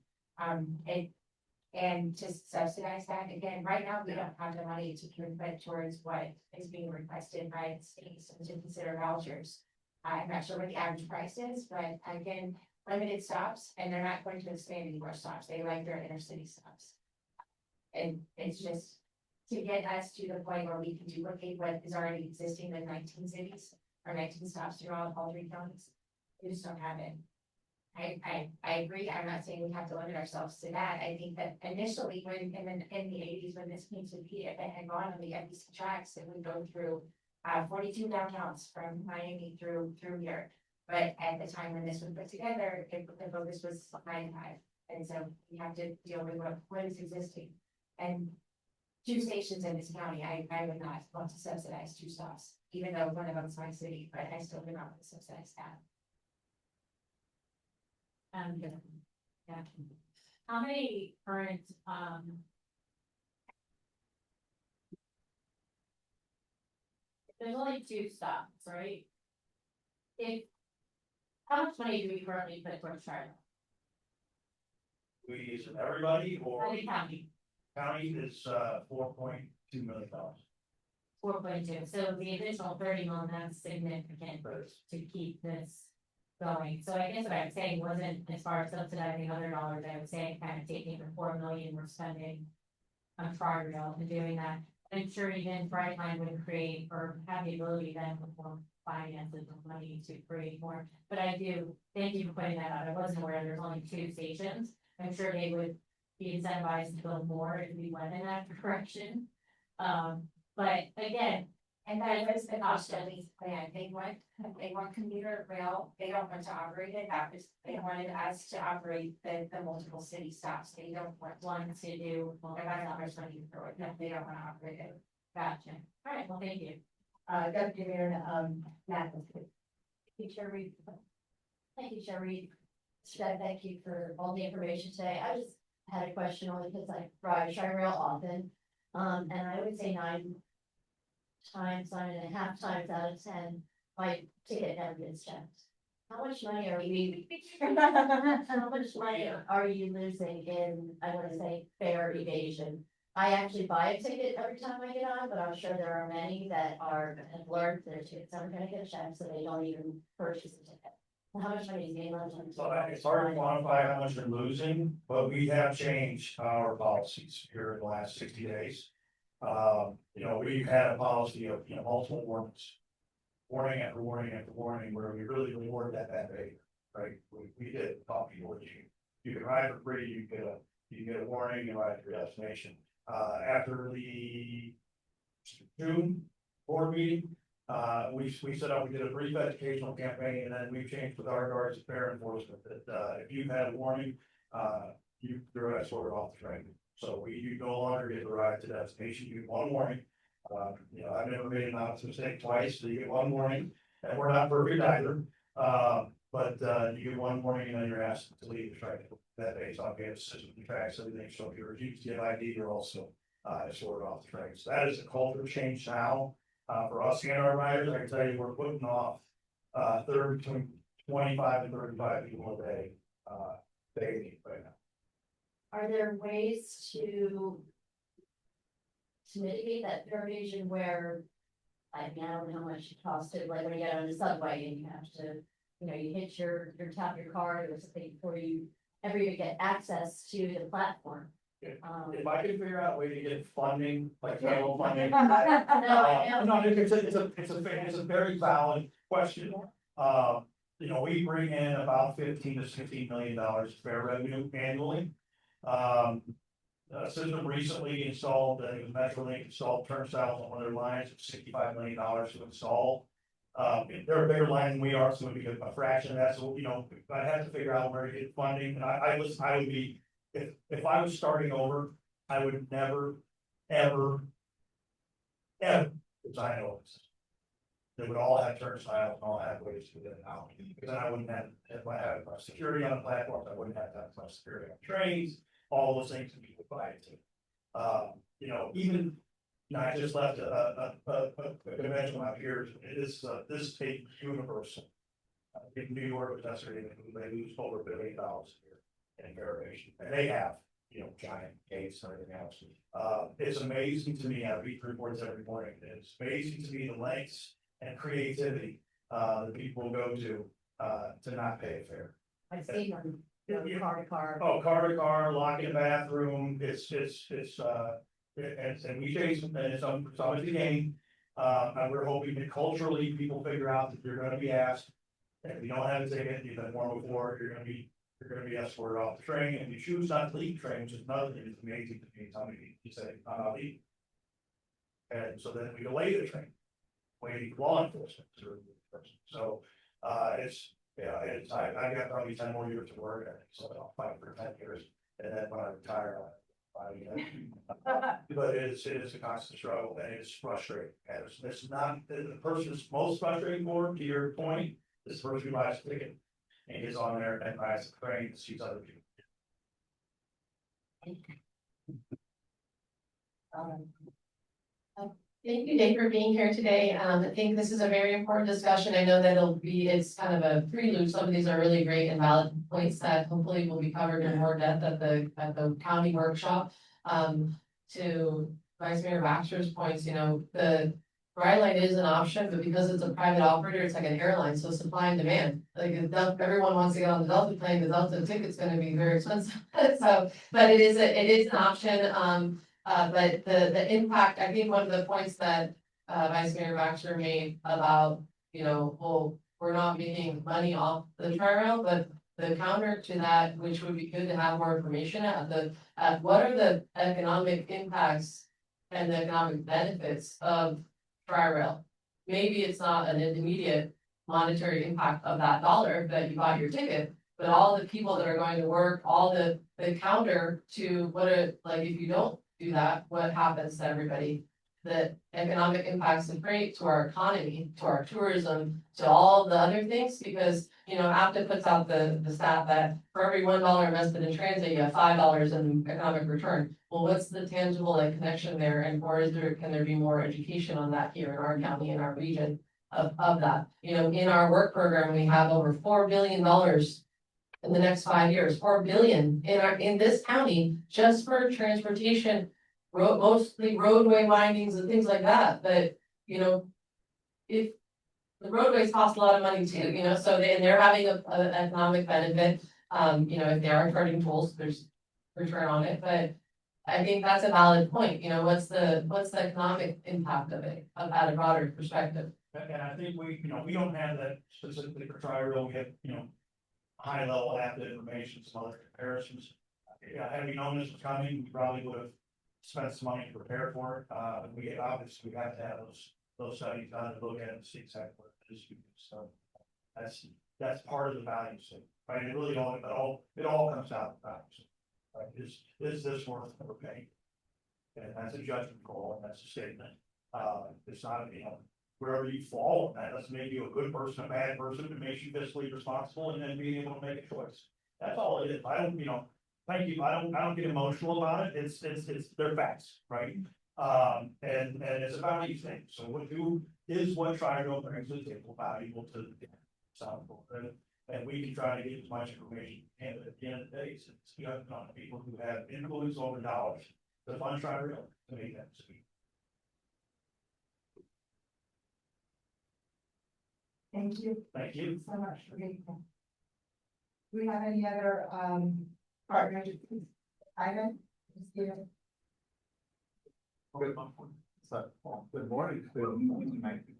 And to subsidize that, again, right now, we don't have the money to put towards what is being requested by the states and to consider vouchers. I'm not sure what the average price is, but again, limited stops, and they're not going to expand any more stops. They like their intercity stops. And it's just to get us to the point where we can duplicate what is already existing in 19 cities or 19 stops throughout all 3 counties. We just don't have it. I agree. I'm not saying we have to limit ourselves to that. I think that initially when in the 80s, when this came to be, if it had gone on the FBC tracks, it would go through 42 downtowns from Miami through here. But at the time when this was put together, the focus was 95. And so we have to deal with what is existing. And 2 stations in this county, I would not want to subsidize 2 stops, even though one of them is my city, but I still would not want to subsidize that. Yeah. How many current, there's only 2 stops, right? If, how much money do we currently put towards Charlotte? We use it everybody or How many county? county is, $4.2 million. 4.2, so the additional 30 million, that's significant to keep this going. So I guess what I'm saying wasn't as far as subsidizing other dollars, I would say kind of taking the 4 million we're spending on Tri-Rail and doing that. I'm sure even Brightline would create or have the ability then perform finances with money to create more. But I do, thank you for pointing that out. I wasn't aware there's only 2 stations. I'm sure they would be incentivized to build more if we went in that direction. But again, And that was the cost of these plan, they want commuter rail, they don't want to operate it, that was, they wanted us to operate the multiple city stops, they don't want one to do. they're not how much money for it, no, they don't wanna operate it. Gotcha. All right, well, thank you. Deputy Mayor, Matt. Thank you, Chair Reed. Thank you, Chair Reed. Thank you for all the information today. I just had a question only because I ride Tri-Rail often. And I would say 9.5 times out of 10, my ticket never gets checked. How much money are we? How much money are you losing in, I want to say, fare evasion? I actually buy a ticket every time I get on, but I'm sure there are many that have learned their tickets aren't gonna get checked, so they don't even purchase a ticket. How much money is being left on? So it's hard to quantify how much we're losing, but we have changed our policies here in the last 60 days. We've had a policy of, multiple warnings. Warning after warning after warning, where we really reward that behavior, right? We did talk people with you can ride for free, you get a warning, you ride to your destination. After the June board meeting, we set up, we did a brief educational campaign, and then we changed with our guards and fare enforcement that, if you've had a warning, you're escorted off the train. So you no longer get the ride to destination, you get 1 warning. I've never made an honest mistake twice, so you get 1 warning, and we're not perfect either. But you get 1 warning, and then you're asked to leave the train that day, so I'll get a system to track everything, so if you refuse to get ID, you're also escorted off the train. So that is a culture change now. For us and our riders, I can tell you, we're putting off, between 25 and 35 people a day, daily right now. Are there ways to mitigate that fare evasion where, I mean, I don't know how much it costs to, like when you get on the subway and you have to, you hit your tap your card or something before you ever even get access to the platform. If I could figure out a way to get funding, like federal funding. No, It's a very valid question. We bring in about $15 to $16 million fare revenue annually. System recently installed, I think Metrolink installed turnstiles on one of their lines, $65 million to install. They're a bigger line than we are, so it would be a fraction of that, so, I'd have to figure out where to get funding, and I would be, if I was starting over, I would never, ever design offices. They would all have turnstiles and all have ways to get it out, because then I wouldn't have, if I had security on the platforms, I wouldn't have that much security on trains, all those things that people buy into. Even, I just left a convention out here, this is a universal. In New York, was estimated they lose over $1 billion a year in variation, and they have, giant gates and everything else. It's amazing to me, I read reports every morning, it's amazing to me the lengths and creativity that people go to not pay a fare. I've seen them, car to car. Oh, car to car, lock in the bathroom, and we chase them, and it's always the game. And we're hoping that culturally people figure out that you're gonna be asked. And if you don't have a ticket, you've been warned before, you're gonna be escorted off the train, and you choose not to leave the train, which is another thing that's amazing to me, somebody, you say, I'm not leaving. And so then we delay the train, waiting for law enforcement to remove the person. So, I got probably 10 more years to work, I think, so I'll fight for 10 years, and then when I retire, but it is a constant struggle, and it's frustrating, and it's not, the person that's most frustrating for, to your point, this person who buys a ticket, and gets on there and buys the train, sees other people. Thank you, Dave, for being here today. I think this is a very important discussion. I know that it's kind of a prelude. Some of these are really great and valid points that hopefully will be covered in more depth at the county workshop. To Vice Mayor Baxter's points, the Brightline is an option, but because it's a private operator, it's like an airline, so supply and demand. Like, if everyone wants to get on the Delta plane, the Delta ticket's gonna be very expensive. So, but it is an option. But the impact, I think one of the points that Vice Mayor Baxter made about, well, we're not making money off the tri-rail, but the counter to that, which would be good to have more information at what are the economic impacts and the economic benefits of tri-rail? Maybe it's not an immediate monetary impact of that dollar that you bought your ticket, but all the people that are going to work, all the counter to like, if you don't do that, what happens to everybody? The economic impacts of freight to our economy, to our tourism, to all the other things, because, APTA puts out the stat that for every $1 invested in transit, you have $5 in economic return. Well, what's the tangible connection there, and can there be more education on that here in our county, in our region of that? In our work program, we have over $4 billion in the next 5 years, 4 billion in this county just for transportation, mostly roadway windings and things like that. But if the roadways cost a lot of money too, so they're having an economic benefit. If they are charging tolls, there's return on it. But I think that's a valid point. What's the economic impact of it at a broader perspective? And I think we don't have that specifically for tri-rail. We have, high level APTA information, some other comparisons. Had we known this was coming, we probably would have spent some money to prepare for it. We obviously have to have those studies done to look at and see exactly what it is. So that's part of the value system, right? It really all comes out of the value system. Right? Is this worth what we're paying? And that's a judgment call, and that's a statement. It's not, wherever you fall on that, doesn't make you a good person, a bad person. It makes you fiscally responsible and then being able to make a choice. That's all it is. I don't, thank you. I don't get emotional about it. It's they're facts, right? And it's a value thing. So what tri-rail brings to the table valuable to the sample, and we can try to get as much information. And at the end of the day, it's on people who have influence over dollars to fund tri-rail to make that decision. Thank you. Thank you. So much for being here. Do we have any other partners? Ivan? Good morning.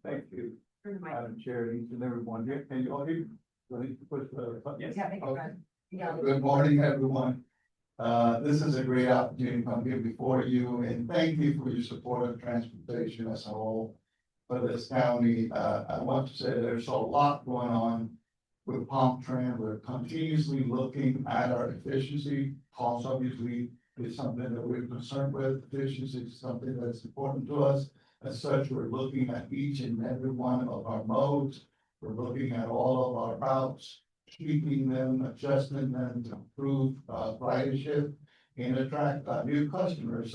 Thank you, Madam Chair, each and everyone here. Can you all hear me? Ready to push the button? Yes. Yeah. Good morning, everyone. This is a great opportunity to come here before you, and thank you for your support of transportation as a whole for this county. I want to say there's a lot going on with Palm-Tran. We're continuously looking at our efficiency. Cost obviously is something that we're concerned with. Efficiency is something that's important to us. As such, we're looking at each and every one of our modes. We're looking at all of our routes, tweaking them, adjusting them to improve ridership and attract new customers.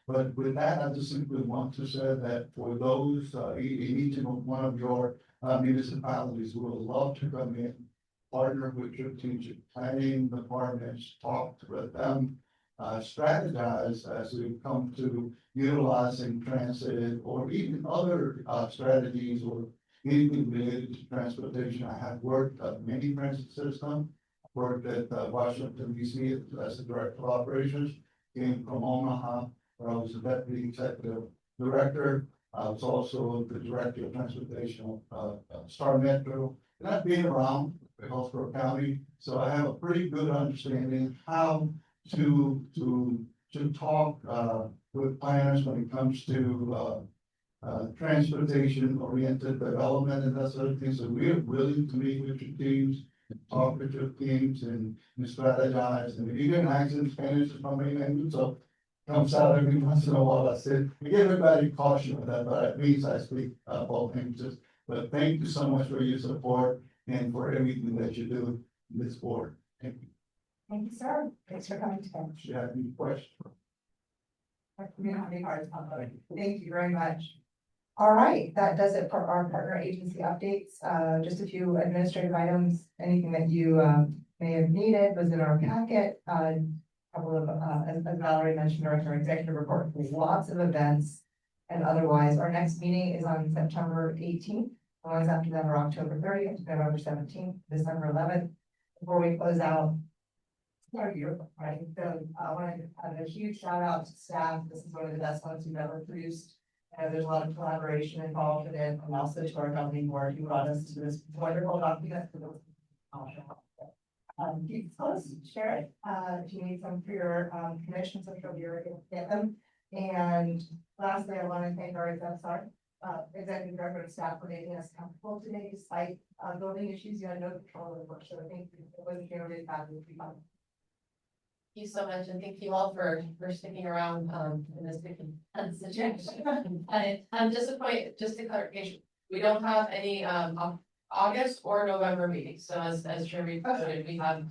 But with that, I just simply want to say that for those in each and one of your municipalities, we would love to come in, partner with your strategic planning departments, talk with them, strategize as we come to utilizing transit or even other strategies or anything related to transportation. I have worked at many transit systems, worked at Washington DC as the director of operations, came from Omaha, where I was the deputy executive director. I was also the director of transportation of Star Metro, and I've been around Hillsborough County, so I have a pretty good understanding how to talk with planners when it comes to transportation oriented development and that sort of thing. So we're willing to meet with your teams, talk with your teams and strategize. And if you get an accent Spanish or something, so comes out every once in a while. I said, we give everybody caution with that, but at least I speak both languages. But thank you so much for your support and for everything that you do in this board. Thank you. Thank you, sir. Thanks for coming today. Should have any questions? We don't have any cards on that. Thank you very much. All right, that does it for our partner agency updates. Just a few administrative items. Anything that you may have needed was in our packet. Couple of, as Valerie mentioned, during our executive report, lots of events. And otherwise, our next meeting is on September 18th. The ones after that are October 30th, November 17th, December 11th. Before we close out our year, right? So I want to have a huge shout out to staff. This is one of the best ones we've ever produced. And there's a lot of collaboration involved in it, and also to our governing board who brought us to this wonderful document. Keep it close, share it, if you need some for your, commissions, I'm sure you're able to get them. And lastly, I want to thank our executive director and staff for making us comfortable today, despite, building issues, you had no control over, so I think it wasn't really bad, it would be fun. Thank you so much, and thank you all for sticking around, in this situation. And just a point, just a clarification, we don't have any, August or November meetings, so as Sherry noted, we have,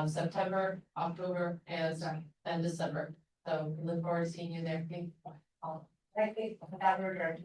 September, October, and December. So we look forward to seeing you there. Thank you all. I think that we're going to